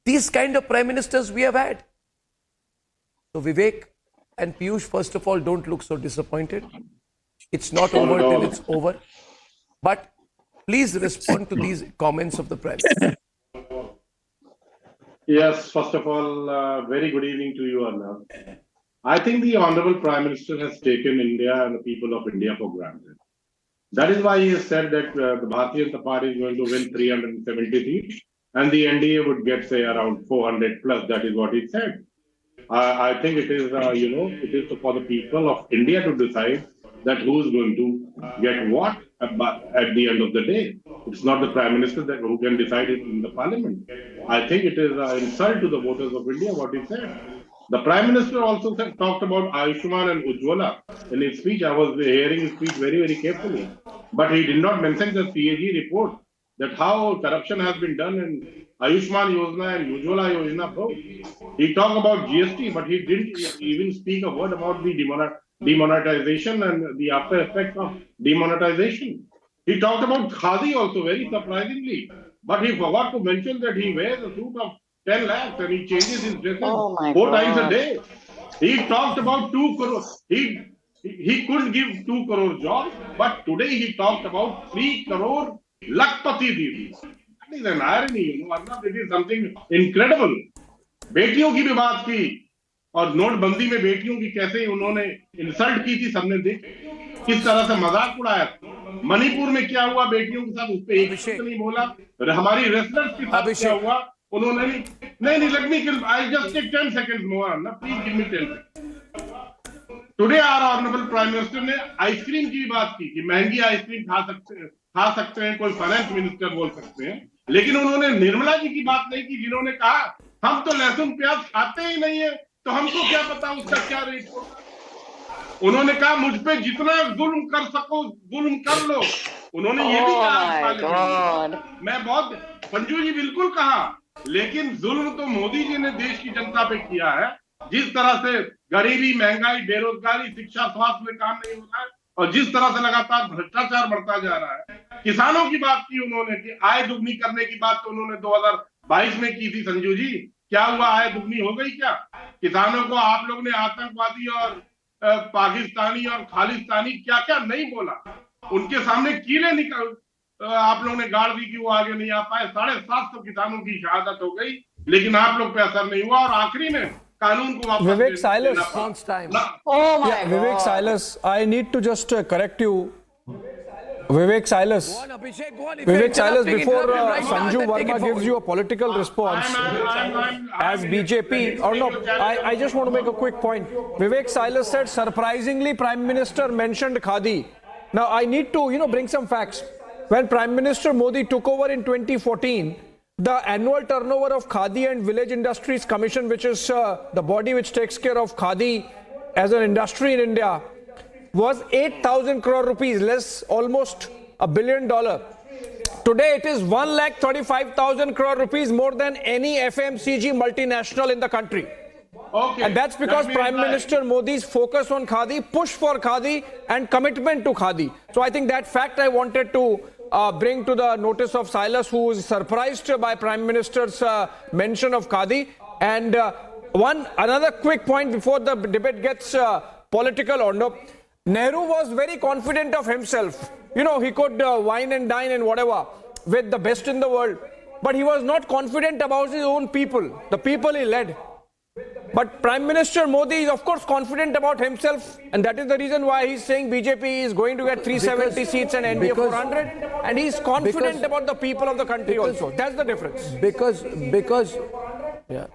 These kind of prime ministers we have had. So Vivek and Piyush, first of all, don't look so disappointed. It's not over till it's over. But please respond to these comments of the prime minister. Yes, first of all, very good evening to you, Arnav. I think the Honorable Prime Minister has taken India and the people of India for granted. That is why he has said that the Bharatiya Janata Party is going to win 370 seats and the NDA would get, say, around 400 plus. That is what he said. I think it is, it is for the people of India to decide that who is going to get what at the end of the day. It's not the Prime Minister that who can decide it in the Parliament. I think it is an insult to the voters of India what he said. The Prime Minister also talked about Ayushman and Ujjwala in his speech. I was hearing his speech very, very carefully. But he did not mention the CAG report, that how corruption has been done in Ayushman Yojana and Ujjwala Yojana both. He talked about GST, but he didn't even speak a word about the demonetization and the after effects of demonetization. He talked about Khadi also, very surprisingly. But he forgot to mention that he wears a suit of 10 lakhs and he changes his dresses 4 times a day. He talked about 2 crore. He couldn't give 2 crore jobs, but today he talked about 3 crore Lakpati Didi. That is an irony, Arnav. It is something incredible. बेटियों की भी बात की और नोटबंदी में बेटियों की कैसे उन्होंने इंसल्ट की थी, सबने देख किस तरह से मजाक उड़ाया। मणिपुर में क्या हुआ बेटियों के साथ, उस पर एक शब्द नहीं बोला। हमारी रेसलर्स के साथ क्या हुआ उन्होंने नहीं let me I just take 10 seconds more, ना please give me 10 seconds. Today our honorable prime minister ने आइसक्रीम की बात की कि महंगी आइसक्रीम खा सकते हैं, कोई फाइनेंस मिनिस्टर बोल सकते हैं, लेकिन उन्होंने निर्मला जी की बात नहीं की जिन्होंने कहा हम तो लहसुन प्याज खाते ही नहीं है, तो हमको क्या पता उसका क्या रेट होगा। उन्होंने कहा मुझ पे जितना जुल्म कर सको जुल्म कर लो। उन्होंने ये भी कहा, मैं बहुत संजू जी बिल्कुल कहा, लेकिन जुल्म तो मोदी जी ने देश की जनता पे किया है। जिस तरह से गरीबी, महंगाई, बेरोजगारी, शिक्षा, स्वास्थ्य में काम नहीं हो रहा है और जिस तरह से लगातार भ्रष्टाचार बढ़ता जा रहा है। किसानों की बात की उन्होंने कि आय दुगनी करने की बात तो उन्होंने 2022 में की थी। संजू जी क्या हुआ, आय दुगनी हो गई क्या? किसानों को आप लोग ने आतंकवादी और पाकिस्तानी और खालिस्तानी क्या क्या नहीं बोला, उनके सामने कीले निकल आप लोगों ने गाड़ दी कि वो आगे नहीं आ पाए। 750 किसानों की शहादत हो गई, लेकिन आप लोग पे असर नहीं हुआ और आखिरी में कानून को वापस Vivek Silas, Vivek Silas, I need to just correct you. Vivek Silas, before Sanju Verma gives you a political response as BJP, or no, I just want to make a quick point. Vivek Silas said, surprisingly, Prime Minister mentioned Khadi. Now, I need to, bring some facts. When Prime Minister Modi took over in 2014, the annual turnover of Khadi and Village Industries Commission, which is the body which takes care of Khadi as an industry in India, was 8,000 crore rupees, less almost $1 billion. Today it is 1,35,000 crore rupees, more than any FMCG multinational in the country. Okay. And that's because Prime Minister Modi's focus on Khadi, push for Khadi and commitment to Khadi. So I think that fact I wanted to bring to the notice of Silas, who is surprised by Prime Minister's mention of Khadi. And another quick point before the debate gets political or no. Nehru was very confident of himself. He could wine and dine and whatever with the best in the world. But he was not confident about his own people, the people he led. But Prime Minister Modi is of course confident about himself, and that is the reason why he's saying BJP is going to get 370 seats and NDA 400, and he's confident about the people of the country also. That's the difference. Because yeah.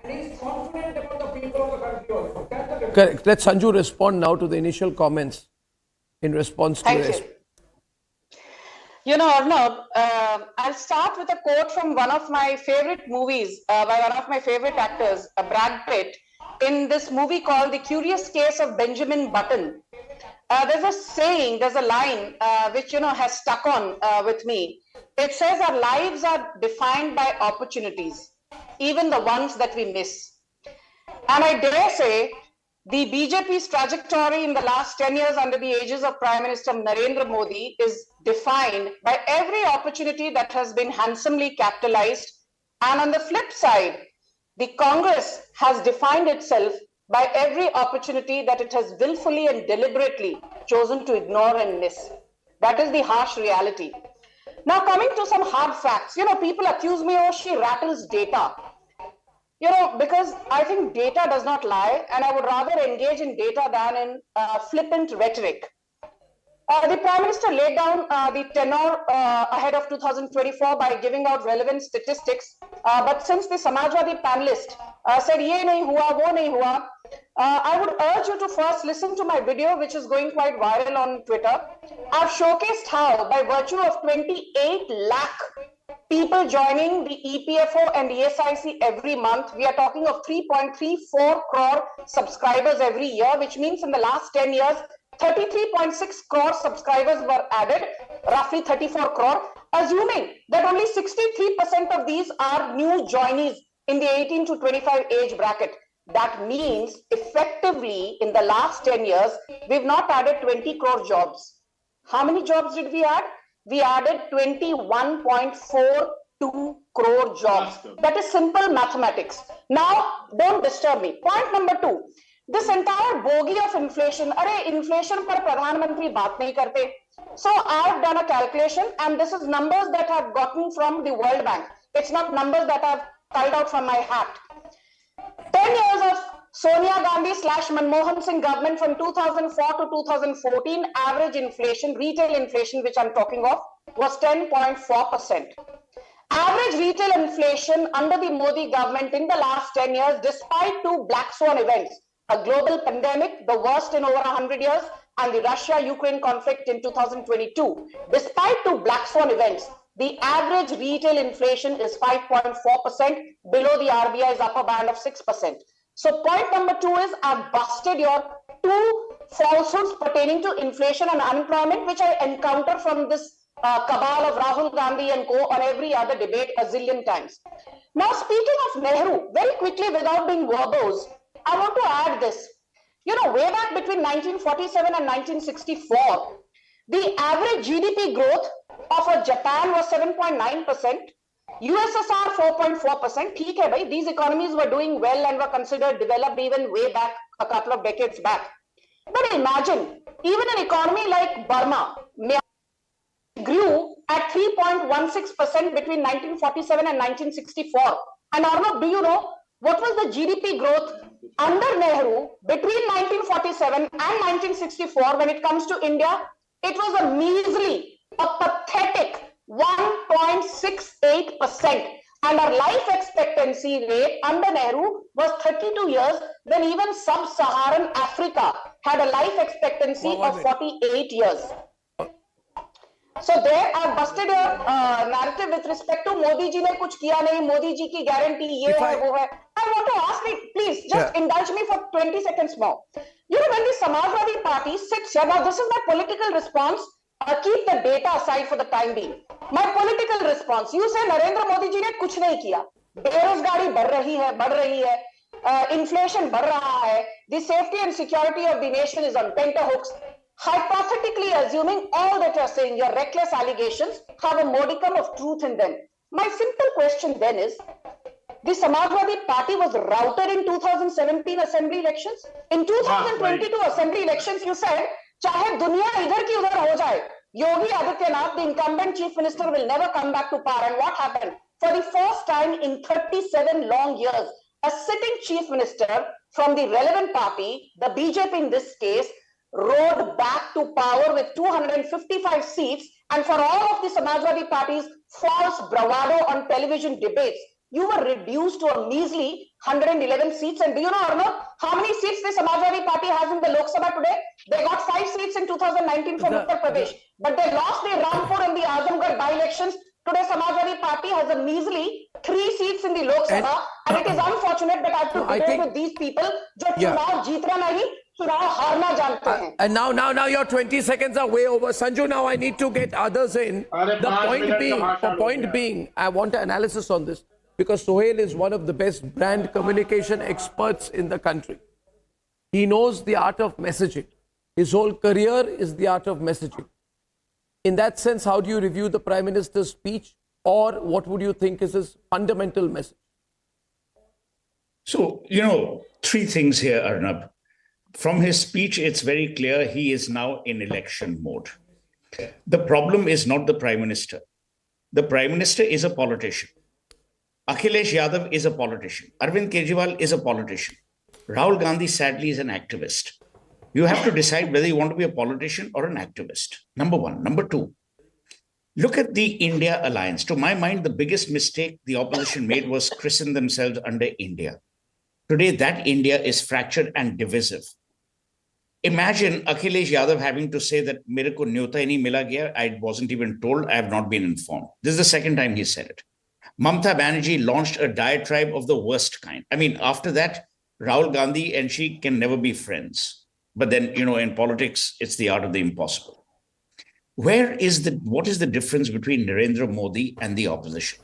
Correct. Let Sanju respond now to the initial comments in response to this. Arnav, I'll start with a quote from one of my favorite movies by one of my favorite actors, Brad Pitt, in this movie called The Curious Case of Benjamin Button. There's a saying, there's a line which, has stuck on with me. It says our lives are defined by opportunities, even the ones that we miss. And I dare say the BJP's trajectory in the last 10 years under the aegis of Prime Minister Narendra Modi is defined by every opportunity that has been handsomely capitalized. And on the flip side, the Congress has defined itself by every opportunity that it has willfully and deliberately chosen to ignore and miss. That is the harsh reality. Now, coming to some hard facts, people accuse me, oh, she rattles data. Because I think data does not lie, and I would rather engage in data than in flippant rhetoric. The Prime Minister laid down the tenor ahead of 2024 by giving out relevant statistics. But since the Samajwadi panelist said, ye nahi hua, wo nahi hua, I would urge you to first listen to my video, which is going quite viral on Twitter. I've showcased how, by virtue of 28 lakh people joining the EPFO and ESIC every month, we are talking of 3.34 crore subscribers every year, which means in the last 10 years, 33.6 crore subscribers were added, roughly 34 crore, assuming that only 63% of these are new joinees in the 18 to 25 age bracket. That means effectively in the last 10 years, we've not added 20 crore jobs. How many jobs did we add? We added 21.42 crore jobs. That is simple mathematics. Now, don't disturb me. Point number 2. This entire bogey of inflation, inflation par Pradhan Mantri baat nahi karte. So I've done a calculation, and this is numbers that I've gotten from the World Bank. It's not numbers that I've culled out from my hat. 10 years of Sonia Gandhi / Manmohan Singh government from 2004 to 2014, average inflation, retail inflation, which I'm talking of, was 10.4%. Average retail inflation under the Modi government in the last 10 years, despite 2 black swan events, a global pandemic, the worst in over 100 years, and the Russia-Ukraine conflict in 2022. Despite 2 black swan events, the average retail inflation is 5.4%, below the RBI's upper band of 6%. So point number 2 is I've busted your 2 falsehoods pertaining to inflation and unemployment, which I encounter from this cabal of Rahul Gandhi and co on every other debate a zillion times. Now, speaking of Nehru, very quickly without being verbose, I want to add this. Way back between 1947 and 1964, the average GDP growth of Japan was 7.9%, USSR 4.4%. Theek hai bhai, these economies were doing well and were considered developed even way back a couple of decades back. But imagine, even an economy like Burma grew at 3.16% between 1947 and 1964. And Arnav, do you know what was the GDP growth under Nehru between 1947 and 1964 when it comes to India? It was a measly, a pathetic 1.68%. And our life expectancy rate under Nehru was 32 years, when even sub-Saharan Africa had a life expectancy of 48 years. So there I've busted your narrative with respect to Modi ji ne kuch kiya nahi, Modi ji ki guarantee ye hai, wo hai. I want to ask me, please, just indulge me for 20 seconds more. When the Samajwadi Party sits here, now this is my political response. Keep the data aside for the time being. My political response, you say Narendra Modi ji ne kuch nahi kiya. Berozgari बढ़ रही है, inflation बढ़ रहा है, the safety and security of the nation is on tenterhooks. Hypothetically assuming all that you're saying, your reckless allegations have a modicum of truth in them. My simple question then is, the Samajwadi Party was routed in 2017 assembly elections. In 2022 assembly elections, you said, chahe duniya idhar ki udhar ho jaye, Yogi Adityanath, the incumbent chief minister, will never come back to power. And what happened? For the first time in 37 long years, a sitting chief minister from the relevant party, the BJP in this case, rode back to power with 255 seats, and for all of the Samajwadi Party's false bravado on television debates, you were reduced to a measly 111 seats. And do you know, Arnav, how many seats the Samajwadi Party has in the Lok Sabha today? They got 5 seats in 2019 from Uttar Pradesh, but they lost the Rampur and the Azamgarh by-elections. Today, Samajwadi Party has a measly 3 seats in the Lok Sabha, and it is unfortunate that I have to debate with these people jo chunav jeetna nahi, and now your 20 seconds are way over. Sanju, now I need to get others in. The point being, I want an analysis on this. because Sohail is one of the best brand communication experts in the country. He knows the art of messaging. His whole career is the art of messaging. In that sense, how do you review the Prime Minister's speech, or what would you think is his fundamental message? So, three things here, Arnab. From his speech, it's very clear he is now in election mode. The problem is not the Prime Minister. The Prime Minister is a politician. Akhilesh Yadav is a politician. Arvind Kejriwal is a politician. Rahul Gandhi, sadly, is an activist. You have to decide whether you want to be a politician or an activist. Number one. Number two, look at the India alliance. To my mind, the biggest mistake the opposition made was christen themselves under India. Today, that India is fractured and divisive. Imagine Akhilesh Yadav having to say that mere ko nyota hi nahi mila gaya. I wasn't even told. I have not been informed. This is the second time he said it. Mamata Banerjee launched a diatribe of the worst kind. I mean, after that, Rahul Gandhi and she can never be friends. But then, in politics, it's the art of the impossible. What is the difference between Narendra Modi and the opposition?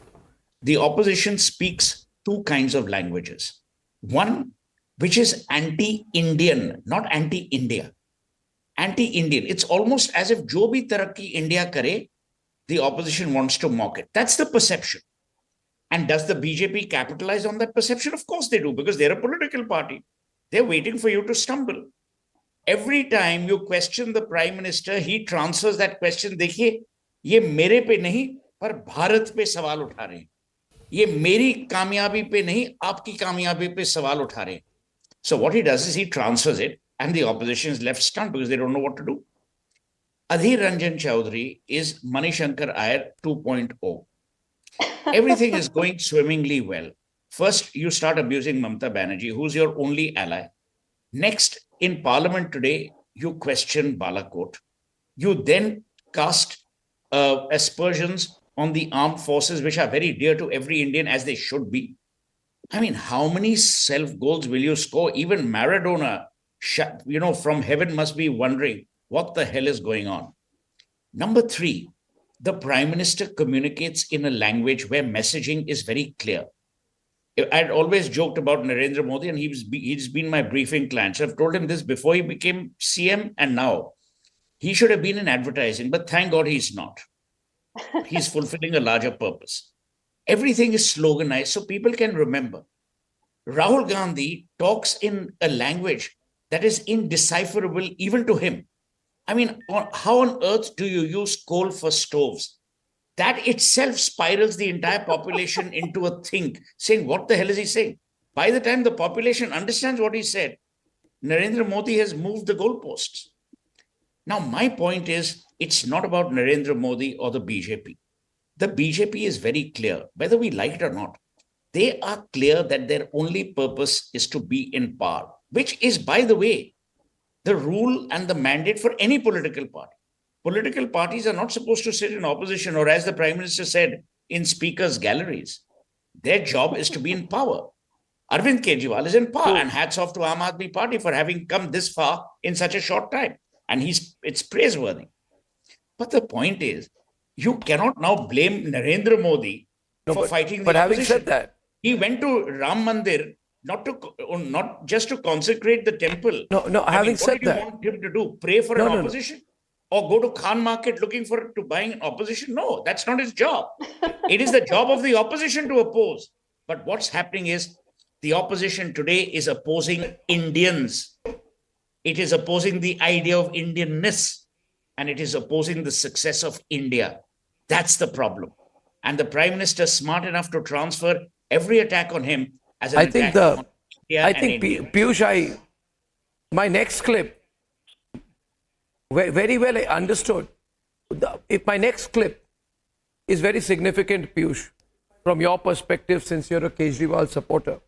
The opposition speaks two kinds of languages. One, which is anti-Indian, not anti-India. Anti-Indian. It's almost as if jo bhi tarakki India kare, the opposition wants to mock it. That's the perception. And does the BJP capitalize on that perception? Of course they do, because they're a political party. They're waiting for you to stumble. Every time you question the Prime Minister, he transfers that question. देखिए, ये मेरे पे नहीं, पर भारत पे सवाल उठा रहे हैं. ये मेरी कामयाबी पे नहीं, आपकी कामयाबी पे सवाल उठा रहे हैं. So what he does is he transfers it, and the opposition is left stunned because they don't know what to do. Adhir Ranjan Chaudhary is Manishankar Iyer 2.0. Everything is going swimmingly well. First, you start abusing Mamata Banerjee, who's your only ally. Next, in Parliament today, you question Balakot. You then cast aspersions on the armed forces, which are very dear to every Indian, as they should be. I mean, how many self-goals will you score? Even Maradona, from heaven must be wondering what the hell is going on. Number three, the Prime Minister communicates in a language where messaging is very clear. I'd always joked about Narendra Modi, and he's been my briefing client. So I've told him this before he became CM and now. He should have been in advertising, but thank God he's not. He's fulfilling a larger purpose. Everything is sloganized so people can remember. Rahul Gandhi talks in a language that is indecipherable even to him. I mean, how on earth do you use coal for stoves? That itself spirals the entire population into a think, saying, what the hell is he saying? By the time the population understands what he said, Narendra Modi has moved the goalposts. Now, my point is, it's not about Narendra Modi or the BJP. The BJP is very clear, whether we like it or not. They are clear that their only purpose is to be in power, which is, by the way, the rule and the mandate for any political party. Political parties are not supposed to sit in opposition, or as the Prime Minister said, in speakers' galleries. Their job is to be in power. Arvind Kejriwal is in power, and hats off to Aam Aadmi Party for having come this far in such a short time. And it's praiseworthy. But the point is, you cannot now blame Narendra Modi for fighting the opposition. But having said that, he went to Ram Mandir not just to consecrate the temple. Having said that, what did you want him to do? Pray for an opposition? Or go to Khan Market looking to buying an opposition? No, that's not his job. It is the job of the opposition to oppose. But what's happening is the opposition today is opposing Indians. It is opposing the idea of Indianness, and it is opposing the success of India. That's the problem. And the Prime Minister is smart enough to transfer every attack on him as an attack on India. I think, Piyush, my next clip, very well I understood. If my next clip is very significant, Piyush, from your perspective, since you're a Kejriwal supporter.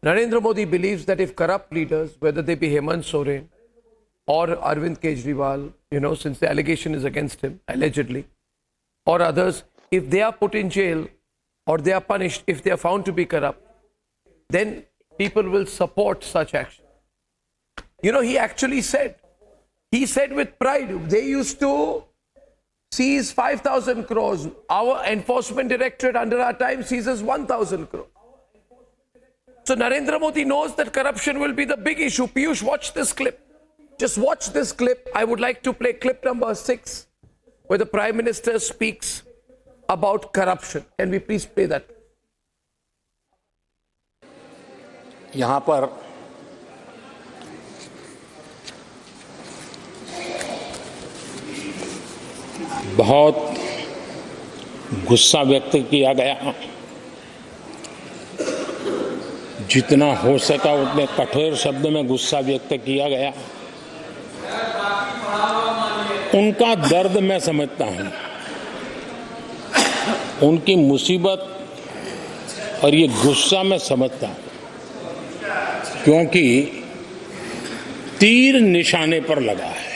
Narendra Modi believes that if corrupt leaders, whether they be Hemant Soren or Arvind Kejriwal, since the allegation is against him, allegedly, or others, if they are put in jail or they are punished, if they are found to be corrupt, then people will support such action. He actually said, with pride, they used to sees 5,000 crores. Our enforcement directorate under our time seizes 1,000 crores. So Narendra Modi knows that corruption will be the big issue. Piyush, watch this clip. Just watch this clip. I would like to play clip number 6, where the Prime Minister speaks about corruption. Can we please play that? यहाँ पर बहुत गुस्सा व्यक्त किया गया, जितना हो सका उतने कठोर शब्द में गुस्सा व्यक्त किया गया। उनका दर्द मैं समझता हूं, उनकी मुसीबत और ये गुस्सा मैं समझता हूं, क्योंकि तीर निशाने पर लगा है।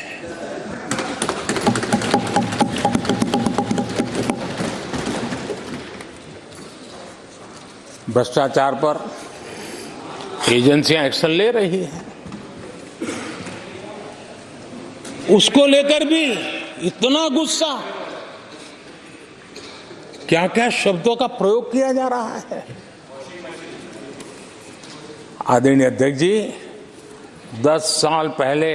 भ्रष्टाचार पर एजेंसियां एक्शन ले रही हैं, उसको लेकर भी इतना गुस्सा, क्या क्या शब्दों का प्रयोग किया जा रहा है। आदरणीय अध्यक्ष जी, 10 साल पहले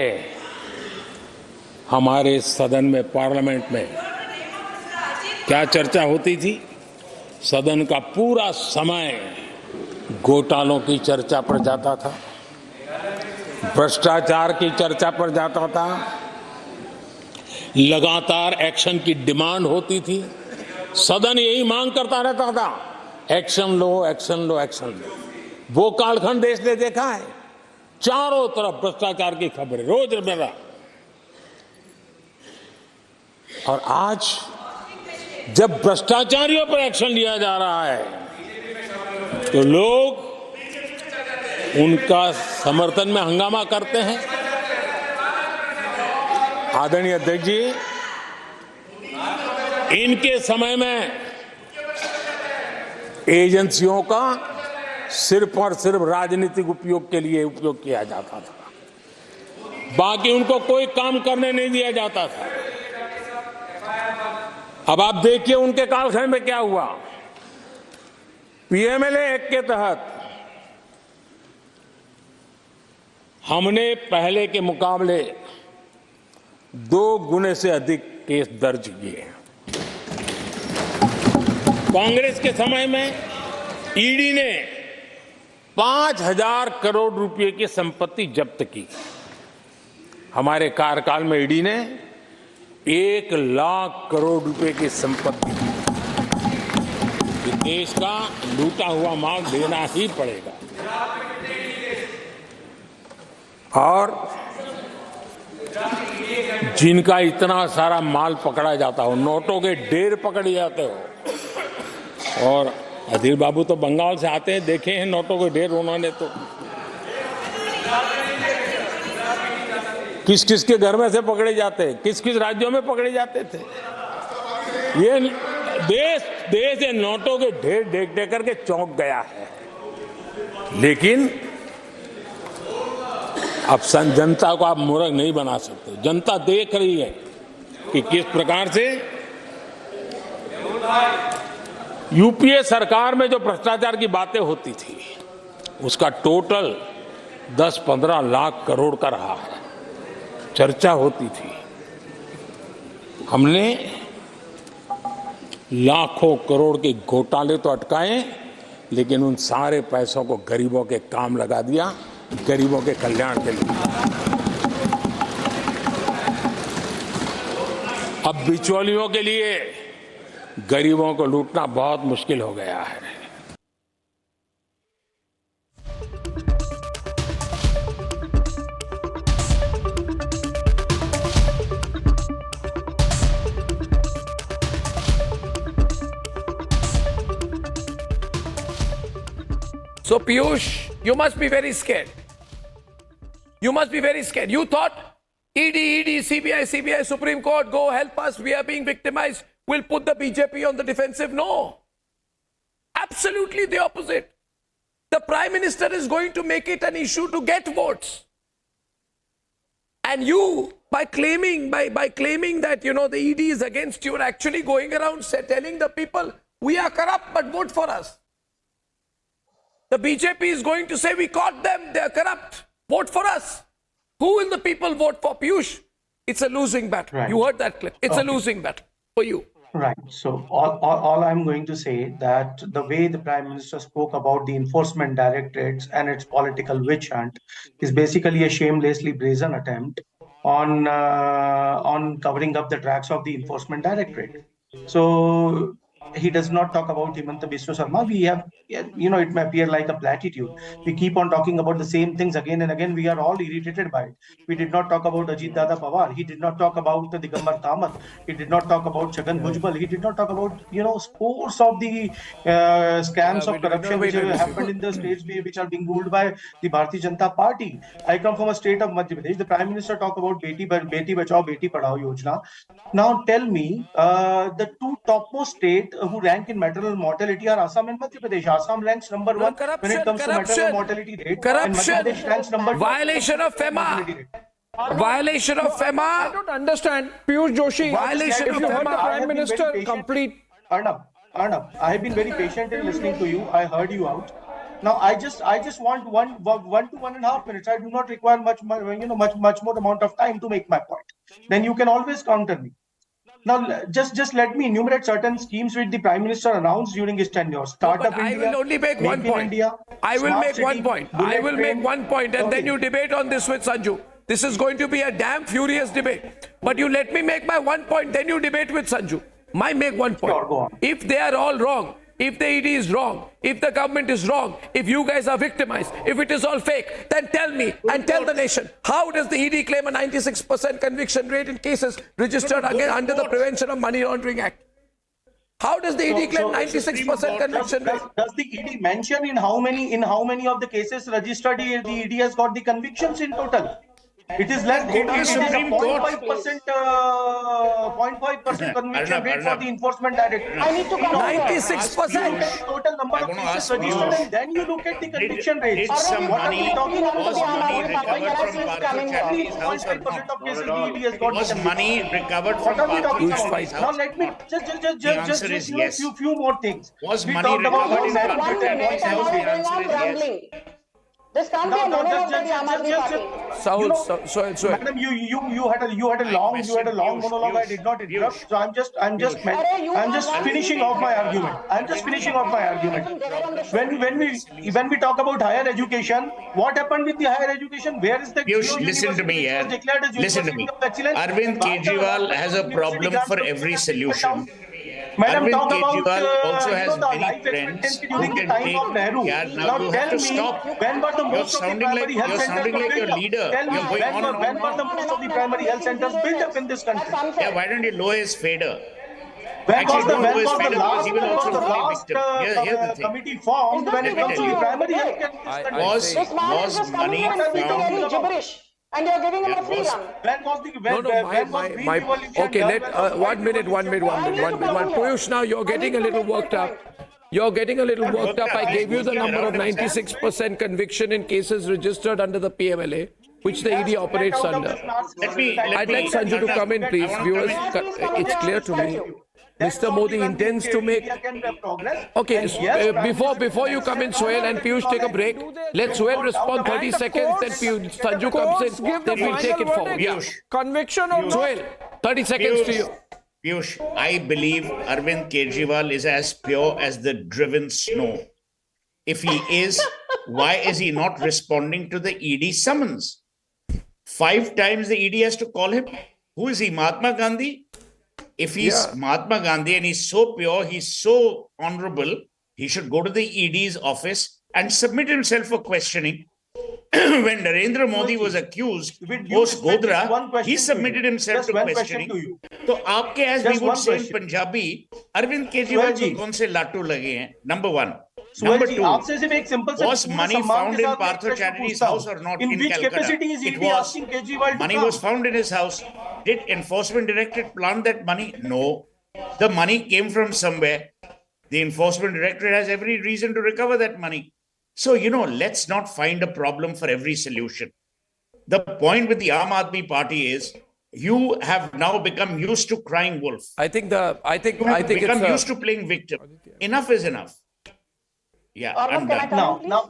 हमारे सदन में, पार्लियामेंट में क्या चर्चा होती थी? सदन का पूरा समय घोटालों की चर्चा पर जाता था, भ्रष्टाचार की चर्चा पर जाता था, लगातार एक्शन की डिमांड होती थी। सदन यही मांग करता रहता था, एक्शन लो, एक्शन लो, एक्शन लो। वो कालखंड देश ने देखा है, चारों तरफ भ्रष्टाचार की खबरें रोजमर्रा। और आज जब भ्रष्टाचारियों पर एक्शन लिया जा रहा है, तो लोग उनका समर्थन में हंगामा करते हैं। आदरणीय अध्यक्ष जी, इनके समय में एजेंसियों का सिर्फ और सिर्फ राजनीतिक उपयोग के लिए उपयोग किया जाता था, बाकी उनको कोई काम करने नहीं दिया जाता था। अब आप देखिए उनके कालखंड में क्या हुआ। पीएमएलए एक्ट के तहत हमने पहले के मुकाबले 2 गुने से अधिक केस दर्ज किए हैं। कांग्रेस के समय में ईडी ने 5,000 करोड़ रुपए की संपत्ति जब्त की। हमारे कार्यकाल में ईडी ने 1 लाख करोड़ रुपए की संपत्ति की। देश का लूटा हुआ माल देना ही पड़ेगा। और जिनका इतना सारा माल पकड़ा जाता हो, नोटों के ढेर पकड़े जाते हो, और अधीर बाबू तो बंगाल से आते हैं, देखे हैं नोटों के ढेर उन्होंने। तो किस किस के घर में से पकड़े जाते, किस किस राज्यों में पकड़े जाते थे। ये देश ये नोटों के ढेर देख देख करके चौंक गया है। लेकिन अब जनता को आप मूर्ख नहीं बना सकते। जनता देख रही है कि किस प्रकार से यूपीए सरकार में जो भ्रष्टाचार की बातें होती थी, उसका टोटल 10-15 लाख करोड़ का रहा है। चर्चा होती थी। हमने लाखों करोड़ के घोटाले तो अटकाए, लेकिन उन सारे पैसों को गरीबों के काम लगा दिया, गरीबों के कल्याण के लिए। अब बिचौलियों के लिए गरीबों को लूटना बहुत मुश्किल हो गया है। So Piyush, you must be very scared. You must be very scared. You thought ED, CBI, Supreme Court, go help us, we are being victimized, will put the BJP on the defensive. No. Absolutely the opposite. The Prime Minister is going to make it an issue to get votes. And you by claiming that, the ED is against you, and actually going around telling the people, we are corrupt, but vote for us. The BJP is going to say, we caught them, they are corrupt, vote for us. Who will the people vote for, Piyush? It's a losing battle. Right. You heard that clip. It's a losing battle for you. Right. So all I'm going to say that the way the Prime Minister spoke about the enforcement directorates and its political witch hunt is basically a shamelessly brazen attempt on covering up the tracks of the enforcement directorate. So he does not talk about Himanta Biswa Sarma. We have, it may appear like a platitude. We keep on talking about the same things again and again. We are all irritated by it. We did not talk about Ajit Dada Pawar. He did not talk about Digambar Kamath. He did not talk about Chhagan Bhujbal. He did not talk about, scores of the scams of corruption which have happened in the states which are being ruled by the Bharatiya Janata Party. I come from a state of Madhya Pradesh. The Prime Minister talked about Beti Bachao, Beti Padhao Yojana. Now tell me, the two topmost states who rank in maternal mortality are Assam and Madhya Pradesh. Assam ranks number one when it comes to maternal mortality rate. Corruption. And Madhya Pradesh ranks number two. Violation of FEMA. Violation of FEMA. I don't understand, Piyush Joshi. Violation if you heard the Prime Minister complete. Arnab, I have been very patient in listening to you. I heard you out. Now I just want one to 1.5 minutes. I do not require much more amount of time to make my point. Then you can always counter me. Now, just let me enumerate certain schemes which the Prime Minister announced during his tenure. Startup India. I will only make one point. India, I will make one point. I will train. make one point, and then you debate on this with Sanju. This is going to be a damn furious debate. But you let me make my one point, then you debate with Sanju. Make one point. Sure, go on. If they are all wrong, if the ED is wrong, if the government is wrong, if you guys are victimized, if it is all fake, then tell me and tell the nation, how does the ED claim a 96% conviction rate in cases registered again under the Prevention of Money Laundering Act? How does the ED claim 96% conviction rate? Does the ED mention in how many of the cases registered the ED has got the convictions in total? It is less. It is a 0.5% conviction rate for the enforcement directorate. I need to come 96%. Total number of cases registered, and then you look at the conviction rates. Did some What are we money, talking about? was money recovered from Partha Chatterjee's house or 0.5% of cases not? the ED has got. Was money recovered from What are we Partha talking Chatterjee's about? Now house? let me just few more things. Was We money talked about recovered in how Partha Chatterjee's house? The answer is yes. This can't be a monologue by the Aam Aadmi Party. Madam, you had a long monologue. I did not interrupt. So I'm just finishing off my argument. When we talk about higher education, what happened with the higher education? Where is the Piyush, listen to me, yeah. Listen to me. Arvind Kejriwal has a problem for every solution. Madam, Arvind talk Kejriwal about also has the many life friends expectancy who during the can time take. of Nehru. Yeah, now Now you have tell to me, stop. when were the You're most of the sounding primary health centers like built your up? leader. Tell me, You're going on and when on. were the most of the primary health centers built up in this country? Yeah, why don't you lower his fader? When Actually, was the don't lower his fader because he will also play last victim. Here's the thing. committee formed when it comes to the primary health care in this country? Was money found? Gibberish. And you're giving him a free run. When was the revolution? Okay, one minute. Piyush, now you're getting a little worked up. I gave you the number of 96% conviction in cases registered under the PMLA, which the ED operates under. I'd like Sanju to come in, please. Viewers, it's clear to me. Mr. Modi intends to make... Okay, before you come in, Sohail and Piyush take a break. Let Sohail respond 30 seconds, then Sanju comes in, then we'll take it forward. Yeah. Conviction of Sohail, 30 seconds to you. Piyush, I believe Arvind Kejriwal is as pure as the driven snow. If he is, why is he not responding to the ED summons? 5 times the ED has to call him. Who is he, Mahatma Gandhi? If he's Mahatma Gandhi and he's so pure, he's so honorable, he should go to the ED's office and submit himself for questioning. When Narendra Modi was accused post Godra, he submitted himself to questioning. So, aapke, as we would say in Punjabi, Arvind Kejriwal ko kaun se lattu lage hain? Number one. Number two, was money found in Partha Chatterjee's house or not in Calcutta? It was. Money was found in his house. Did Enforcement Directorate plant that money? No. The money came from somewhere. The Enforcement Directorate has every reason to recover that money. So, let's not find a problem for every solution. The point with the Aam Aadmi Party is, You have now become used to crying wolf. I think become it's used to playing victim. Enough is enough. Yeah, I'm done. Now,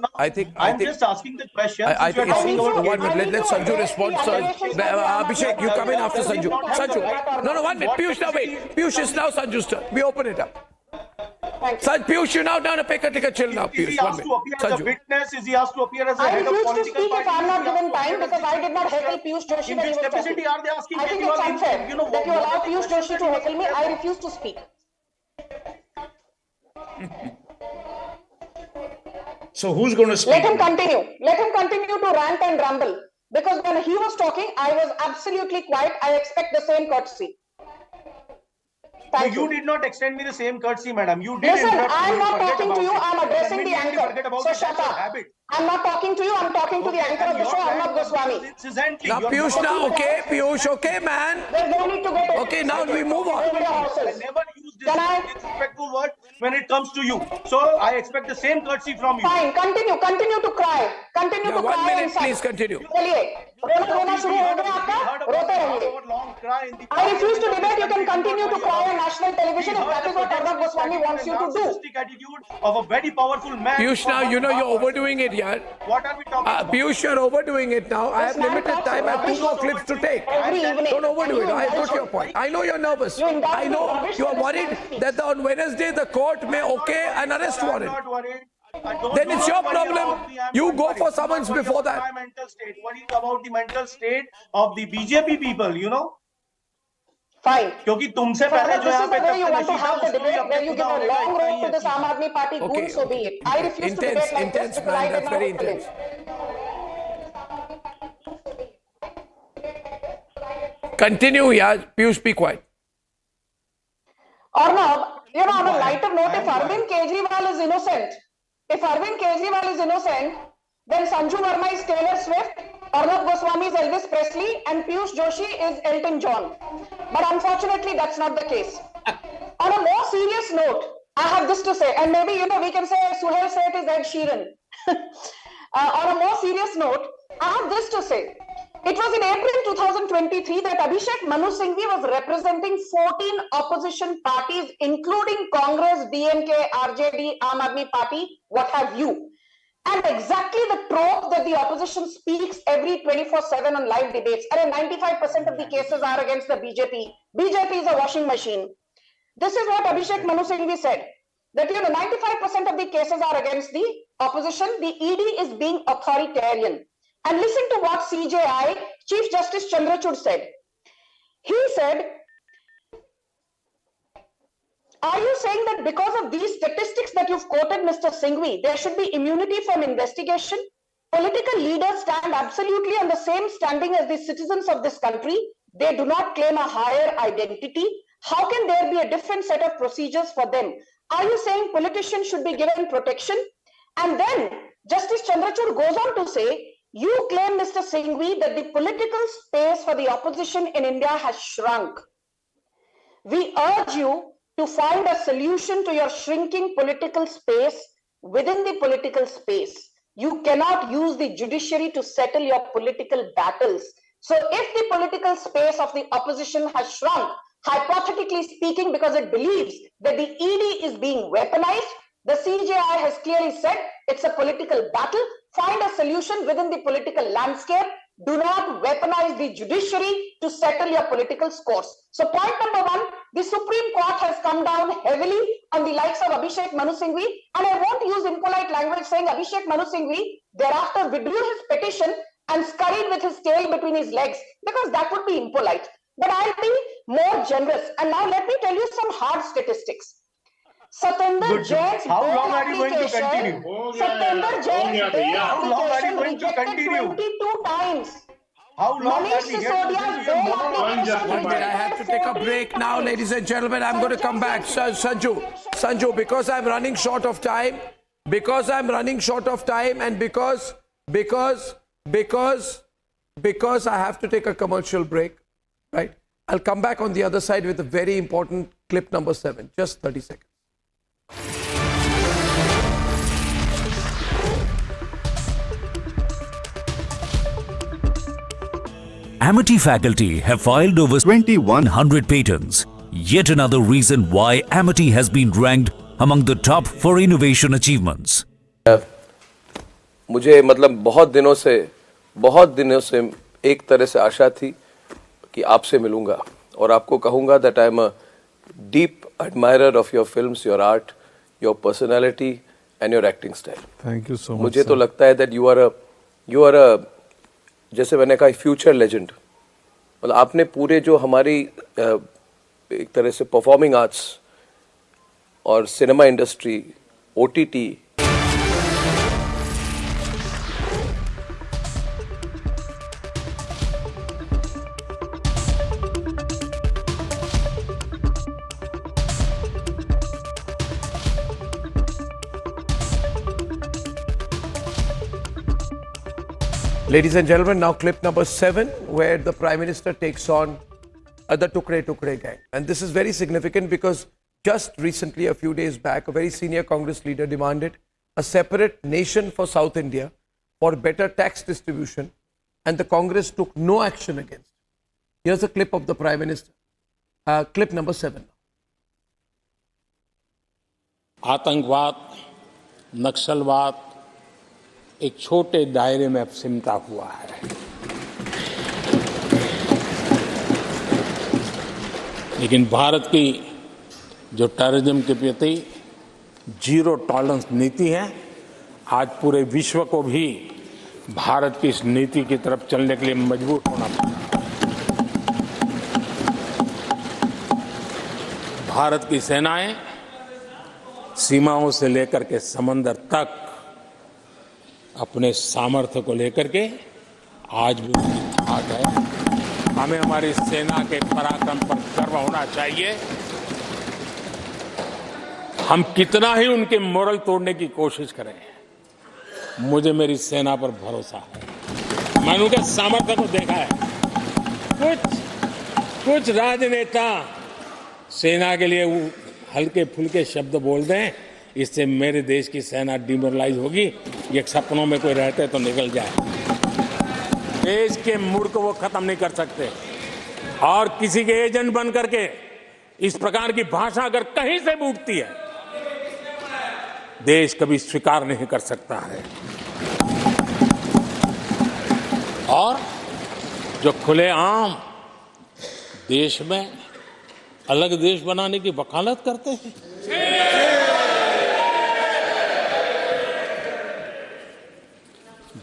I'm just asking the question. I Since think you're it's talking about let Sanju respond. Abhishek, you come in after Sanju. Sanju, no, 1 minute. Piyush, now wait. Piyush is now Sanju's turn. We open it up. Piyush, you now down a pick a chill now. Is he asked to appear as a witness? Is he asked to appear as a I head of refuse to political speak if party? I'm not given time because I did not heckle Piyush Joshi In when he which was talking. capacity are they asking? I think it's unfair that you allow Piyush Joshi to heckle me. I refuse to speak. So who's going to speak? Let him continue. Let him continue to rant and ramble. Because when he was talking, I was absolutely quiet. I expect the same courtesy. Thank you did not extend me the same courtesy, madam. You did Listen, interrupt. I'm You not forget talking to about you. it. I'm addressing the Immediately anchor. forget about So it. shut That's your up. habit. I'm not talking to you. I'm talking to the anchor of the show, Arnab Goswami. Incidentally, Now, Piyush, now, okay, Piyush, okay, man. There's no need to get Okay, now we move on. I never use disrespectful words when it comes to you. So I expect the same courtesy from you. Fine, continue to cry. Continue to cry. 1 minute, and sigh. please continue. चलिए रोना शुरू हो गया आपका रोते रहिए I refuse to debate. You can continue to cry on national television if that is what Arnab Goswami wants you to do. Attitude of a very powerful man. Piyush, now you know you're overdoing it, yaar. What are we talking about? Piyush, you're overdoing it now. I have limited time. I have 2 more clips to take. Don't overdo it. I got your point. I know you're nervous. I know you're worried that on Wednesday the court may okay an arrest warrant. Then it's your problem. You go for summons before that. What is about the mental state of the BJP people, you know? Fine. क्योंकि तुमसे पहले जो यहाँ पे you want to have the debate where you give a long road to this Aam Aadmi Party goon, so be it. I refuse to debate like this because I did not very heckle him. Continue, yeah. Piyush, be quiet. Arnab, you know, on a lighter note, if Arvind Kejriwal is innocent, then Sanju Verma is Taylor Swift, Arnab Goswami is Elvis Presley, and Piyush Joshi is Elton John. But unfortunately, that's not the case. On a more serious note, I have this to say, and maybe, you know, we can say Suhail Seth is Ed Sheeran. On a more serious note, I have this to say. It was in April 2023 that Abhishek Manu Singhvi was representing 14 opposition parties, including Congress, DMK, RJD, Aam Aadmi Party, what have you. And exactly the trope that the opposition speaks every 24/7 on live debates. And 95% of the cases are against the BJP. BJP is a washing machine. This is what Abhishek Manu Singhvi said. That, you know, 95% of the cases are against the opposition. The ED is being authoritarian. And listen to what CJI, Chief Justice Chandrachud said. He said, are you saying that because of these statistics that you've quoted, Mr. Singhvi, there should be immunity from investigation? Political leaders stand absolutely on the same standing as the citizens of this country. They do not claim a higher identity. How can there be a different set of procedures for them? Are you saying politicians should be given protection? And then Justice Chandrachud goes on to say, you claim, Mr. Singhvi, that the political space for the opposition in India has shrunk. We urge you to find a solution to your shrinking political space within the political space. You cannot use the judiciary to settle your political battles. So if the political space of the opposition has shrunk, hypothetically speaking, because it believes that the ED is being weaponized, the CJI has clearly said it's a political battle. Find a solution within the political landscape. Do not weaponize the judiciary to settle your political scores. So point number one, the Supreme Court has come down heavily on the likes of Abhishek Manu Singhvi, and I won't use impolite language saying Abhishek Manu Singhvi thereafter withdrew his petition and scurried with his tail between his legs, because that would be impolite. But I'll be more generous. And now let me tell you some hard statistics. Satinder Jain's How long are you going to continue? Satinder Jain's How long are you going to continue? 22 times. How long Manish are we I have to take a break now, ladies and gentlemen. I'm going to come back. Sanju, because I'm running short of time, and because I have to take a commercial break, right? I'll come back on the other side with a very important clip number 7. Just 30 seconds. Amity faculty have filed over 2100 patents. Yet another reason why Amity has been ranked among the top for innovation achievements. मुझे मतलब बहुत दिनों से एक तरह से आशा थी कि आपसे मिलूंगा और आपको कहूंगा that I am a deep admirer of your films, your art, your personality and your acting style. Thank you so much. मुझे तो लगता है that you are a जैसे मैंने कहा future legend. मतलब आपने पूरे जो हमारी एक तरह से परफॉर्मिंग आर्ट्स और cinema industry, OTT, Ladies and gentlemen, now clip number 7, where the Prime Minister takes on the Tukre gang. And this is very significant because just recently, a few days back, a very senior Congress leader demanded a separate nation for South India for better tax distribution, and the Congress took no action against it. Here's a clip of the Prime Minister. Clip number 7. आतंकवाद, नक्सलवाद एक छोटे दायरे में अब सिमटा हुआ है। लेकिन भारत की जो टेररिज्म के प्रति जीरो टॉलरेंस नीति है, आज पूरे विश्व को भी भारत की इस नीति की तरफ चलने के लिए मजबूर होना पड़ा। भारत की सेनाएं सीमाओं से लेकर के समंदर तक अपने सामर्थ्य को लेकर के आज भी ठाक है। हमें हमारी सेना के पराक्रम पर गर्व होना चाहिए। हम कितना ही उनके मोरल तोड़ने की कोशिश करें, मुझे मेरी सेना पर भरोसा है। मैंने उनके सामर्थ्य को देखा है। कुछ राजनेता सेना के लिए हल्के फुल्के शब्द बोल दें, इससे मेरे देश की सेना डिमोरलाइज होगी। ये सपनों में कोई रहते तो निकल जाए। देश के मूड को वो खत्म नहीं कर सकते, और किसी के एजेंट बन करके इस प्रकार की भाषा अगर कहीं से भी उठती है, देश कभी स्वीकार नहीं कर सकता है। और जो खुलेआम देश में अलग देश बनाने की वकालत करते हैं,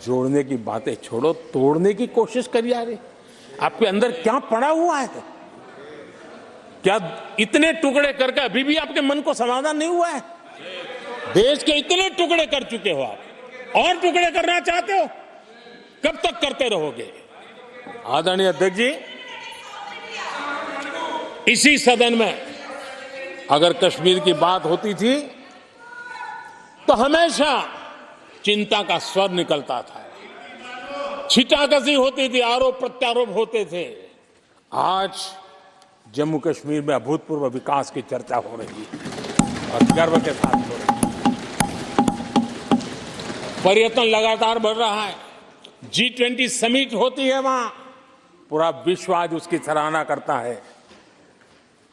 जोड़ने की बातें छोड़ो, तोड़ने की कोशिश करिए। यार, आपके अंदर क्या पड़ा हुआ है? क्या इतने टुकड़े करके अभी भी आपके मन को समाधान नहीं हुआ है? देश के इतने टुकड़े कर चुके हो आप, और टुकड़े करना चाहते हो? कब तक करते रहोगे? आदरणीय अध्यक्ष जी, इसी सदन में अगर कश्मीर की बात होती थी तो हमेशा चिंता का स्वर निकलता था, छिटाकशी होती थी, आरोप प्रत्यारोप होते थे। आज जम्मू कश्मीर में अभूतपूर्व विकास की चर्चा हो रही है और गर्व के साथ हो रही है। पर्यटन लगातार बढ़ रहा है। G20 समिट होती है वहां, पूरा विश्व आज उसकी सराहना करता है।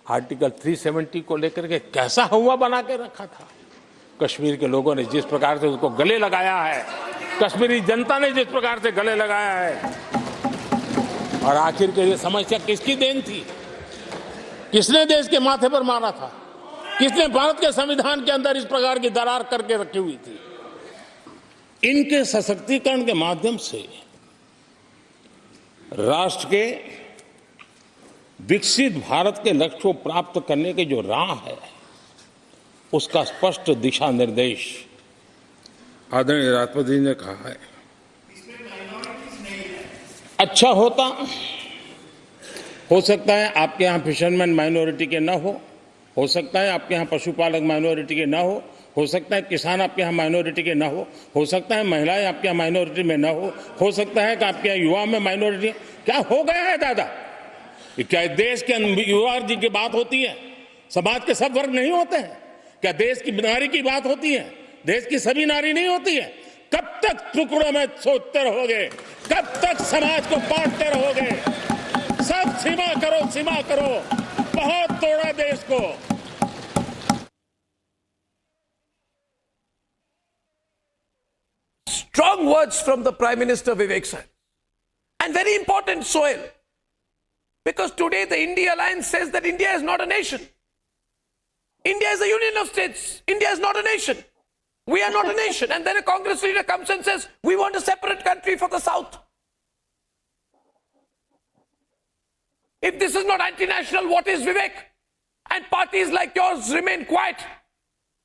आर्टिकल 370 को लेकर के कैसा हुआ बना के रखा था। कश्मीर के लोगों ने जिस प्रकार से उसको गले लगाया है, कश्मीरी जनता ने जिस प्रकार से गले लगाया है, और आखिर के ये समस्या किसकी देन थी? किसने देश के माथे पर मारा था? किसने भारत के संविधान के अंदर इस प्रकार की दरार करके रखी हुई थी? इनके सशक्तिकरण के माध्यम से राष्ट्र के विकसित भारत के लक्ष्य को प्राप्त करने की जो राह है, उसका स्पष्ट दिशा निर्देश आदरणीय राष्ट्रपति जी ने कहा है। अच्छा हो सकता है आपके यहाँ फिशरमैन माइनॉरिटी के ना हो सकता है आपके यहाँ पशुपालक माइनॉरिटी के ना हो सकता है किसान आपके यहाँ माइनॉरिटी के ना हो सकता है महिलाएं आपके यहाँ माइनॉरिटी में ना हो सकता है कि आपके यहाँ युवा में माइनॉरिटी। क्या हो गया है दादा? क्या देश के युवा जी की बात होती है? समाज के सब वर्ग नहीं होते हैं? क्या देश की नारी की बात होती है? देश की सभी नारी नहीं होती है? कब तक टुकड़ों में सोचते रहोगे? कब तक समाज को बांटते रहोगे? सब सीमा करो, सीमा करो। बहुत तोड़ा देश को। Strong words from the Prime Minister Vivek Sir. And very important, Soil. Because today the India Alliance says that India is not a nation. India is a union of states. India is not a nation. We are not a nation. And then a Congress leader comes and says, we want a separate country for the South. If this is not anti-national, what is, Vivek? And parties like yours remain quiet.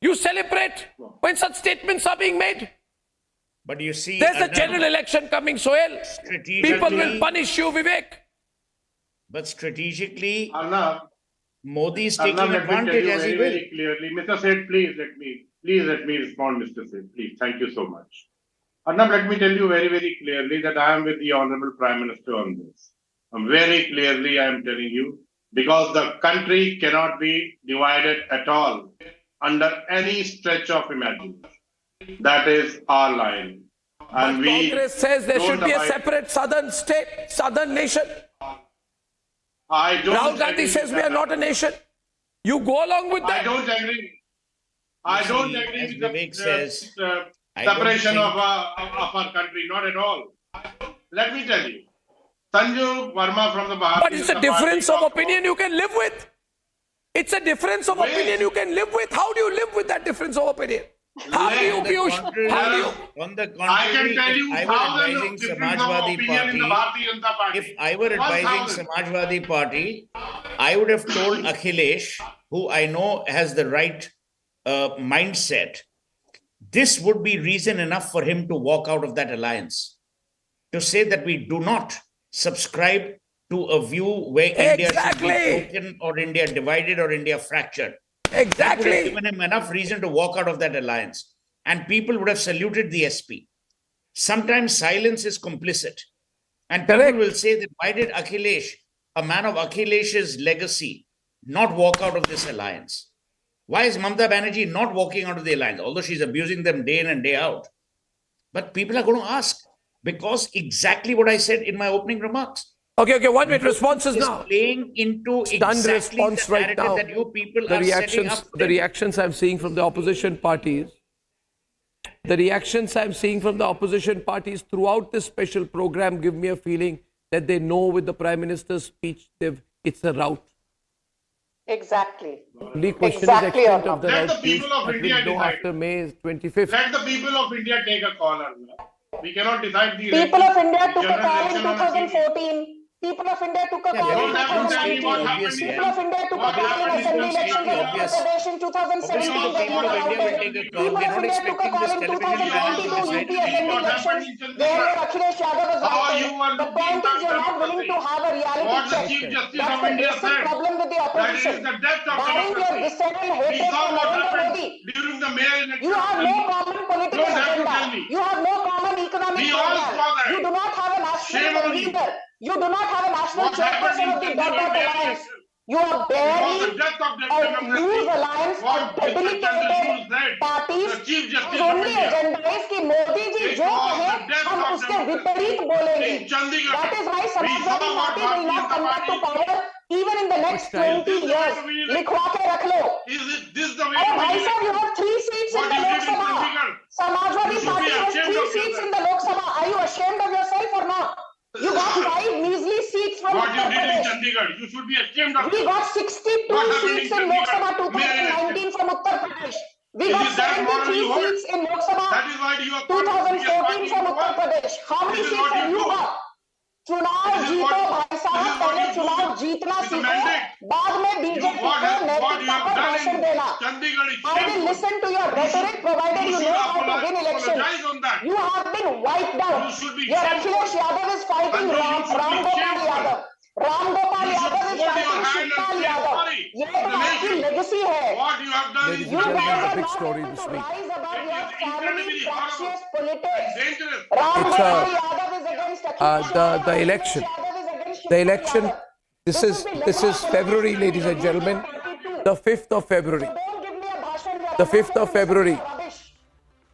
You celebrate when such statements are being made. But you see, there's a general election coming, Sohail. People will punish you, Vivek. But strategically, Arnab, Modi is taking Arnab, advantage as he will. very clearly. Mr. Seth, please let me respond, Mr. Seth. Please, thank you so much. Arnab, let me tell you very, very clearly that I am with the Honorable Prime Minister on this. Very clearly, I am telling you, because the country cannot be divided at all under any stretch of imagination. That is our line. And but Congress says there should be a separate southern state, southern nation. I don't Rahul Gandhi says we are not a nation. You go along with that. I don't agree. I don't agree with Vivek the separation of our country. Not at all. Let me tell you. Sanju Verma from the Bharatiya But it's a difference of opinion you can live with. It's a difference of opinion you can live with. How do you live with that difference of opinion? How do you, Piyush? How do you? On the contrary, I can tell you if I were advising Samajwadi Party, I would have told Akhilesh, who I know has the right mindset, this would be reason enough for him to walk out of that alliance. To say that we do not subscribe to a view where India should be broken or India divided or India fractured. Exactly. That would have given him enough reason to walk out of that alliance. And people would have saluted the SP. Sometimes silence is complicit. And people will say that why did Akhilesh, a man of Akhilesh's legacy, not walk out of this alliance? Why is Mamata Banerjee not walking out of the alliance? Although she's abusing them day in and day out. But people are going to ask, because exactly what I said in my opening remarks. Okay, 1 minute responses now. Playing into Stunned exactly response the right narrative now. that you people are setting up. The reactions I'm seeing from the opposition parties. The reactions I'm seeing from the opposition parties throughout this special program give me a feeling that they know with the Prime Minister's speech, it's a rout. Exactly. Only question exactly is extent of the Let rout. the people of India decide. After May 25th. Let the people of India take a call. We cannot decide the People of India took a general call in election on a 2014. People of India took a call in 2019. People of India took a call in assembly elections in Uttar Pradesh in 2017. People of India took a call in 2022 UP assembly elections where Akhilesh Yadav was elected. The point is you're not willing to have a reality check. That's the basic problem with the opposition. Barring your visceral hatred for Narendra Modi, you have no common political agenda. You have no common economic program. You do not have a national leader. You do not have a national chairperson of the Dot Alliance. You are barely a loose alliance of debilitated parties whose only agenda is कि मोदी जी जो कहे हम उसके विपरीत बोलेंगे. That is why Samajwadi Party will not come back to power even in the next 20 years. लिखवा के रख लो. अरे भाई साहब, you have 3 seats in the Lok Sabha. Samajwadi Party has 3 seats in the Lok Sabha. Are you ashamed of yourself or not? You got 5 measly seats from What you Uttar did in Pradesh. Chandigarh, you should be ashamed of We yourself. got 62 What happened seats in in Lok Sabha Chandigarh? 2019 from Uttar Pradesh. We got Is that moral 73 you hold? seats in Lok Sabha That is why you are 2014 from Uttar Pradesh. How many This is seats what have you you do. got? चुनाव This is जीतो what- भाई साहब, this is what पहले you do. चुनाव जीतना It's a सीखो, mandate. बाद में बीजेपी को What you नैतिकता have पर done भाषण in देना. Chandigarh is I will shameful. listen to your rhetoric provided you should know how to win elections. apologize on that. You have been wiped out. You should be Your shameful. Akhilesh Yadav is fighting Sanju, you should Ram be Gopal shameful. Yadav. Ram Gopal You should Yadav is hold your fighting hand and Shivpal say Yadav. sorry ये to तो the आपकी nation. legacy है. What you have done Ladies is and You gentlemen, guys the are big not story able this to week. rise above your It is family incredibly fractious horrible politics. and dangerous. Ram It's Gopal Yadav is against Akhilesh Yadav. the election. Akhilesh Yadav is against The Shivpal election, Yadav. this is February, ladies and gentlemen. The 5th of February. So don't give me a bhashan. The 5th of February. Rubbish.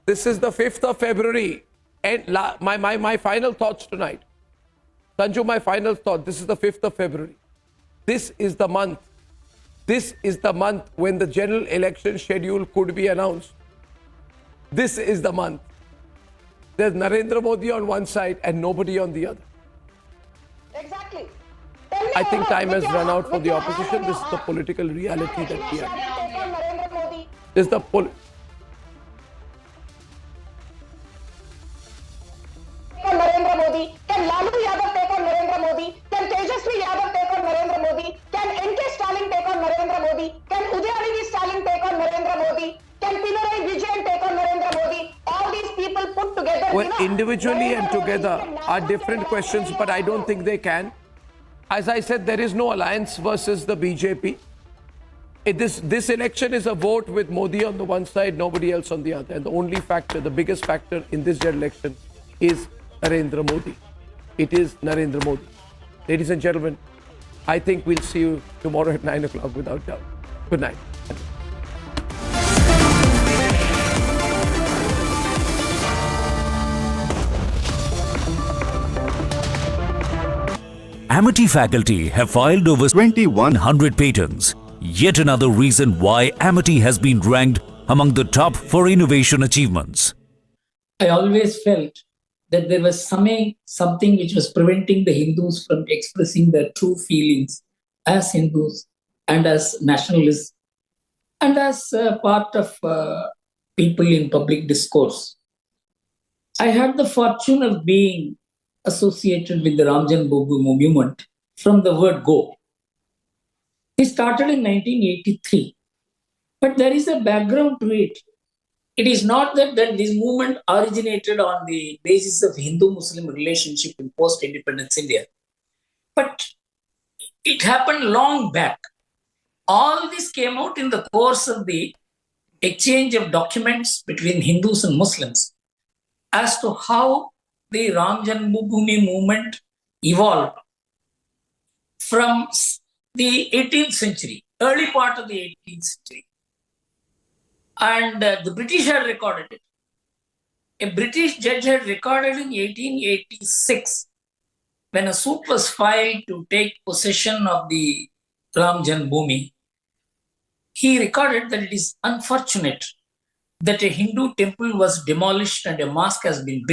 This is the 5th of February. And my final thoughts tonight. Sanju, my final thought. This is the 5th of February. This is the month. This is the month when the general election schedule could be announced. This is the month. There's Narendra Modi on one side and nobody on the other. Exactly. I think time has run out for the opposition. This is the political reality that we are. This is the Narendra Modi? Can Lalu Yadav take on Narendra Modi? Can Tejasvi Yadav take on Narendra Modi? Can NK Stalin take on Narendra Modi? Can Udayanithi Stalin take on Narendra Modi? Can Pinarayi Vijayan take on Narendra Modi? All these people put together. Well, individually and together are different questions, but I don't think they can. As I said, there is no alliance versus the BJP. This election is a vote with Modi on the one side, nobody else on the other. And the only factor, the biggest factor in this general election is Narendra Modi. It is Narendra Modi. Ladies and gentlemen, I think we'll see you tomorrow at 9 o'clock without doubt. Good night. Amity faculty have filed over 2,100 patents. Yet another reason why Amity has been ranked among the top for innovation achievements. I always felt that there was something which was preventing the Hindus from expressing their true feelings as Hindus and as nationalists and as part of people in public discourse. I had the fortune of being associated with the Ram Janmabhoomi movement from the word go. It started in 1983, but there is a background to it. It is not that this movement originated on the basis of Hindu-Muslim relationship in post-independence India, but it happened long back. All this came out in the course of the exchange of documents between Hindus and Muslims as to how the Ram Janmabhoomi movement evolved from the 18th century, early part of the 18th century. And the British had recorded it. A British judge had recorded in 1886 when a suit was filed to take possession of the Ram Janmabhoomi. He recorded that it is unfortunate that a Hindu temple was demolished and a mosque has been built